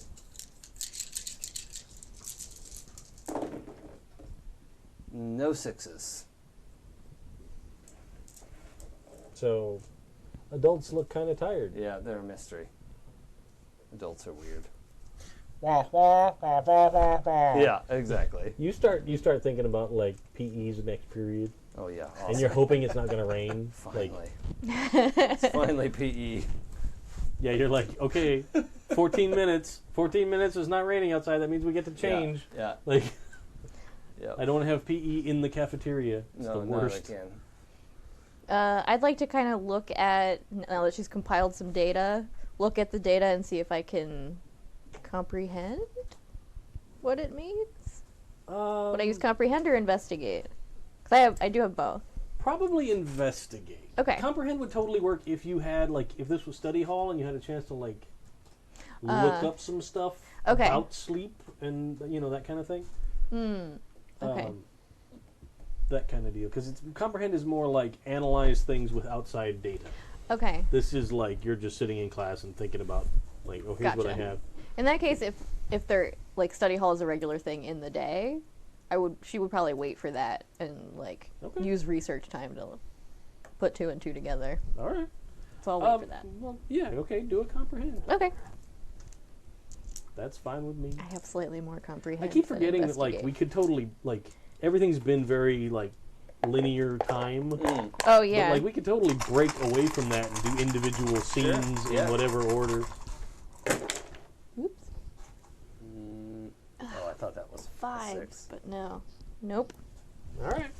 No 6s. So adults look kind of tired. Yeah, they're a mystery. Adults are weird. Yeah. Yeah, exactly. You start thinking about, like, PE's next period. Oh yeah. and you're hoping it's not going to rain. Like, Finally. It's finally PE. yeah, you're like, okay, 14 minutes. 14 minutes is not raining outside. That means we get to change. Yeah. Like, Yeah. I don't want to have PE in the cafeteria. It's No, the not worst. again. I'd like to kind of look at, now that she's compiled some data, look at the data and see if I can comprehend what it means. Would I use comprehend or investigate? Because I do have both. Probably investigate. Okay. Comprehend would totally work if you had, like, if this was study hall and you had a chance to, like, look up some stuff okay. about sleep and, you know, that kind of thing. Okay. That kind of deal. Because comprehend is more like analyze things with outside data. Okay. This is like you're just sitting in class and thinking about, like, oh, here's what I Gotcha. have. In that case, if they're like study hall is a regular thing in the day, she would probably wait for that and like Okay. use research time to put 2 and 2 together. All right. So I'll wait for that. Well, yeah, okay, do a comprehend. Okay. That's fine with me. I have slightly more comprehend. I keep than forgetting that, like, investigate. we could totally, like, everything's been very, like, linear time. Oh yeah. But, like, we could totally break away from that and do individual scenes yeah. in whatever order. Oops. Oh, I thought that was a 5, 6. but no. Nope. All right.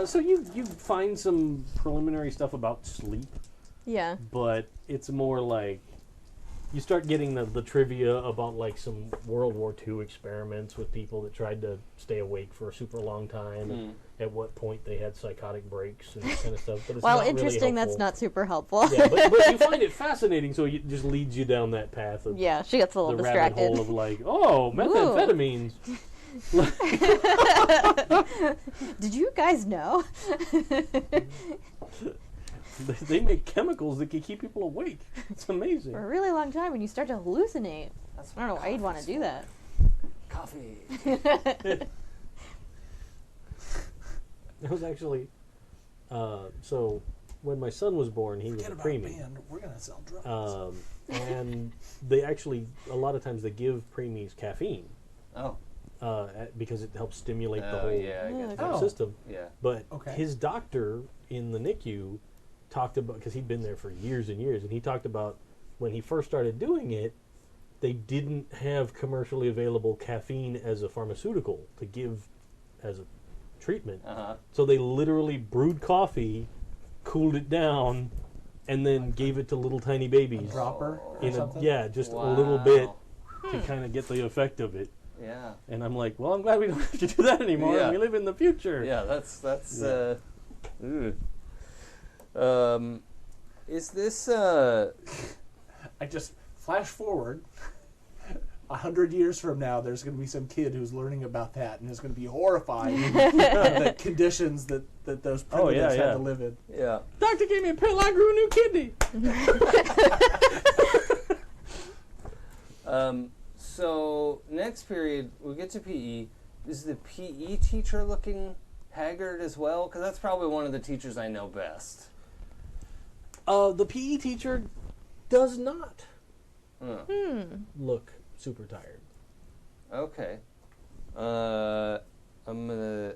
So you find some preliminary stuff about sleep, Yeah. but it's more like you start getting the trivia about, like, some World War II experiments with people that tried to stay awake for a super long time, and at what point they had psychotic breaks and that kind of stuff. But it's Well, not interesting. really That's helpful. not super helpful. Yeah, but you find it fascinating, so it just leads you down that path of Yeah, she gets a the little rabbit distracted. hole of, like, oh, methamphetamines. Did you guys know? They make chemicals that can keep people awake. It's amazing. For a really long time, when you start to hallucinate. That's I don't know why you'd want to do that. Coffee. It was actually, so when my son was born, he was Forget a about preemie. band. We're gonna sell drugs. And they actually, a lot of times they give preemies caffeine Oh. because it helps stimulate the Oh, whole yeah, I get that. Oh. system. Yeah. But Okay. his doctor in the NICU talked about, because he'd been there for years and years, and he talked about when he first started doing it, they didn't have commercially available caffeine as a pharmaceutical to give as a treatment. Uh-huh. So they literally brewed coffee, cooled it down, and then gave it to little tiny babies. Dropper or In a, something. yeah, just a little bit Wow. to kind of get the effect of it. Yeah. And I'm like, well, I'm glad we don't have to do that anymore. Yeah. We live in the future. Yeah, that's Yeah. Is this I just flash forward 100 years from now. There's going to be some kid who's learning about that and is going to be horrified at the conditions that those Oh, yeah, primitives yeah. had to live in. yeah. Doctor gave me a pill, I grew a new kidney. So next period we get to PE. Is the PE teacher looking haggard as well? Because that's probably one of the teachers I know best. The PE teacher does not Hmm. look super tired. Okay. I'm gonna.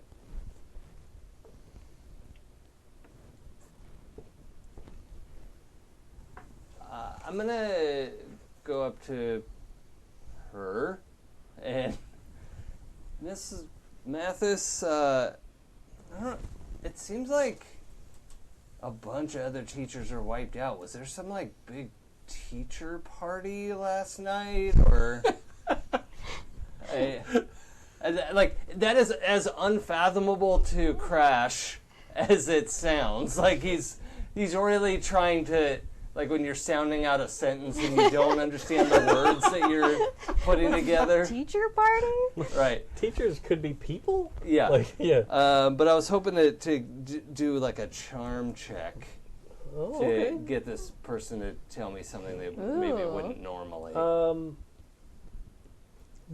I'm gonna go up to her and Mrs. Mathis. I don't. It seems like a bunch of other teachers are wiped out. Was there some like big teacher party last night, or? Like that is as unfathomable to Crash as it sounds. Like he's really trying to, like when you're sounding out a sentence and you don't understand the words that you're putting together. Teacher party? Right. Teachers could be people? Yeah. Like, yeah. But I was hoping to do like a charm check Oh, to okay. get this person to tell me something they maybe Ooh. wouldn't normally.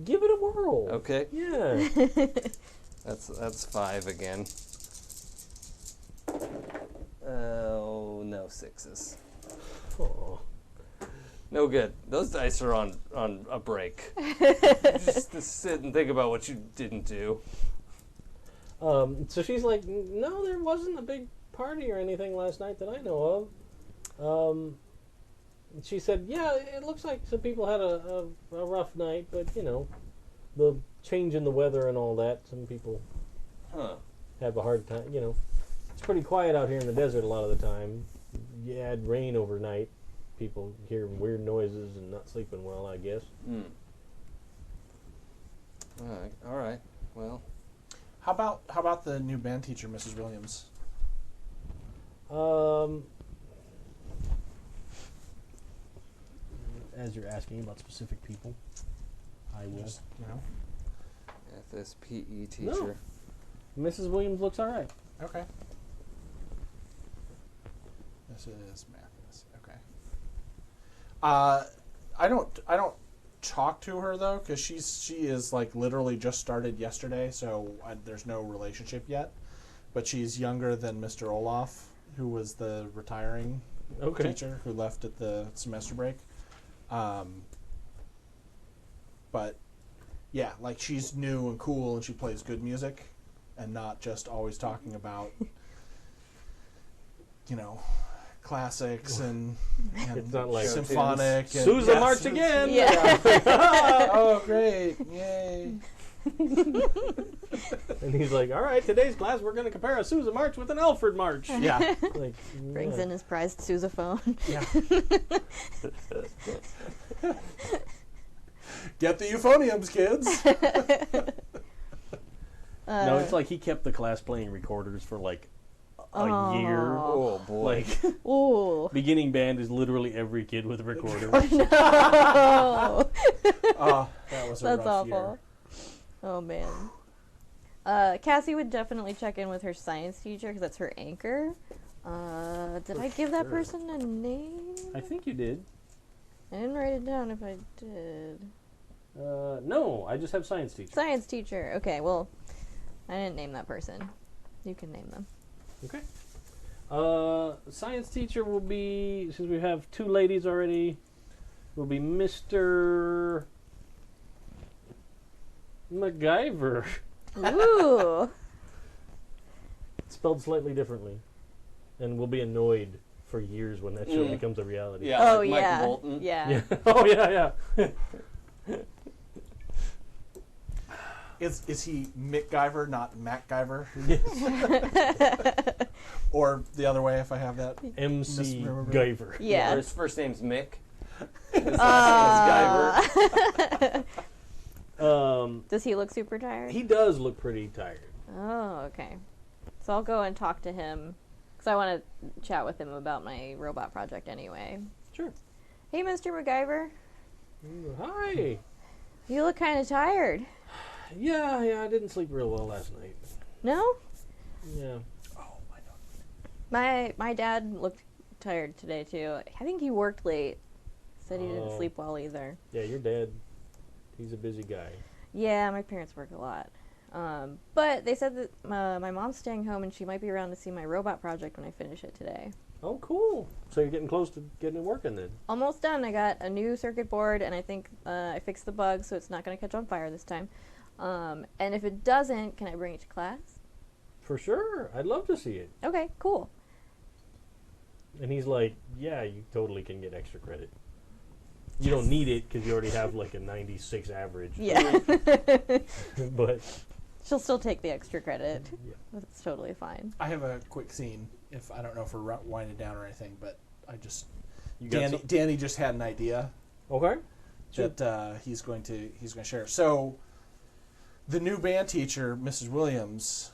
Give it a whirl. Okay. Yeah. That's 5 again. Oh, no 6s. Aw. No good. Those dice are on a break. Just to sit and think about what you didn't do. So she's like, no, there wasn't a big party or anything last night that I know of. She said, yeah, it looks like some people had a rough night, but, the change in the weather and all that, some people have a hard time, It's pretty quiet out here in the desert a lot of the time. You add rain overnight, people hear weird noises and not sleeping well, I guess. All right. Well, How about the new band teacher, Mrs. Williams? As you're asking about specific people, I will. Just, at this PE teacher. No. Mrs. Williams looks all right. Okay. This is Mathis. Okay. I don't talk to her though, because she is like literally just started yesterday, so there's no relationship yet. But she's younger than Mr. Olaf, who was the retiring teacher who left at the semester break. But yeah, like she's new and cool, and she plays good music, and not just always talking about classics and it's not like symphonic. Sousa March again. Yeah. Oh, great! Yay! And he's like, all right, today's class we're going to compare a Sousa March with an Alfred March. Yeah. Like, Brings in his prized sousaphone. Yeah. Get the euphoniums, kids. No, it's like he kept the class playing recorders for like a year. Oh boy. Like, Ooh. beginning band is literally every kid with a recorder. No. Oh, that was a That's rough awful. year. Oh man. Cassie would definitely check in with her science teacher because that's her anchor. Did I give that sure. person a name? I think you did. I didn't write it down if I did. No, I just have science teacher. Science teacher. Okay, well, I didn't name that person. You can name them. Okay. Science teacher will be, since we have two ladies already, will be Mr. MacGyver. Ooh. Spelled slightly differently. And we'll be annoyed for years when that show becomes a reality. Yeah, Oh like Mike yeah. Bolton. Yeah. Oh, yeah, yeah. Is he McGyver, not MacGyver? Or the other way, if I have that. MC Misremembered. Guyver. Yeah. Or his first name's Mick. His Does he look super tired? He does look pretty tired. Oh, okay. So I'll go and talk to him because I want to chat with him about my robot project anyway. Sure. Hey, Mr. MacGyver. Hi. You look kind of tired. Yeah, I didn't sleep real well last night. No? Yeah. My dad looked tired today too. I think he worked late. Said he didn't Oh. sleep well either. Yeah, your dad, he's a busy guy. Yeah, my parents work a lot. But they said that my mom's staying home and she might be around to see my robot project when I finish it today. Oh, cool. So you're getting close to getting it working then. Almost done. I got a new circuit board and I think I fixed the bug so it's not going to catch on fire this time. And if it doesn't, can I bring it to class? For sure. I'd love to see it. Okay, cool. And he's like, yeah, you totally can get extra credit. You don't need it because you already have like a 96 average. Yeah. But She'll still take the extra credit. yeah. That's totally fine. I have a quick scene. I don't know if we're winding down or anything, but I just You got Danny just had an idea Okay. that he's going to share. So the new band teacher, Mrs. Williams,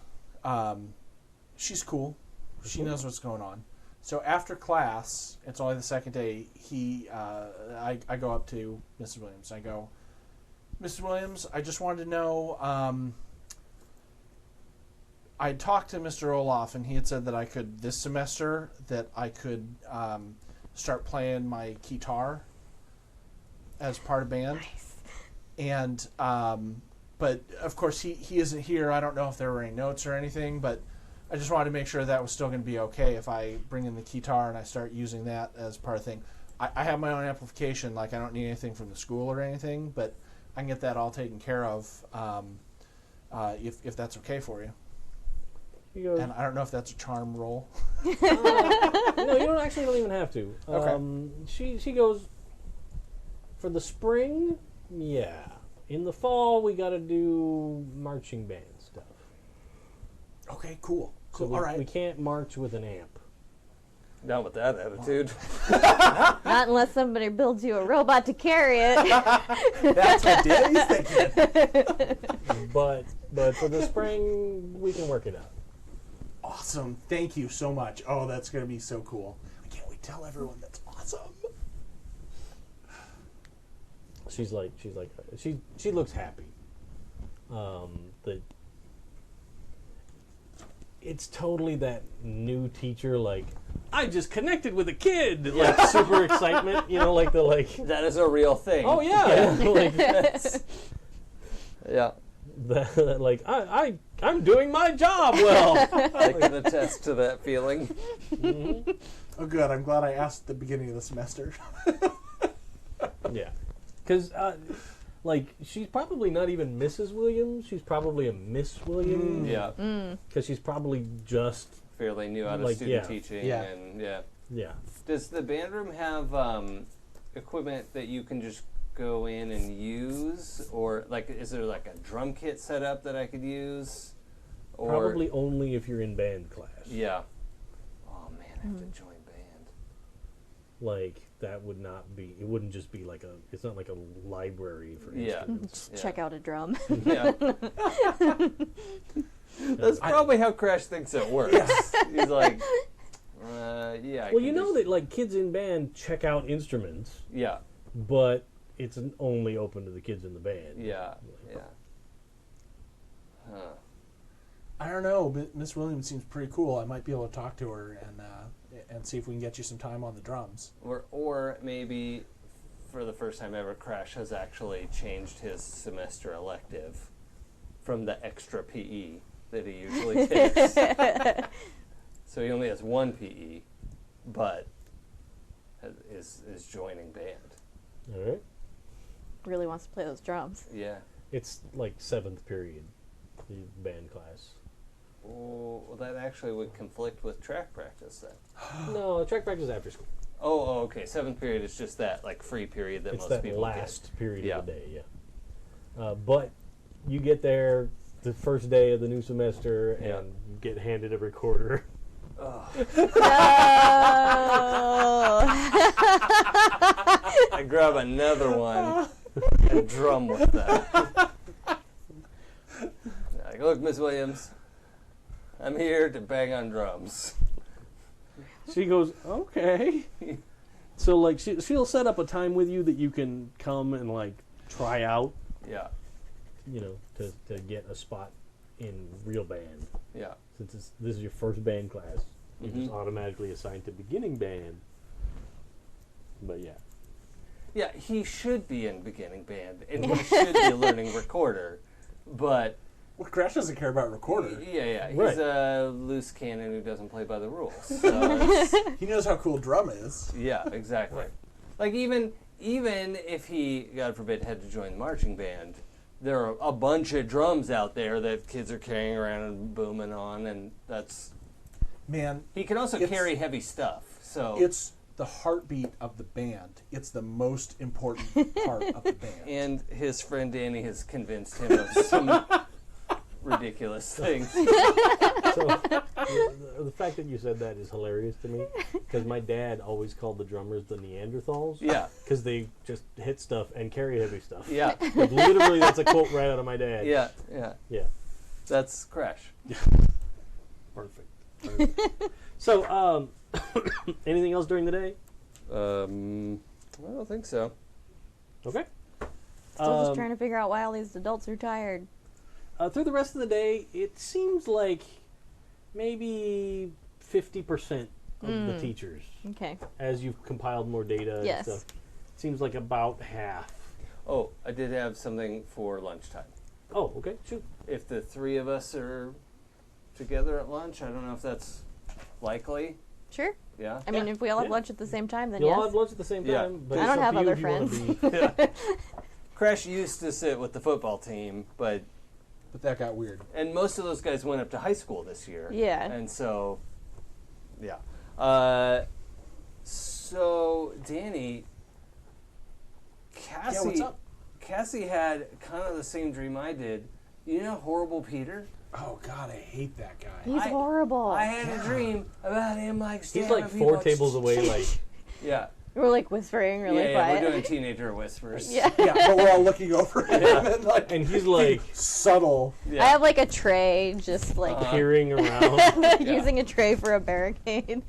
she's cool. She knows what's going on. So after class, it's only the second day. I go up to Mrs. Williams. I go, Mrs. Williams, I just wanted to know. I talked to Mr. Olaf, and he had said that I could this semester start playing my guitar as part of band. Nice. And but of course he isn't here. I don't know if there were any notes or anything, but I just wanted to make sure that was still going to be okay if I bring in the guitar and I start using that as part of the thing. I have my own amplification, like I don't need anything from the school or anything, but I can get that all taken care of if that's okay for you. She goes, And I don't know if that's a charm roll. no, you don't even have to. Okay. She goes, for the spring, yeah. In the fall, we got to do marching band stuff. Okay, cool. So Cool. we, All right. we can't march with an amp. Not with that attitude. Not unless somebody builds you a robot to carry it. That's what Danny's thinking. But for the spring, we can work it out. Awesome. Thank you so much. Oh, that's going to be so cool. I can't wait to tell everyone. That's awesome. She looks happy. It's totally that new teacher, like, I just connected with a kid, like super excitement, like the like. That is a real thing. Oh yeah, like Yeah. that, like I'm doing my job well. I can attest to that feeling. Mhm. Oh, good. I'm glad I asked at the beginning of the semester. Yeah, because like she's probably not even Mrs. Williams. She's probably a Miss Williams. Yeah. Because she's probably just Fairly new out of Like, student yeah. teaching. Yeah. And yeah. yeah. Does the band room have equipment that you can just go in and use? Or, like, is there, like, a drum kit set up that I could use? Or, Probably only if you're in band class. Yeah. Oh, man, I have to join band. Like that would not be. It wouldn't just be like a. It's not like a library for Yeah. instruments. Yeah. Check out a drum. Yeah. That's probably how Crash thinks it works. He's like, yeah. I Well, can you know just- that like kids in band check out instruments, Yeah. but it's only open to the kids in the band. Yeah. Yeah. Huh. I don't know, but Miss Williams seems pretty cool. I might be able to talk to her and see if we can get you some time on the drums. Or maybe for the first time ever, Crash has actually changed his semester elective from the extra PE that he usually takes. So he only has one PE, but is joining band. All right. Really wants to play those drums. Yeah. It's like 7th period, the band class. Oh, well, that actually would conflict with track practice then. No, track practice after school. Oh, okay. 7th period is just that like free period that It's most that people last period Yeah. of the day, yeah. But you get there the first day of the new semester and Yeah. you get handed a recorder. get. Oh, I grab another one and drum with that. Like, look, Miss Williams, I'm here to bang on drums. She goes, okay. So like she'll set up a time with you that you can come and like try out, Yeah, to get a spot in real band. yeah. Since this is your first band class, you're just Mhm. automatically assigned to beginning band. But yeah. Yeah, he should be in beginning band, and he should be learning recorder, but Well, Crash doesn't care about recorder. yeah, he's Right. a loose cannon who doesn't play by the rules. So it's, He knows how cool drum is. yeah, exactly. Right. Like even if he, God forbid, had to join the marching band, there are a bunch of drums out there that kids are carrying around and booming on, and that's Man, he can also It's- carry heavy stuff. So it's the heartbeat of the band. It's the most important part of the band. and his friend Danny has convinced him of some ridiculous things. So the fact that you said that is hilarious to me because my dad always called the drummers the Neanderthals. Yeah, Because they just hit stuff and carry heavy stuff. yeah, Like, literally, that's a quote right out of my dad. yeah. Yeah. That's Crash. Perfect. So, anything else during the day? I don't think so. Okay. Still just trying to figure out why all these adults are tired. Through the rest of the day, it seems like maybe 50% of the teachers, Okay. as you've compiled more data Yes. and stuff, seems like about half. Oh, I did have something for lunchtime. Oh, okay, shoot. If the three of us are together at lunch, I don't know if that's likely. Sure. Yeah. I mean, Yeah. if we all have Yeah. lunch at the same time, then You'll yes. all have lunch at the same Yeah. time. But I it's don't up have to you other if you wanna friends. be- Crash used to sit with the football team, but But that got weird. And most of those guys went up to high school this year. Yeah. And so, yeah. So, Danny, Cassie, Yeah, what's up? Cassie had kind of the same dream I did. You know Horrible Peter? Oh, God, I hate that guy. He's horrible. I had a dream about him like He's stabbing like people. 4 tables away, like... Yeah. We're like whispering really Yeah, quiet. we're doing teenager whispers. Yeah. Yeah, but we're all looking over him and like And he's like subtle. Yeah. I have like a tray, just like peering around. using a tray for a barricade.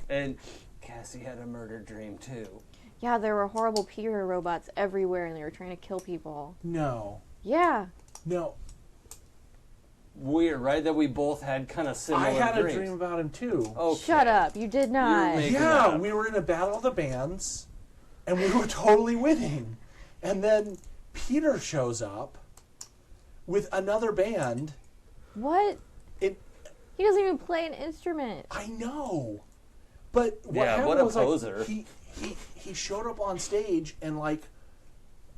And Cassie had a murder dream too. Yeah, there were horrible Peter robots everywhere, and they were trying to kill people. No. Yeah. No. Weird, right? That we both had kind of similar I had dreams. a dream about him too. Okay. Shut up! You did not. making Yeah, up. we were in a battle of the bands, and we were totally winning. And then Peter shows up with another band. What? It. He doesn't even play an instrument. I know, but what Yeah, happened what a was poser. like he showed up on stage and like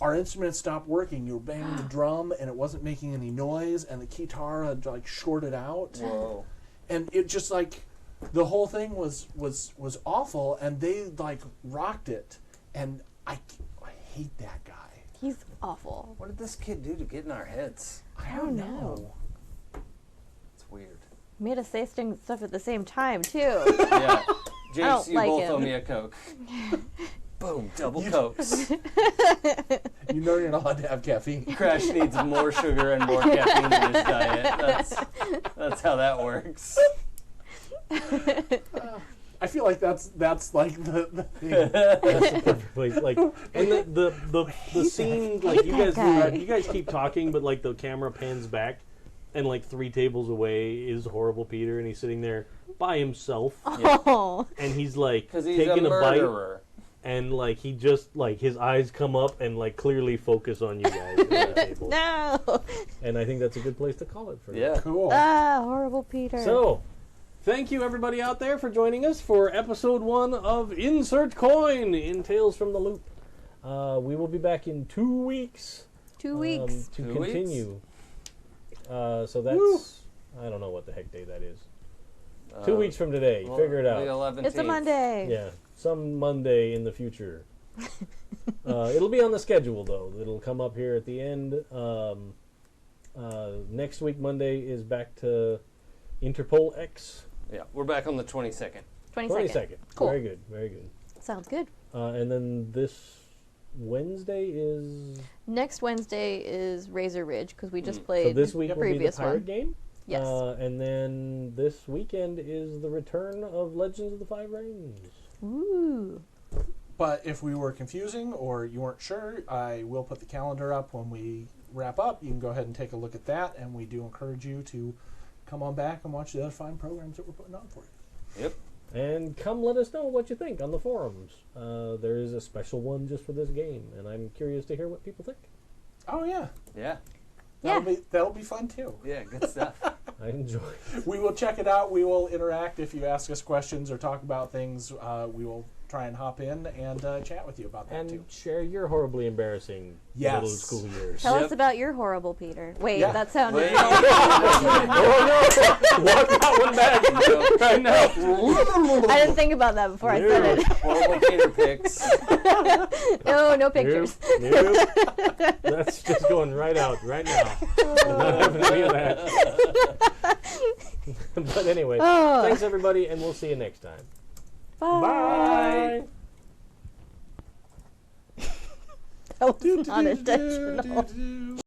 our instruments stopped working. You were banging the drum and it wasn't making any noise, and the guitar had like shorted out. Whoa. And it just like the whole thing was awful, and they like rocked it, and I hate that guy. He's awful. What did this kid do to get in our heads? I don't don't know. know. It's weird. He made us say stuff at the same time too. Yeah. James, don't you like both him. owe me a Coke. Boom, double Cokes. You know you're not allowed to have caffeine. Crash needs more sugar and more caffeine in his diet. That's how that works. I feel like that's like the thing. That's the perfect place. Like, and the scene, like you guys keep talking, but like the camera pans back, and like 3 tables away is Horrible Peter, and he's sitting there by himself, Oh. and he's like Because he's taking a a bite, murderer. and like he just like his eyes come up and like clearly focus on you guys at the table. No. And I think that's a good place to call it for now. Yeah. Cool. Ah, horrible Peter. So, thank you everybody out there for joining us for episode 1 of Insert Coin in Tales from the Loop. We will be back in 2 weeks 2 weeks. to 2 weeks? continue. So that's Woo. I don't know what the heck day that is. 2 weeks from today. Figure it The out. 11th. It's a Monday. Yeah, some Monday in the future. It'll be on the schedule though. It'll come up here at the end. Next week Monday is back to Interpol X. Yeah, we're back on the 22nd. 22nd. Cool. Very good. Very good. Sounds good. And then this Wednesday is. Next Wednesday is Razor Ridge because we just So played this week the will be the previous pirate one. game. Yes. And then this weekend is the return of Legends of the Five Rings. Ooh. But if we were confusing or you weren't sure, I will put the calendar up when we wrap up. You can go ahead and take a look at that, and we do encourage you to come on back and watch the other fine programs that we're putting on for you. Yep. And come let us know what you think on the forums. There is a special one just for this game, and I'm curious to hear what people think. Oh yeah, Yeah. that'll be fun too. Yeah, good stuff. I enjoy it. We will check it out. We will interact. If you ask us questions or talk about things, we will try and hop in and chat with you about that And too. share your horribly embarrassing Yes. middle school years. Tell Yep. us about your horrible Peter. Wait, Yeah. that sounded Wait. wrong. Oh no! Walk that one back right now. I didn't think about that before I said it. Horrible Peter picks. No pictures. Nope. That's just going right out right now. I'm not having any of that. But anyway, Oh. thanks everybody, and we'll see you next time. Bye. Bye. That was not intentional.